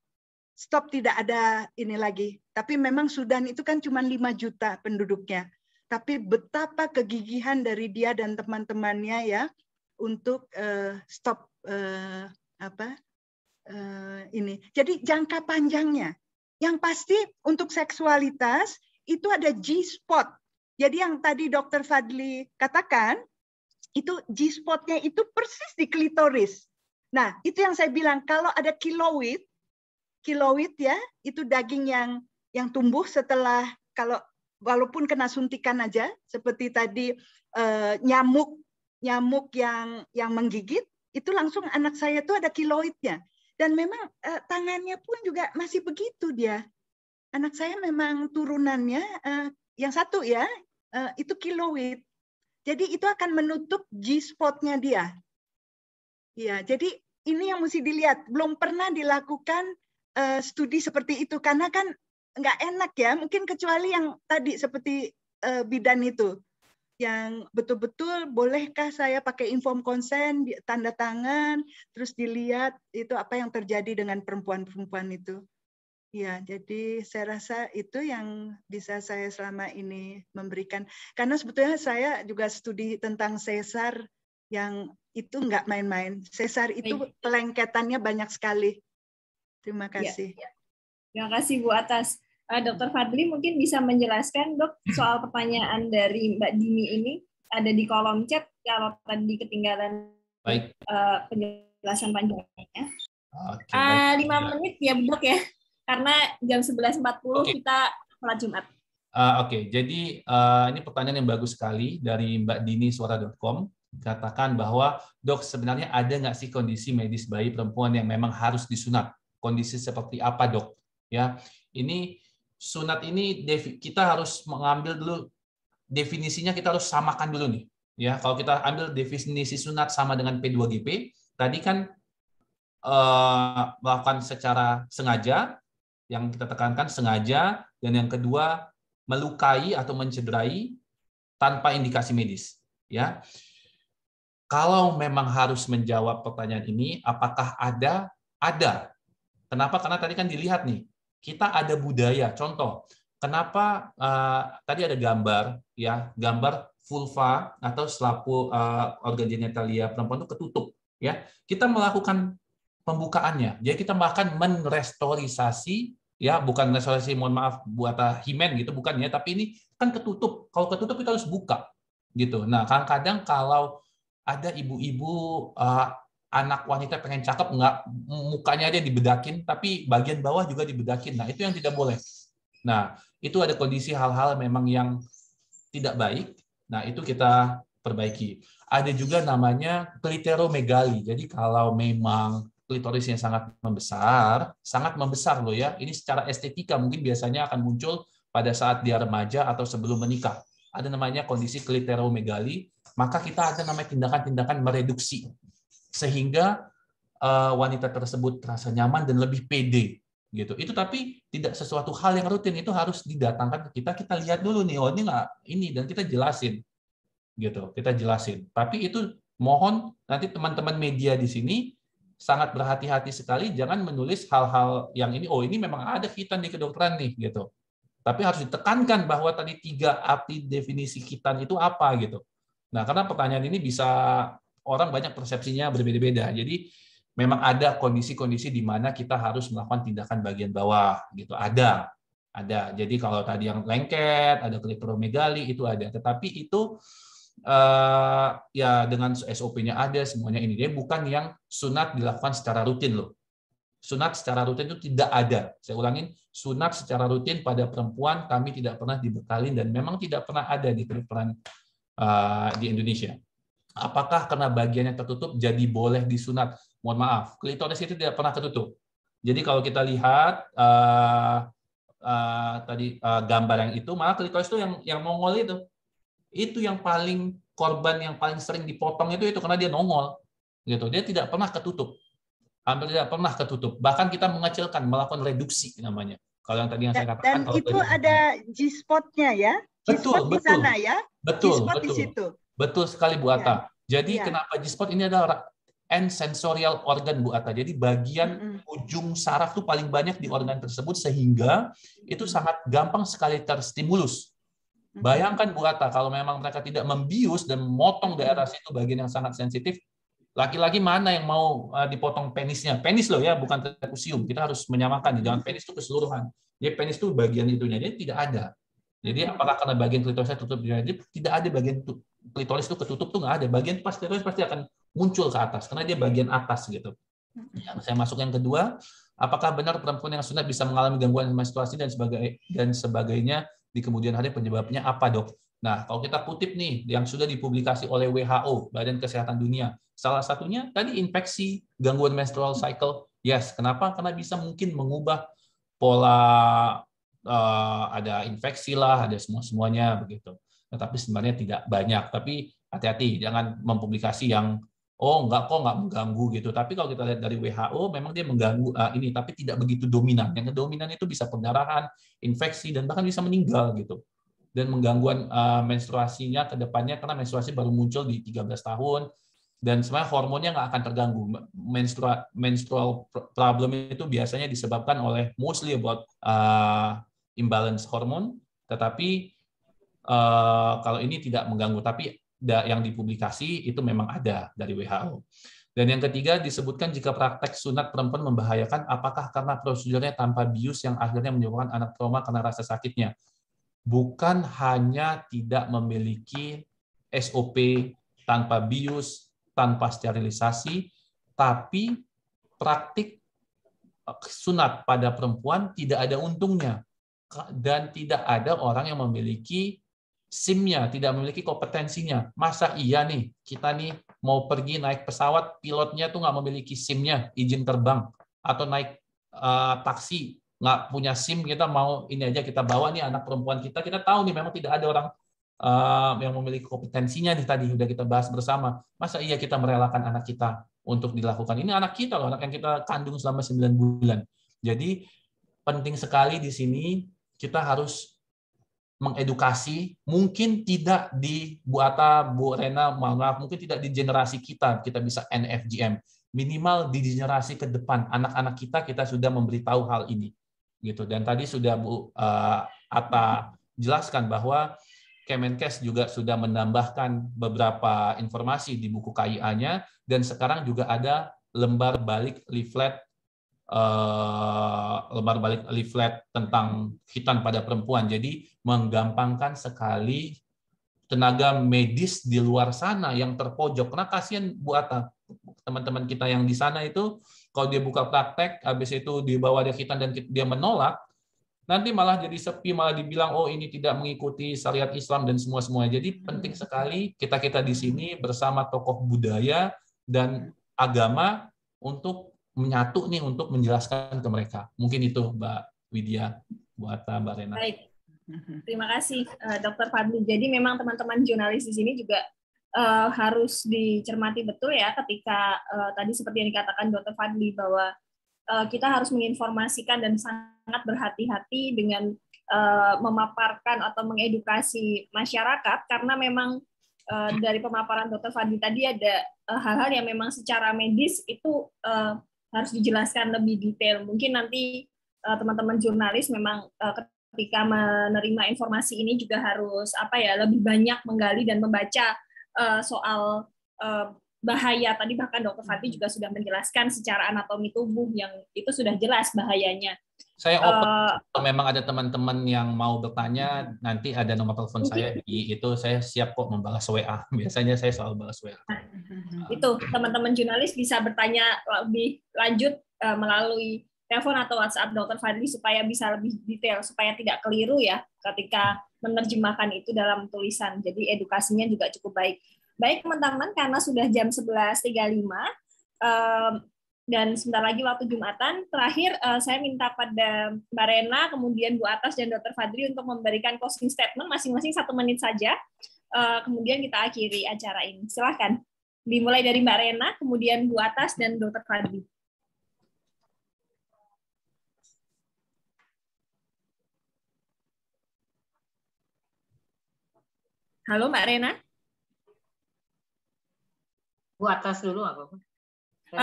tidak ada ini lagi. Tapi memang Sudan itu kan cuma 5 juta penduduknya. Tapi betapa kegigihan dari dia dan teman-temannya ya untuk stop ini. Jadi jangka panjangnya. Yang pasti untuk seksualitas itu ada G-spot. Jadi yang tadi Dr. Fadli katakan, itu G-spotnya itu persis di klitoris. Nah, itu yang saya bilang, kalau ada kiloid ya, itu daging yang tumbuh setelah, kalau walaupun kena suntikan aja, seperti tadi nyamuk yang menggigit, itu langsung anak saya tuh ada kiloidnya. Dan memang tangannya pun juga masih begitu dia. Anak saya memang turunannya yang satu ya, itu kiloid. Jadi itu akan menutup G-spotnya dia. Ya, jadi ini yang mesti dilihat. Belum pernah dilakukan studi seperti itu karena kan nggak enak ya. Mungkin kecuali yang tadi seperti bidan itu, yang betul-betul bolehkah saya pakai inform consent, tanda tangan, terus dilihat itu apa yang terjadi dengan perempuan-perempuan itu. Ya, jadi saya rasa itu yang bisa saya selama ini memberikan. Karena sebetulnya saya juga studi tentang sesar yang itu nggak main-main. Sesar itu pelengketannya banyak sekali. Terima kasih. Ya. Terima kasih Bu atas. Dr. Fadli mungkin bisa menjelaskan, Dok, soal pertanyaan dari Mbak Dini ini ada di kolom chat kalau tadi ketinggalan penjelasan panjangnya. 5 menit ya, Dok ya, karena jam 11.40 kita sholat Jumat. Oke, jadi ini pertanyaan yang bagus sekali dari Mbak Dini suara.com. Katakan bahwa, Dok, sebenarnya ada nggak sih kondisi medis bayi perempuan yang memang harus disunat? Kondisi seperti apa, Dok? Ya, ini sunat ini kita harus mengambil dulu definisinya, kita harus samakan dulu nih. Ya, kalau kita ambil definisi sunat sama dengan P2GP, tadi kan melakukan secara sengaja, yang kita tekankan sengaja, dan yang kedua melukai atau mencederai tanpa indikasi medis. Ya, kalau memang harus menjawab pertanyaan ini, apakah ada? Ada. Kenapa? Karena tadi kan dilihat nih, kita ada budaya. Contoh, kenapa tadi ada gambar, ya, gambar vulva atau selapu organ genitalia perempuan itu ketutup, ya. Kita melakukan pembukaannya. Jadi kita bahkan merestorisasi, ya, bukan restorasi, mohon maaf buat himen gitu, bukan ya, tapi ini kan ketutup. Kalau ketutup kita harus buka, gitu. Nah, kadang-kadang kalau ada ibu-ibu anak wanita pengen cakep, nggak mukanya aja dibedakin, tapi bagian bawah juga dibedakin. Nah, itu yang tidak boleh. Nah, itu ada kondisi hal-hal memang yang tidak baik. Nah, itu kita perbaiki. Ada juga namanya kliteromegali. Jadi kalau memang klitorisnya sangat membesar loh ya. Ini secara estetika mungkin biasanya akan muncul pada saat dia remaja atau sebelum menikah. Ada namanya kondisi kliteromegali. Maka kita ada namanya tindakan-tindakan mereduksi, sehingga wanita tersebut terasa nyaman dan lebih pede gitu. Itu tapi tidak sesuatu hal yang rutin, itu harus didatangkan ke kita lihat dulu nih, oh ini nggak ini, dan kita jelasin gitu, kita jelasin. Tapi itu mohon nanti teman-teman media di sini sangat berhati-hati sekali, jangan menulis hal-hal yang ini, oh ini memang ada khitan di kedokteran nih gitu. Tapi harus ditekankan bahwa tadi 3 arti definisi khitan itu apa gitu. Nah, karena pertanyaan ini bisa orang banyak persepsinya berbeda-beda. Jadi memang ada kondisi-kondisi di mana kita harus melakukan tindakan bagian bawah gitu. Ada. Jadi kalau tadi yang lengket, ada kliteromegali itu ada. Tetapi itu ya dengan SOP-nya ada semuanya ini. Dia bukan yang sunat dilakukan secara rutin loh. Sunat secara rutin itu tidak ada. Saya ulangin, sunat secara rutin pada perempuan kami tidak pernah dibekalin dan memang tidak pernah ada di kedokteran di Indonesia. Apakah karena bagiannya tertutup jadi boleh disunat? Mohon maaf, klitoris itu tidak pernah tertutup. Jadi kalau kita lihat tadi gambar yang itu, malah klitoris itu yang nongol itu yang paling korban yang paling sering dipotong itu karena dia nongol, gitu. Dia tidak pernah ketutup, hampir tidak pernah ketutup. Bahkan kita mengecilkan, melakukan reduksi namanya. Kalau yang tadi yang saya katakan. Dan itu ada G-spot-nya ya? G-spot di sana ya? Betul. Di situ. Betul sekali Bu Atta. Jadi kenapa G-spot ini adalah end sensorial organ Bu Atta. Jadi bagian ujung saraf itu paling banyak di organ tersebut sehingga itu sangat gampang sekali terstimulus. Bayangkan Bu Atta kalau memang mereka tidak membius dan memotong daerah situ bagian yang sangat sensitif, Laki-laki mana yang mau dipotong penisnya? Penis loh ya, bukan trapesium. Kita harus menyamakan. Jangan penis itu keseluruhan. Jadi penis itu bagian itunya. Jadi tidak ada. Jadi apakah karena bagian klitorisnya tutup? Jadi tidak ada bagian klitoris itu ketutup tuh nggak ada. Bagian klitoris pasti akan muncul ke atas karena dia bagian atas gitu. Yang saya masuk yang kedua, apakah benar perempuan yang sunat bisa mengalami gangguan menstruasi dan sebagainya di kemudian hari, penyebabnya apa, Dok? Nah, kalau kita kutip nih yang sudah dipublikasi oleh WHO, Badan Kesehatan Dunia, salah satunya tadi infeksi, gangguan menstrual cycle. Yes, kenapa? Karena bisa mungkin mengubah pola, ada infeksi lah, ada semuanya begitu. Nah, tapi sebenarnya tidak banyak. Tapi hati-hati, jangan mempublikasi yang enggak kok, nggak mengganggu gitu. Tapi kalau kita lihat dari WHO, memang dia mengganggu ini, tapi tidak begitu dominan. Yang dominan itu bisa pendarahan, infeksi, dan bahkan bisa meninggal gitu. Dan menggangguan menstruasinya ke depannya, karena menstruasi baru muncul di 13 tahun, dan sebenarnya hormonnya nggak akan terganggu. Menstrual problem itu biasanya disebabkan oleh mostly about imbalance hormon, tetapi kalau ini tidak mengganggu. Tapi yang dipublikasi itu memang ada dari WHO. Dan yang ketiga disebutkan jika praktek sunat perempuan membahayakan, apakah karena prosedurnya tanpa bius yang akhirnya menyebabkan anak trauma karena rasa sakitnya? Bukan hanya tidak memiliki SOP tanpa bius, tanpa sterilisasi, tapi praktik sunat pada perempuan tidak ada untungnya. Dan tidak ada orang yang memiliki SIM-nya, tidak memiliki kompetensinya. Masa iya nih, kita nih mau pergi naik pesawat, pilotnya tuh nggak memiliki SIM-nya, izin terbang, atau naik taksi, nggak punya SIM, kita mau ini aja kita bawa nih anak perempuan kita tahu nih memang tidak ada orang yang memiliki kompetensinya nih, tadi udah kita bahas bersama. Masa iya kita merelakan anak kita untuk dilakukan? Ini anak kita loh, anak yang kita kandung selama 9 bulan. Jadi penting sekali di sini kita harus mengedukasi, mungkin tidak di Bu Atta, Bu Rena, maaf, mungkin tidak di generasi kita bisa NFGM. Minimal di generasi ke depan, anak-anak kita sudah memberitahu hal ini. Gitu. Dan tadi sudah Bu Atta jelaskan bahwa Kemenkes juga sudah menambahkan beberapa informasi di buku KIA-nya, dan sekarang juga ada lembar balik leaflet tentang hitan pada perempuan. Jadi menggampangkan sekali tenaga medis di luar sana yang terpojok. Karena kasihan Bu Atta, teman-teman kita yang di sana itu, kalau dia buka praktek, habis itu dibawa dia hitan dan dia menolak, nanti malah jadi sepi, malah dibilang, oh ini tidak mengikuti syariat Islam dan semua-semuanya. Jadi penting sekali kita di sini bersama tokoh budaya dan agama untuk menyatu nih, untuk menjelaskan ke mereka. Mungkin itu Mbak Widya, Bu Atta, Mbak Rena. Baik, terima kasih Dr. Fadli. Jadi memang teman-teman jurnalis di sini juga harus dicermati betul ya, ketika tadi seperti yang dikatakan Dr. Fadli bahwa kita harus menginformasikan dan sangat berhati-hati dengan memaparkan atau mengedukasi masyarakat, karena memang dari pemaparan Dr. Fadli tadi ada hal-hal yang memang secara medis itu harus dijelaskan lebih detail. Mungkin nanti teman-teman jurnalis memang ketika menerima informasi ini juga harus lebih banyak menggali dan membaca soal bahaya. Tadi bahkan Dr. Fadli juga sudah menjelaskan secara anatomi tubuh yang itu sudah jelas bahayanya. Saya open, memang ada teman-teman yang mau bertanya, nanti ada nomor telepon saya di itu, saya siap kok membalas WA. Biasanya saya selalu balas WA. Itu teman-teman jurnalis bisa bertanya lebih lanjut melalui telepon atau WhatsApp Dr. Fadli supaya bisa lebih detail, supaya tidak keliru ya ketika menerjemahkan itu dalam tulisan. Jadi edukasinya juga cukup baik. Baik teman-teman, karena sudah jam 11.35 dan sebentar lagi waktu Jumatan, terakhir saya minta pada Mbak Rena, kemudian Bu Atas dan Dr. Fadli untuk memberikan closing statement masing-masing 1 menit saja. Kemudian kita akhiri acara ini. Silakan. Dimulai dari Mbak Rena, kemudian Bu Atas dan Dr. Fadli. Halo Mbak Rena. Bu Atas dulu apa-apa.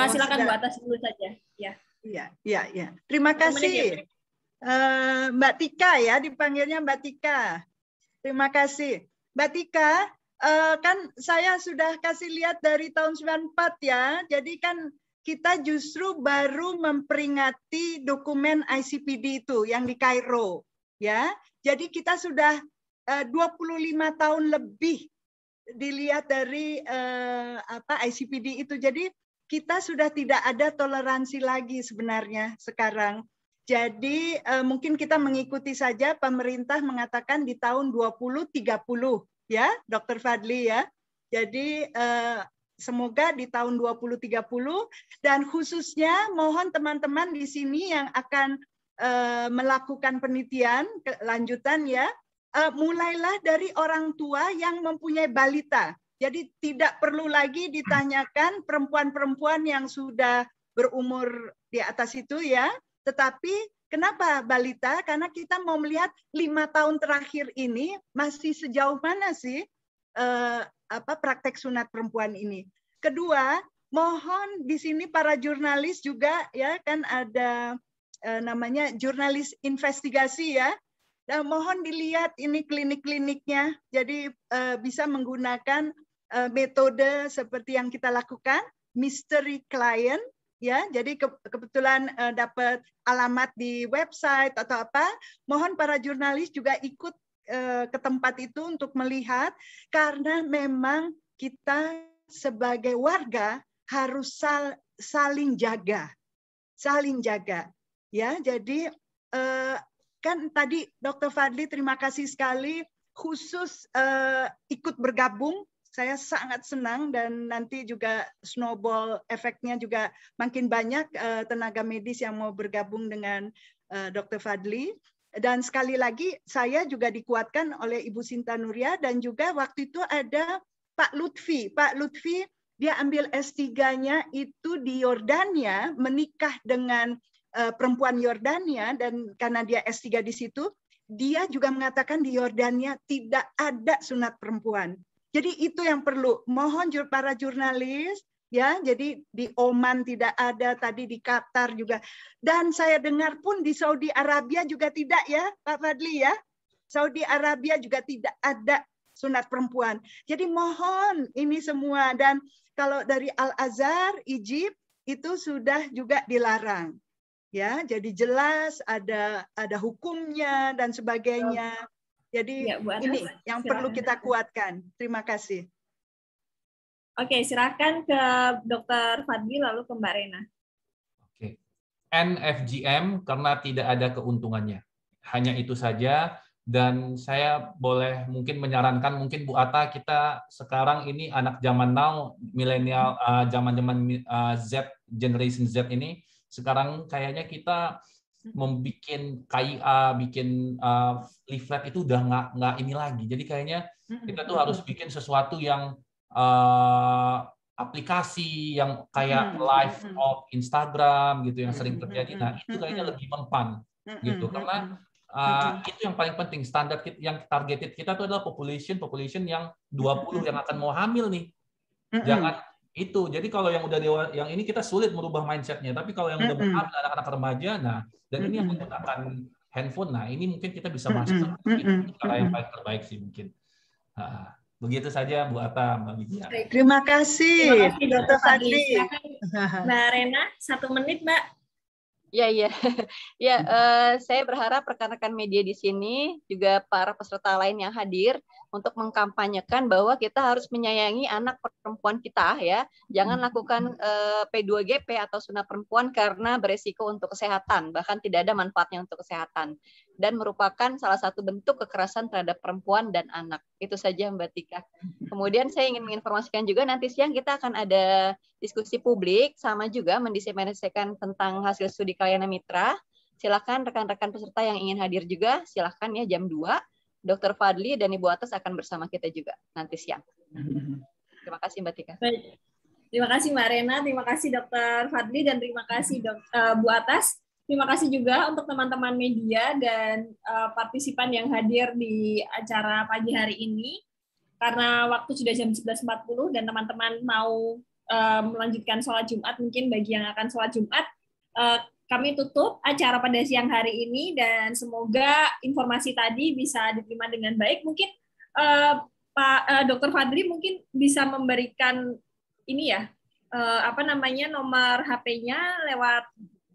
Silakan Bu Atas dulu saja. Ya. Iya. Terima kasih. Mbak Tika ya, dipanggilnya Mbak Tika. Terima kasih. Mbak Tika, kan saya sudah kasih lihat dari tahun 94 ya. Jadi kan kita justru baru memperingati dokumen ICPD itu yang di Kairo ya. Jadi kita sudah 25 tahun lebih dilihat dari ICPD itu. Jadi kita sudah tidak ada toleransi lagi sebenarnya sekarang. Jadi mungkin kita mengikuti saja pemerintah mengatakan di tahun 2030 ya, Dr. Fadli ya. Jadi semoga di tahun 2030 dan khususnya mohon teman-teman di sini yang akan melakukan penelitian lanjutan ya, mulailah dari orang tua yang mempunyai balita. Jadi tidak perlu lagi ditanyakan perempuan-perempuan yang sudah berumur di atas itu ya. Tetapi kenapa balita? Karena kita mau melihat 5 tahun terakhir ini masih sejauh mana sih praktek sunat perempuan ini. Kedua, mohon di sini para jurnalis juga ya, kan ada namanya jurnalis investigasi ya. Dan mohon dilihat ini klinik-kliniknya. Jadi bisa menggunakan metode seperti yang kita lakukan, mystery client. Ya, jadi kebetulan dapat alamat di website atau apa, mohon para jurnalis juga ikut ke tempat itu untuk melihat, karena memang kita sebagai warga harus saling jaga, ya. Jadi kan tadi Dr. Fadli terima kasih sekali khusus ikut bergabung. Saya sangat senang dan nanti juga snowball efeknya juga makin banyak tenaga medis yang mau bergabung dengan Dr. Fadli. Dan sekali lagi saya juga dikuatkan oleh Ibu Sinta Nuria dan juga waktu itu ada Pak Lutfi. Pak Lutfi dia ambil S3-nya itu di Yordania, menikah dengan perempuan Yordania, dan karena dia S3 di situ, dia juga mengatakan di Yordania tidak ada sunat perempuan. Jadi itu yang perlu. Mohon para jurnalis ya. Jadi di Oman tidak ada, tadi di Qatar juga. Dan saya dengar pun di Saudi Arabia juga tidak ya, Pak Fadli ya. Saudi Arabia juga tidak ada sunat perempuan. Jadi mohon ini semua, dan kalau dari Al-Azhar, Egypt itu sudah juga dilarang. Ya, jadi jelas ada hukumnya dan sebagainya. Jadi ya, ini yang perlu kita kuatkan. Terima kasih. Oke, silakan ke Dr. Fadli lalu ke Mbak Rena. Oke. NFGM karena tidak ada keuntungannya. Hanya itu saja. Dan saya boleh mungkin menyarankan, mungkin Bu Atta, kita sekarang ini anak zaman now, milenial, zaman-zaman Z, generation Z ini, sekarang kayaknya kita membikin KIA, bikin leaflet itu udah nggak ini lagi. Jadi kayaknya kita tuh harus bikin sesuatu yang aplikasi yang kayak live of Instagram gitu yang sering terjadi. Nah itu kayaknya lebih mempan gitu, karena itu yang paling penting. Standar yang targeted kita itu adalah population yang 20 yang akan mau hamil nih. Jangan itu. Jadi kalau yang udah dewa, yang ini kita sulit merubah mindsetnya. Tapi kalau yang udah berhamil, anak-anak remaja, nah, dan ini yang menggunakan handphone, nah ini mungkin kita bisa masuk. Itu cara yang paling terbaik sih mungkin. Nah, begitu saja Bu Atta, Mbak Widya. Terima kasih, Dr. Fadli. Mbak Rena, 1 menit, Mbak. Ya, saya berharap rekan-rekan media di sini juga para peserta lain yang hadir untuk mengkampanyekan bahwa kita harus menyayangi anak perempuan kita ya. Jangan lakukan P2GP atau sunat perempuan karena beresiko untuk kesehatan, bahkan tidak ada manfaatnya untuk kesehatan, dan merupakan salah satu bentuk kekerasan terhadap perempuan dan anak. Itu saja Mbak Tika. Kemudian saya ingin menginformasikan juga nanti siang kita akan ada diskusi publik sama juga mendiseminasikan tentang hasil studi Kalyana Mitra. Silakan rekan-rekan peserta yang ingin hadir juga, silakan ya jam 2. Dr. Fadli dan Ibu Atas akan bersama kita juga nanti siang. Terima kasih Mbak Tika. Baik. Terima kasih Mbak Rena, terima kasih Dr. Fadli, dan terima kasih Bu Atas. Terima kasih juga untuk teman-teman media dan partisipan yang hadir di acara pagi hari ini. Karena waktu sudah jam 11.40 dan teman-teman mau melanjutkan sholat Jumat, mungkin bagi yang akan sholat Jumat, kami tutup acara pada siang hari ini, dan semoga informasi tadi bisa diterima dengan baik. Mungkin Pak Dr. Fadli mungkin bisa memberikan ini ya, nomor HP-nya lewat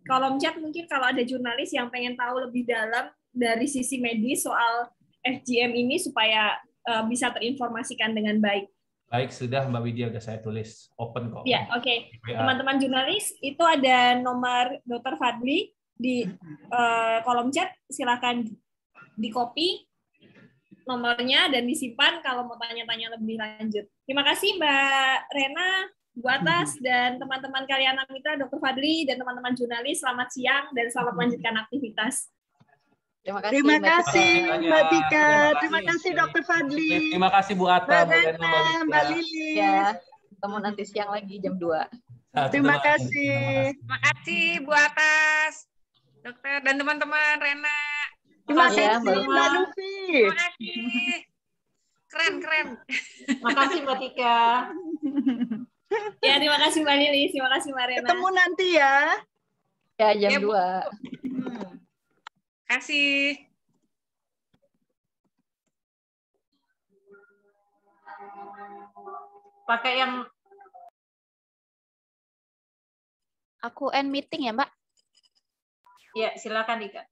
kolom chat, mungkin kalau ada jurnalis yang pengen tahu lebih dalam dari sisi medis soal FGM ini supaya bisa terinformasikan dengan baik. Baik, sudah Mbak Widya, sudah saya tulis. Open kok. Ya, oke. Teman-teman jurnalis, itu ada nomor Dr. Fadli di kolom chat. Silakan di-copy nomornya dan disimpan kalau mau tanya-tanya lebih lanjut. Terima kasih Mbak Rena, Bu Atas, dan teman-teman Karyana Mitra, Dr. Fadli, dan teman-teman jurnalis. Selamat siang dan selamat melanjutkan aktivitas. Terima kasih Mbak Tika, terima kasih Dr. Fadli. Terima kasih Bu Atta, Mbak Rena, Mbak Lili. Ya, ketemu nanti siang lagi jam 2. Terima kasih. Terima kasih Bu Atas, dokter dan teman-teman Rena. Terima kasih Mbak Mbak Lufi. Terima kasih. Keren. Terima kasih Mbak Tika. Ya, terima kasih Mbak Lili, terima kasih Mbak Rena. Ketemu nanti ya. Ya, jam 2. Terima kasih. Pakai yang Aku end meeting ya, Mbak. ya silakan Ika.